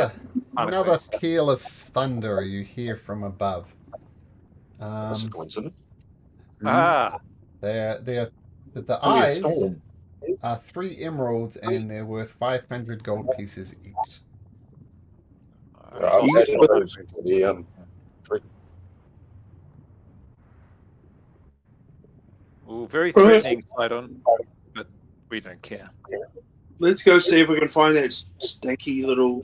Another peal of thunder you hear from above. That's a coincidence. The eyes are 3 emeralds and they're worth 500 gold pieces each. Very threatening, Sidon, but we don't care. Let's go see if we can find that stinky little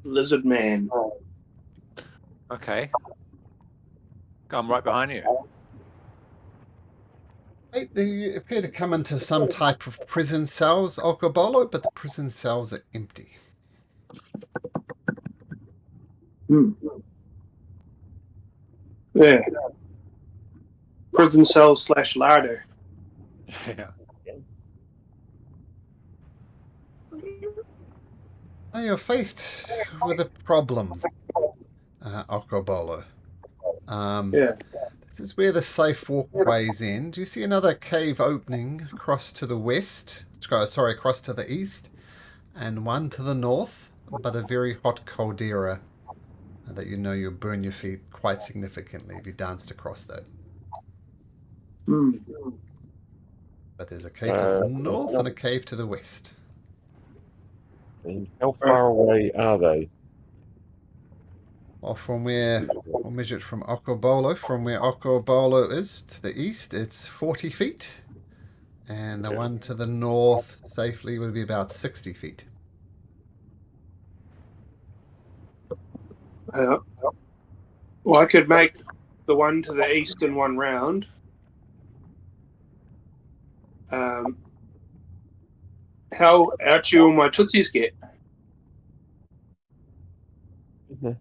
lizard man. Okay. I'm right behind you. They appear to come into some type of prison cells, Okobolo, but the prison cells are empty. Yeah. Prison cells / larder. Yeah. Now you're faced with a problem, Okobolo. This is where the safe walkways end. You see another cave opening across to the west. Sorry, across to the east. And one to the north, but a very hot caldera that you know you'll burn your feet quite significantly if you danced across that. But there's a cave to the north and a cave to the west. And how far away are they? Well, from where I'll measure it from Okobolo. From where Okobolo is to the east, it's 40 feet. And the one to the north safely would be about 60 feet. Well, I could make the one to the east in one round. How ouchy will my tootsies get? Do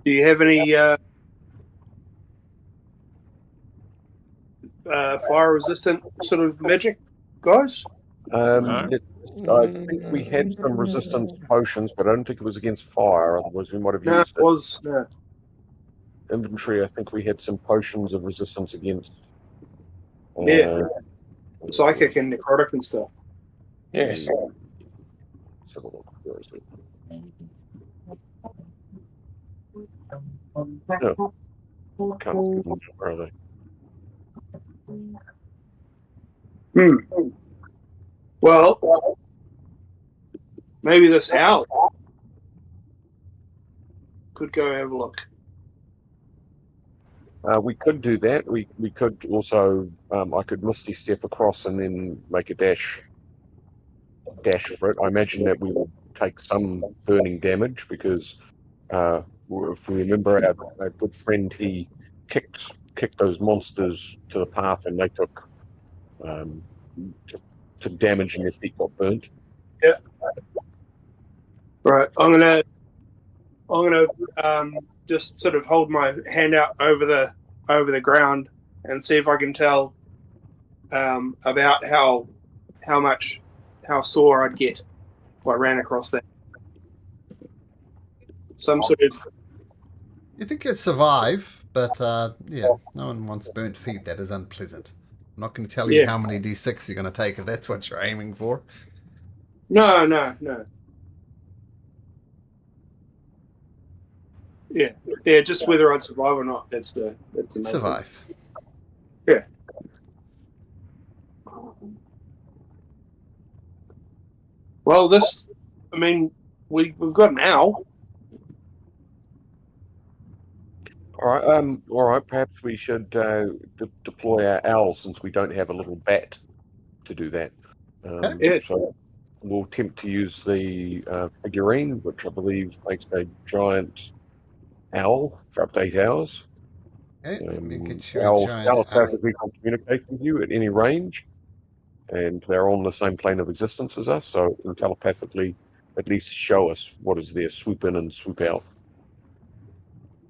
you have any fire resistant sort of magic, guys? I think we had some resistance potions, but I don't think it was against fire. Otherwise, we might have used it. It was. No. Inventory, I think we had some potions of resistance against. Psychic and necrotic and stuff. Yes. Let's have a look. Where is it? No. Can't see them. Where are they? Well, maybe this owl could go have a look. We could do that. We could also. I could Misty Step across and then make a dash for it. I imagine that we will take some burning damage because if we remember our good friend, he kicked those monsters to the path and they took damage and their feet got burnt. Yeah. Right. I'm gonna just sort of hold my hand out over the ground and see if I can tell about how sore I'd get if I ran across that. Some sort of. You think you'd survive, but no one wants burnt feet. That is unpleasant. I'm not going to tell you how many D6 you're going to take if that's what you're aiming for. No. Yeah, just whether I'd survive or not. That's the survive. Yeah. Well, we've got an owl. All right. Perhaps we should deploy our owl since we don't have a little bat to do that. Okay. So we'll attempt to use the figurine, which I believe makes a giant owl for up to 8 hours. Okay, let me get you a Owls giant owl. telepathically can communicate with you at any range, and they're on the same plane of existence as us, so it can telepathically at least show us what is there, swoop in and swoop out.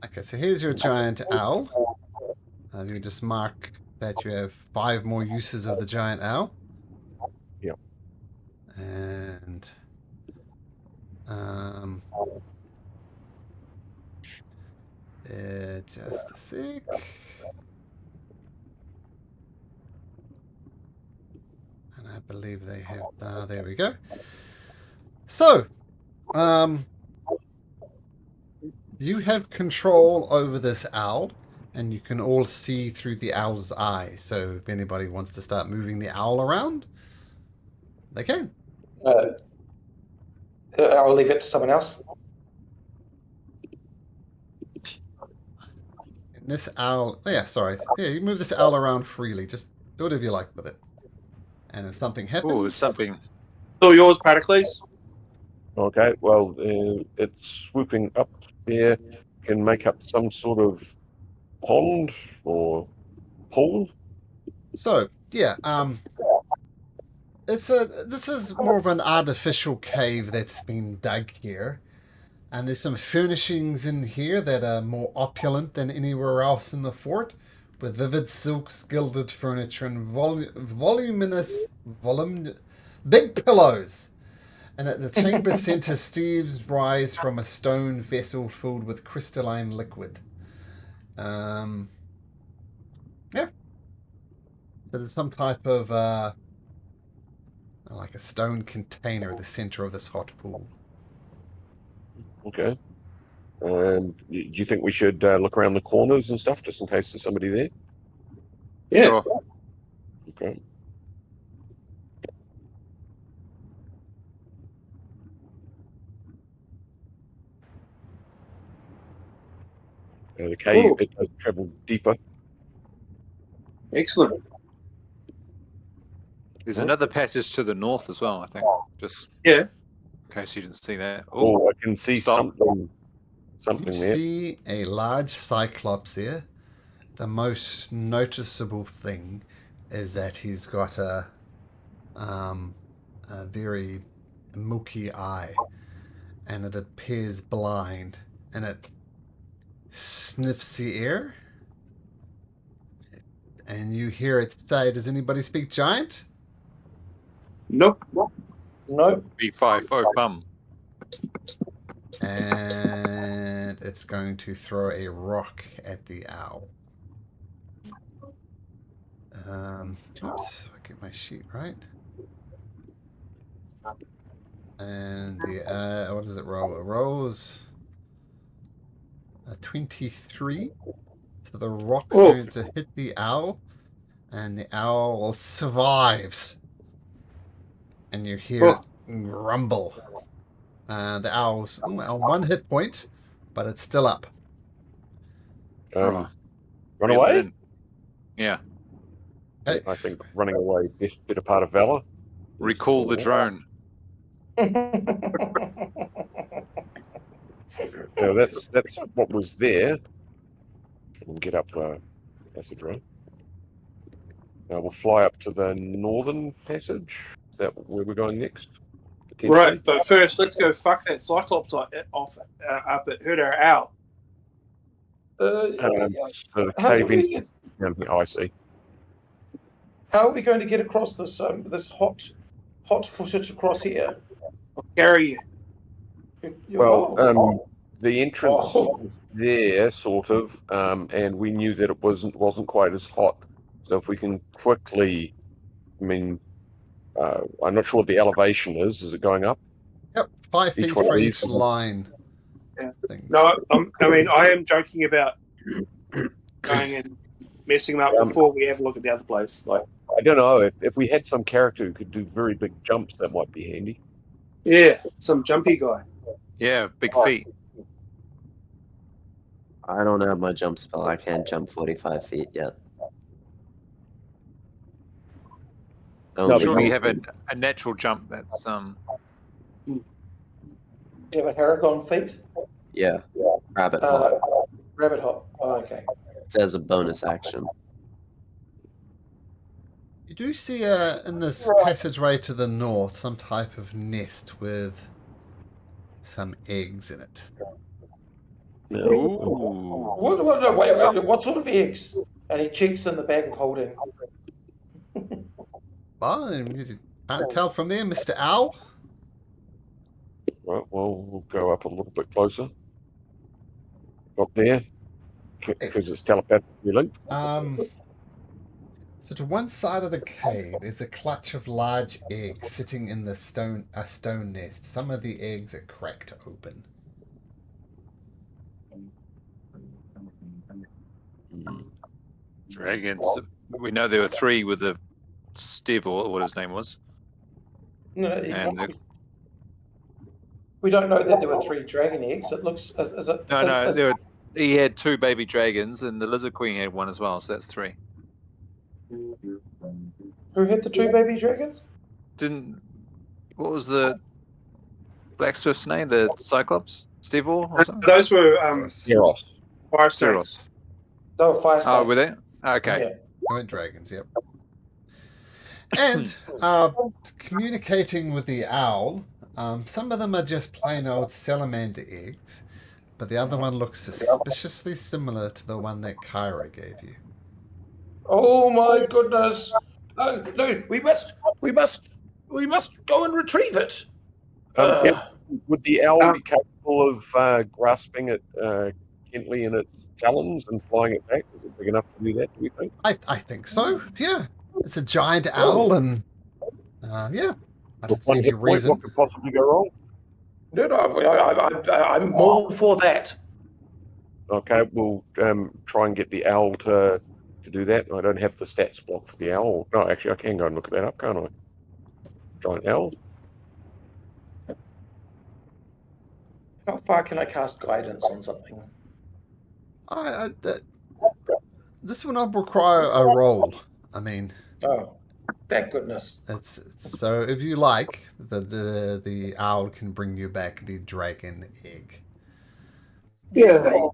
Okay, so here's your giant owl. You just mark that you have 5 more uses of the giant owl. Yeah. And just a sec. And I believe they have. There we go. So, you have control over this owl, and you can all see through the owl's eye. So, if anybody wants to start moving the owl around, they can. I'll leave it to someone else. And this owl, oh yeah, sorry. Yeah, you move this owl around freely. Just do whatever you like with it. And if something happens, Ooh, something. So yours, Pericles. Okay, well, it's swooping up there, can make up some sort of pond or pool. So yeah, this is more of an artificial cave that's been dug here, and there's some furnishings in here that are more opulent than anywhere else in the fort, with vivid silks, gilded furniture, and voluminous big pillows. And at the chamber center, steves rise from a stone vessel filled with crystalline liquid. Yeah. So there's some type of like a stone container at the center of this hot pool. Okay. Do you think we should look around the corners and stuff, just in case there's somebody there? Yeah. Sure. Okay. The cave, it does travel deeper. Excellent. There's another passage to the north as well, I think. Just Yeah. in case you didn't see that. Oh, I can see stop. something You there. see a large cyclops there. The most noticeable thing is that he's got a very milky eye, and it appears blind, and it sniffs the air, and you hear it say, "Does anybody speak giant?" Nope. Nope. B5 bum. And it's going to throw a rock at the owl. Oops, I get my sheet right. And the what does it roll? It rolls a 23. So the rock's going to hit the owl, and the owl survives. And you hear it rumble. The owl's on 1 hit point, but it's still up. Run away? Yeah. Okay. I think running away is a better part of valor. Recall the drone. That's what was there. We'll get up passage, right? We'll fly up to the northern passage. Is that where we're going next? Right, but first, let's go fuck that Cyclops off up at Hurt Our Owl. So the cave in. I see. How are we going to get across this this hot footage across here? I'll carry you. Well, the entrance there, sort of, and we knew that it wasn't quite as hot. So if we can quickly, I mean, I'm not sure what the elevation is. Is it going up? Yep, 5 feet for each line. Yeah. No, I mean, I am joking about going and messing them up before we have a look at the other place. Like, I don't know if we had some character who could do very big jumps, that might be handy. Yeah, some jumpy guy. Yeah, big feet. I don't have my jump spell. I can't jump 45 feet yet. No, Surely you but have a natural jump that's Do you have a Haragon feat? Yeah. Rabbit hop. Rabbit hop. Oh, okay. It says a bonus action. You do see in this passageway to the north some type of nest with some eggs in it. ooh. Wait, what sort of eggs? And he checks in the bag of holding. Well, you can't tell from there, Mr. Owl. Right, well, we'll go up a little bit closer. Got there, because it's telepathically linked. So to one side of the cave is a clutch of large eggs sitting in a stone nest. Some of the eggs are cracked open. Dragons. We know there were 3 with the Steve or what his name was. No, And we don't know that there were 3 dragon eggs. It looks he had 2 baby dragons, and the Lizard Queen had 1 as well. So that's 3. Who had the 2 baby dragons? What was the blacksmith's name? The Cyclops, Steve or something? Those were Eros. fire snakes. Oh, fire snakes. Oh, were they? Okay. Yeah. Giant dragons, yep. And communicating with the owl, some of them are just plain old salamander eggs, but the other one looks suspiciously similar to the one that Kyra gave you. Oh my goodness! Oh no, we must go and retrieve it. Would the owl be capable of grasping it gently in its talons and flying it back? Is it big enough to do that, do we think? I think so, yeah. It's a giant owl, and yeah, I don't see any reason. What could possibly go wrong? No, I'm more for that. Okay, we'll try and get the owl to do that. I don't have the stats block for the owl. No, actually, I can go and look that up, can't I? Giant owl. How far can I cast guidance on something? This will not require a roll. I mean, oh, thank goodness. It's so if you like, the owl can bring you back the dragon egg. Yeah. I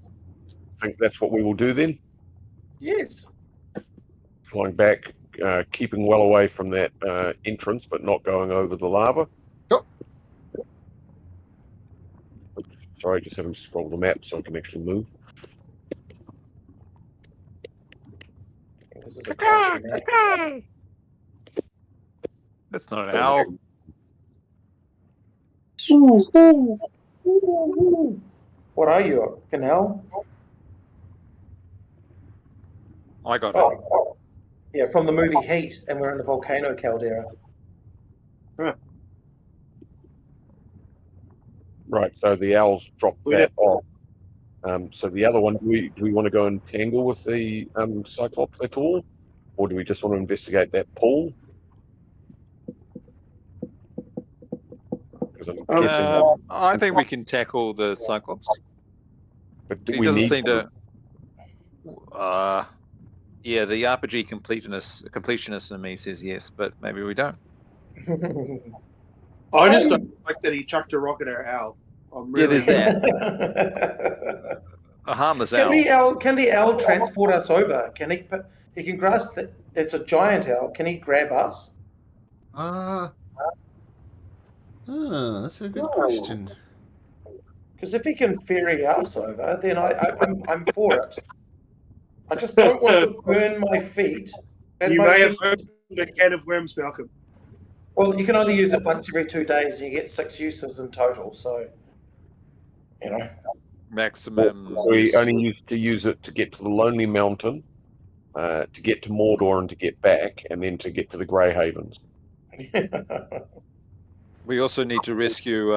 think that's what we will do then. Yes. Flying back, keeping well away from that entrance, but not going over the lava. Yep. Oops, sorry, just having to scroll the map so I can actually move. This is a map. That's not an owl. What are you, a canal? I got it. Oh, yeah, from the movie Heat, and we're in the volcano caldera. Right, so the owls dropped that off. So the other one, do we want to go and tangle with the Cyclops at all? Or do we just want to investigate that pool? Because I'm guessing... I think we can tackle the Cyclops. But do He we doesn't need seem to... yeah, the RPG completionist in me says yes, but maybe we don't. I just don't like that he chucked a rock at our owl. Yeah, there's that. A harmless owl. Can the owl transport us over? Can he can grasp that it's a giant owl? Can he grab us? That's a good question. Because if he can ferry us over, then I'm for it. I just don't want to burn my feet. You may have opened a can of worms, Malcolm. Well, you can only use it once every 2 days, and you get 6 uses in total. So, you know, Maximum. We only used to use it to get to the Lonely Mountain, to get to Mordor and to get back, and then to get to the Grey Havens. We also need to rescue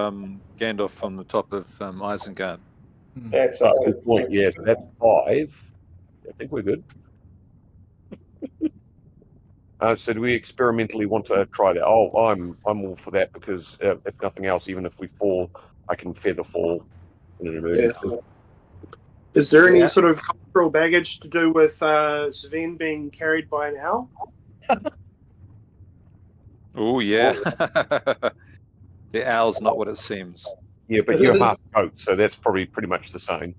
Gandalf from the top of Isengard. That's a Good point. Yes, that's 5. I think we're good. So do we experimentally want to try that? Oh, I'm all for that because if nothing else, even if we fall, I can feather fall in an emergency. Is there any sort of cultural baggage to do with Sven being carried by an owl? Oh, yeah. The owl's not what it seems. Yeah, but you're half goat, so that's probably pretty much the same.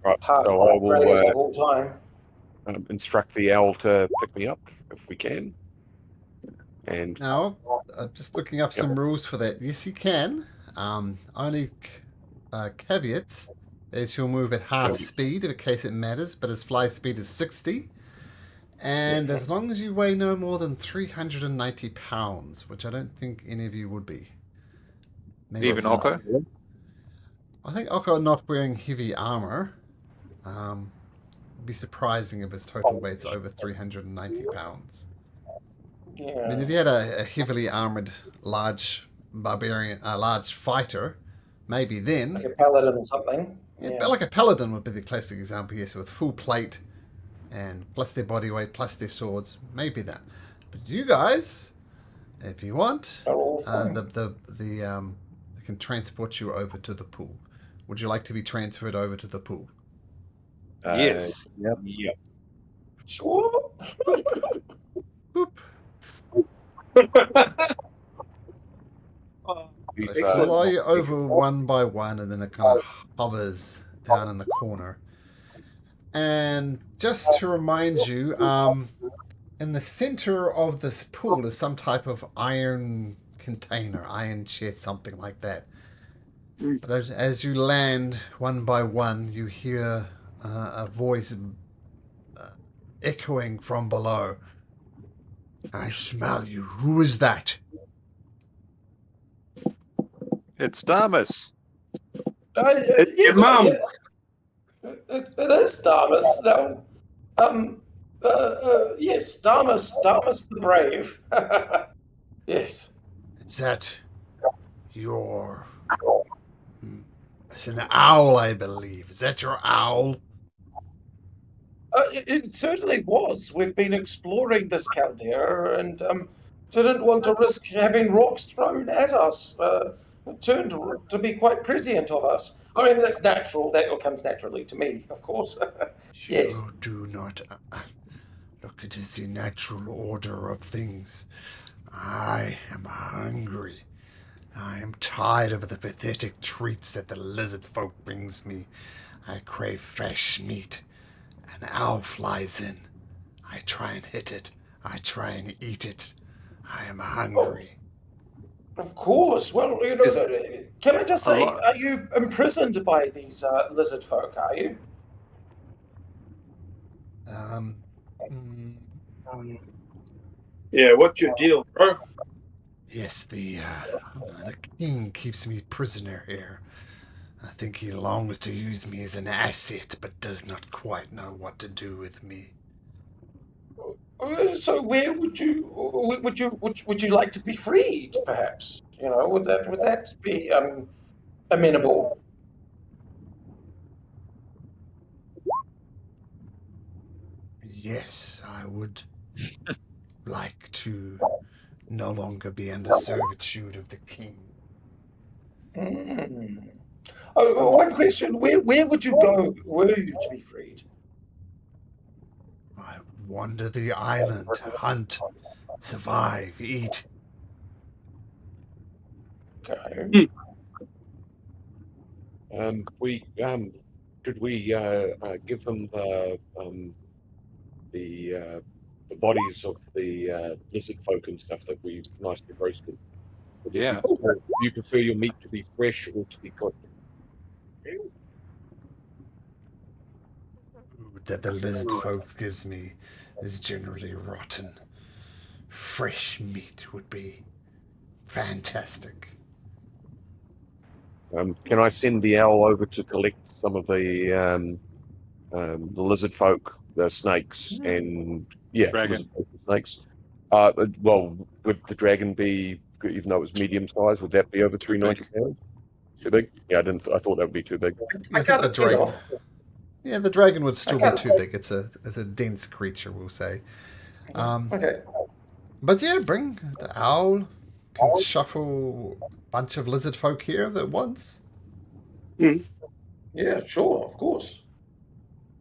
Right, so I will of all time. instruct the owl to pick me up if we can. And now, just looking up some rules for that. Yes, you can. Only caveats is he'll move at half speed in case it matters, but his fly speed is 60. And as long as you weigh no more than 390 pounds, which I don't think any of you would be. Maybe Even Oko? I think Oko not wearing heavy armor. It'd be surprising if his total weight's over 390 pounds. Yeah. I mean, if you had a heavily armored large barbarian, large fighter, maybe then. Like a paladin or something. Yeah, like a paladin would be the classic example, yes, with full plate and plus their body weight, plus their swords, maybe that. But you guys, if you want, they can transport you over to the pool. Would you like to be transferred over to the pool? Yes. Yep. Sure. Boop. Excellent. So lie you over one by one, and then it kind of hovers down in the corner. And just to remind you, in the center of this pool is some type of iron container, iron chest, something like that. But as you land one by one, you hear a voice echoing from below. I smell you. Who is that? It's Damus. Your mum. It is Damus. No. Yes, Damus the Brave. Yes. Is that your... It's an owl, I believe. Is that your owl? It certainly was. We've been exploring this caldera and didn't want to risk having rocks thrown at us. It turned to be quite prescient of us. I mean, that's natural. That comes naturally to me, of course. Yes. You do not... Look, it is the natural order of things. I am hungry. I am tired of the pathetic treats that the lizard folk brings me. I crave fresh meat. An owl flies in. I try and hit it. I try and eat it. I am hungry. Of course. Well, you know, can I just say, are you imprisoned by these lizard folk, are you? Yeah, what's your deal, bro? Yes, the king keeps me prisoner here. I think he longs to use me as an asset, but does not quite know what to do with me. So where would you like to be freed? Perhaps, you know, would that be amenable? Yes, I would like to no longer be under servitude of the king. Oh, one question: where would you go were you to be freed? I wander the island to hunt, survive, eat. Okay. Should we give them the bodies of the lizard folk and stuff that we've nicely roasted? Yeah. You prefer your meat to be fresh or to be cooked? Food that the lizard folk gives me is generally rotten. Fresh meat would be fantastic. Can I send the owl over to collect some of the lizard folk, the snakes, and Dragon. Snakes? Well, would the dragon be, even though it was medium size, would that be over 390 pounds? Too big? Yeah, I thought that would be too big. I think the dragon. Yeah, the dragon would still be too big. It's a dense creature, we'll say. Okay. But yeah, bring the owl. Can shuffle a bunch of lizard folk here at once. Yeah, sure, of course.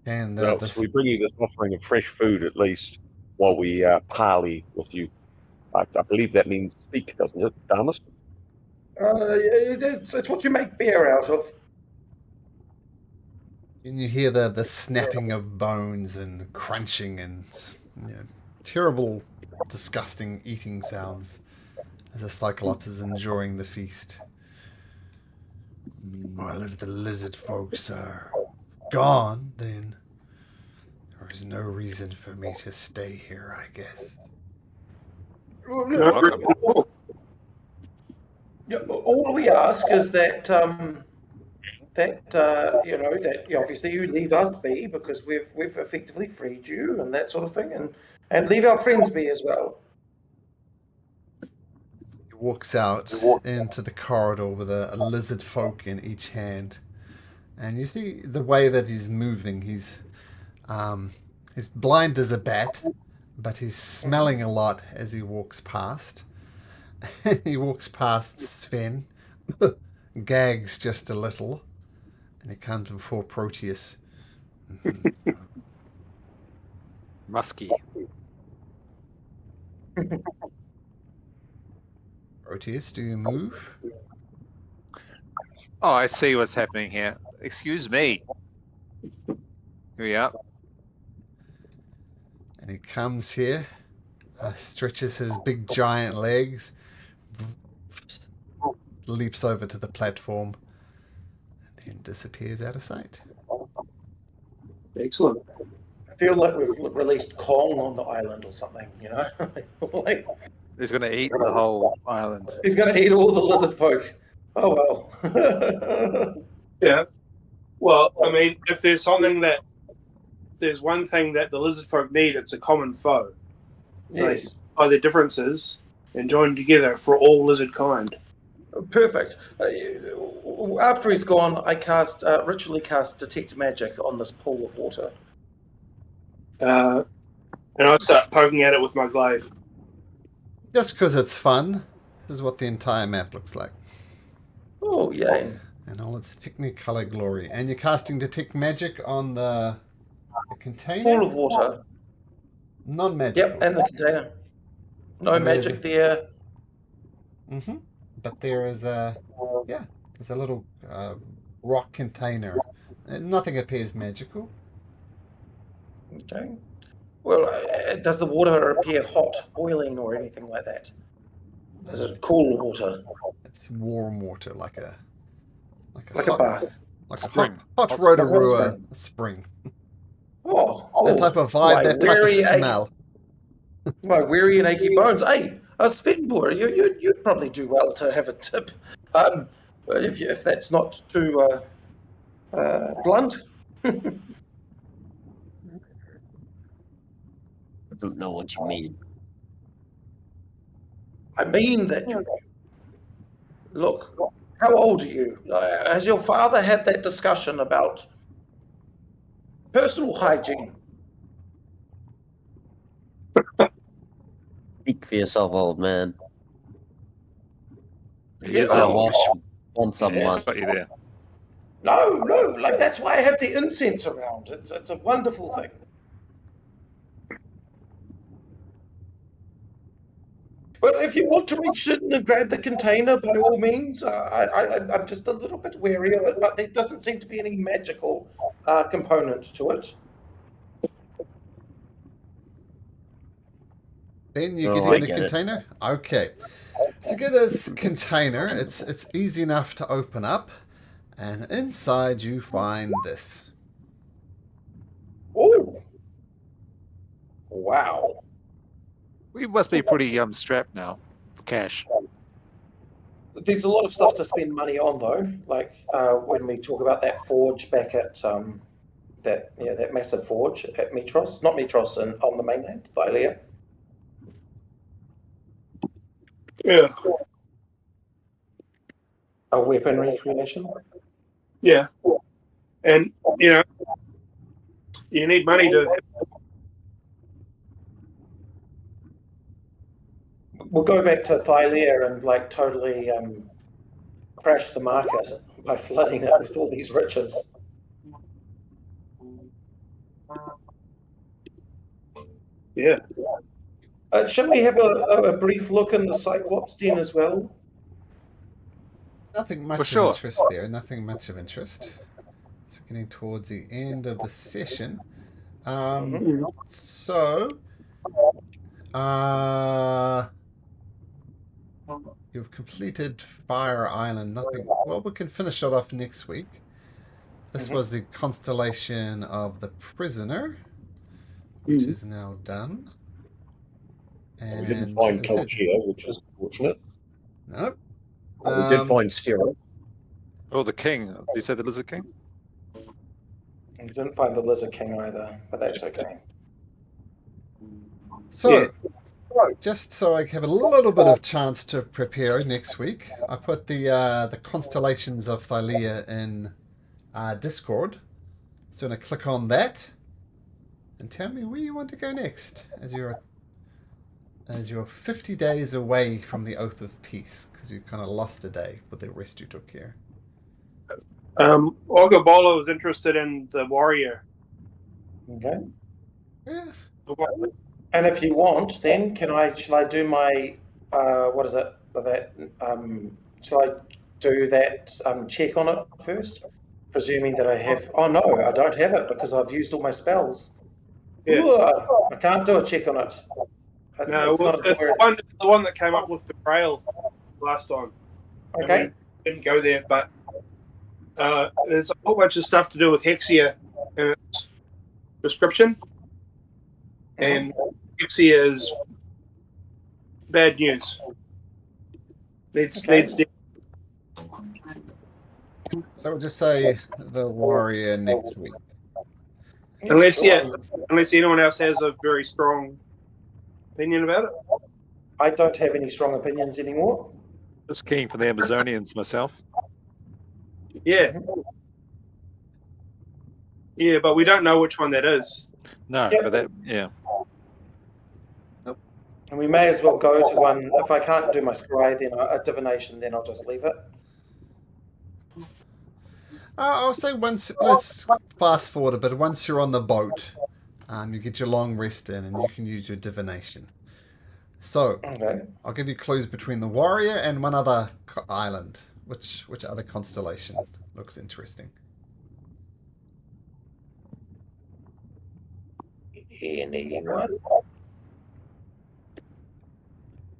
And So we bring you this offering of fresh food at least while we parley with you. I believe that means speak, doesn't it, Damas? It's what you make beer out of. and you hear the snapping of bones and crunching and terrible, disgusting eating sounds as the Cyclops is enjoying the feast. Well, if the lizard folks are gone, then there is no reason for me to stay here, I guess. All we ask is that obviously you leave us be, because we've effectively freed you and that sort of thing, and leave our friends be as well. He walks out into the corridor with a lizard folk in each hand, and you see the way that he's moving. He's blind as a bat, but he's smelling a lot as he walks past. He walks past Sven, gags just a little, and he comes before Proteus. Musky. Proteus, do you move? Oh, I see what's happening here. Excuse me. Here we are. And he comes here, stretches his big giant legs, leaps over to the platform, and then disappears out of sight. Excellent. I feel like we've released Kong on the island or something, like, He's going to eat the whole island. he's going to eat all the lizard folk. Oh well. Yeah. Well, I mean, if there's one thing that the lizard folk need, it's a common foe. So Yes. they by their differences and join together for all lizard kind. Perfect. After he's gone, I ritually cast Detect Magic on this pool of water. And I start poking at it with my glaive. Just because it's fun, this is what the entire map looks like. Oh, yay. And all its technicolor glory. And you're casting Detect Magic on the container? Pool of water. Non-magical. Yep, and the container. No And there's magic there. Mm-hmm. But there is there's a little rock container. Nothing appears magical. Okay. Well, does the water appear hot, boiling, or anything like that? Is it cool water? It's warm water, like a bath. like Spring. a hot Hot Rotorua spring. That type of vibe, my that type of weary smell. My weary and achy bones. Hey, Spitboard, you'd probably do well to have a tip. If that's not too blunt. I don't know what you mean. I mean that you... Look, how old are you? Has your father had that discussion about personal hygiene? Speak for yourself, old man. Yes, I Oh, wash once a Yes, month. got you there. No, like that's why I have the incense around. It's a wonderful thing. Well, if you want to reach in and grab the container, by all means. I'm just a little bit wary of it, but there doesn't seem to be any magical component to it. Ben, you Oh, get I in the get it. container? Okay. So get this container. It's easy enough to open up. And inside you find this. Oh, wow! We must be pretty strapped now for cash. There's a lot of stuff to spend money on, though. Like when we talk about that forge back at that massive forge at Metros, not Metros, on the mainland, Thylea. Yeah. A weaponry creation. Yeah. And, you need money to... We'll go back to Thylea and like totally crash the market by flooding it with all these riches. Yeah. Should we have a brief look in the Cyclops den as well? Nothing much of sure. interest there. Nothing much of interest. So we're getting towards the end of the session. So, you've completed Fire Island. Nothing. Well, we can finish it off next week. This was the constellation of the prisoner, which is now done. And we didn't find Kalchia, which is unfortunate. Nope. We did find Stero. Oh, the king. Did you say the Lizard King? We didn't find the Lizard King either, but that's okay. So, just so I have a little bit of chance to prepare next week, I put the constellations of Thylea in Discord. So I'm going to click on that and tell me where you want to go next as you're 50 days away from the Oath of Peace, because you kind of lost a day with the rest you took here. Ogobolo was interested in the warrior. Okay. Yeah. And if you want, then shall I do my what is it? That shall I do that check on it first? Presuming that I have. Oh no, I don't have it because I've used all my spells. Yeah. Ooh, I can't do a check on it. No, it's the one that came up with betrayal last time. Okay. We didn't go there, but there's a whole bunch of stuff to do with Hexia in its description, and Hexia is bad news. Needs. So we'll just say the warrior next week. Unless anyone else has a very strong opinion about it. I don't have any strong opinions anymore. Just keen for the Amazonians myself. Yeah. Yeah, but we don't know which one that is. No, Yep. but that, yeah. And we may as well go to one. If I can't do my scry, then a divination, then I'll just leave it. I'll say let's fast forward a bit. Once you're on the boat, you get your long rest in and you can use your divination. So, I'll give you clues between the warrior and one other island. Which other constellation looks interesting? Anyone?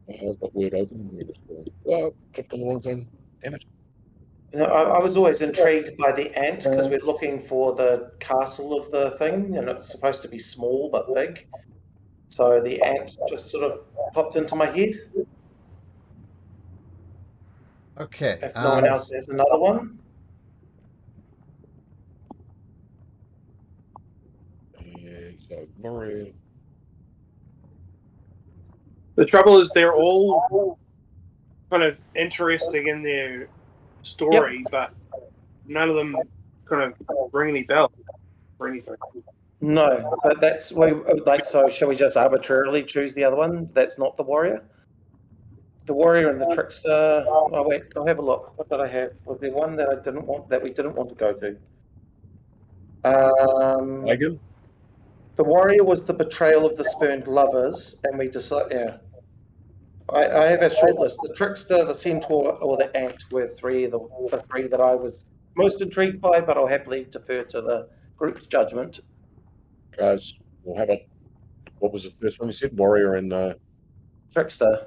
I've got weird open. Oh, clicked on the wrong thing. Damn it. You know, I was always intrigued by the ant because we're looking for the castle of the thing, and it's supposed to be small but big. So the ant just sort of popped into my head. Okay. If no one else has another one. So, warrior. The trouble is they're all kind of interesting in their story, but none of them kind of ring any bell or anything. No, but that's so. Shall we just arbitrarily choose the other one? That's not the warrior. The warrior and the trickster. Oh wait, I'll have a look. What did I have? Was there one that we didn't want to go to? Megan? The warrior was the betrayal of the spurned lovers, and we decided. Yeah, I have a short list. The trickster, the centaur, or the ant were the three that I was most intrigued by, but I'll happily defer to the group's judgment. Guys, we'll have what was the first one you said? Warrior and Trickster.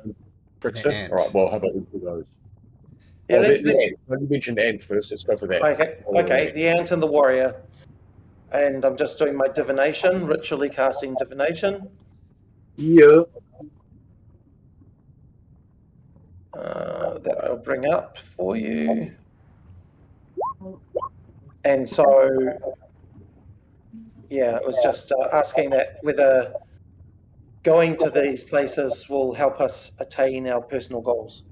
Trickster? All right, well, how about we do those? Yeah, you mentioned ant first. Let's go for that. Okay, the ant and the warrior. And I'm just doing my divination, ritually casting divination. Yeah. That I'll bring up for you. And so, yeah, it was just asking that whether going to these places will help us attain our personal goals.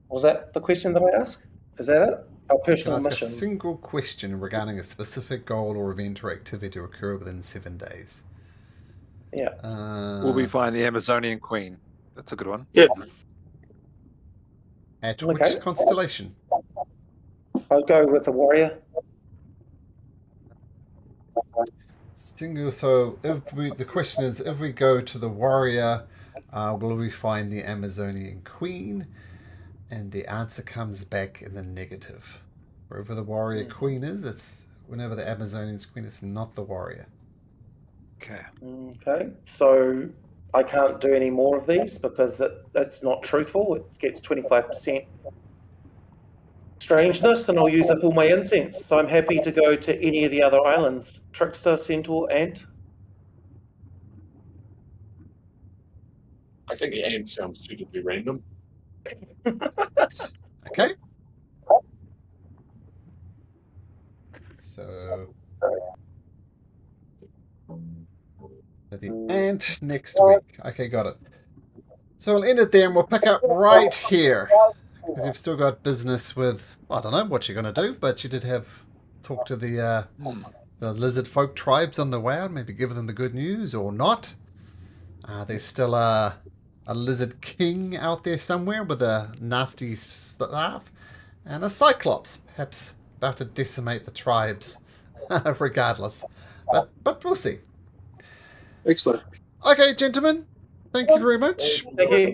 Was that the question that I asked? Is that it? Our personal mission. A single question regarding a specific goal or event or activity to occur within 7 days. Yeah. Will we find the Amazonian Queen? That's a good one. Yeah. At which constellation? I'll go with the warrior. So the question is, if we go to the warrior, will we find the Amazonian queen? And the answer comes back in the negative. Wherever the warrior queen is, it's whenever the Amazonian queen, it's not the warrior. Okay. Okay, so I can't do any more of these because it's not truthful. It gets 25% strangeness, and I'll use up all my incense. So I'm happy to go to any of the other islands. Trickster, Centaur, Ant. I think the ant sounds suitably random. Okay. So the ant next week. Okay, got it. So we'll end it there and we'll pick up right here. Because you've still got business with, I don't know what you're going to do, but you did have talk to the lizard folk tribes on the way out, maybe give them the good news or not. There's still a lizard king out there somewhere with a nasty staff, and a cyclops, perhaps about to decimate the tribes, regardless. But we'll see. Excellent. Okay, gentlemen, thank you very much. Thank you.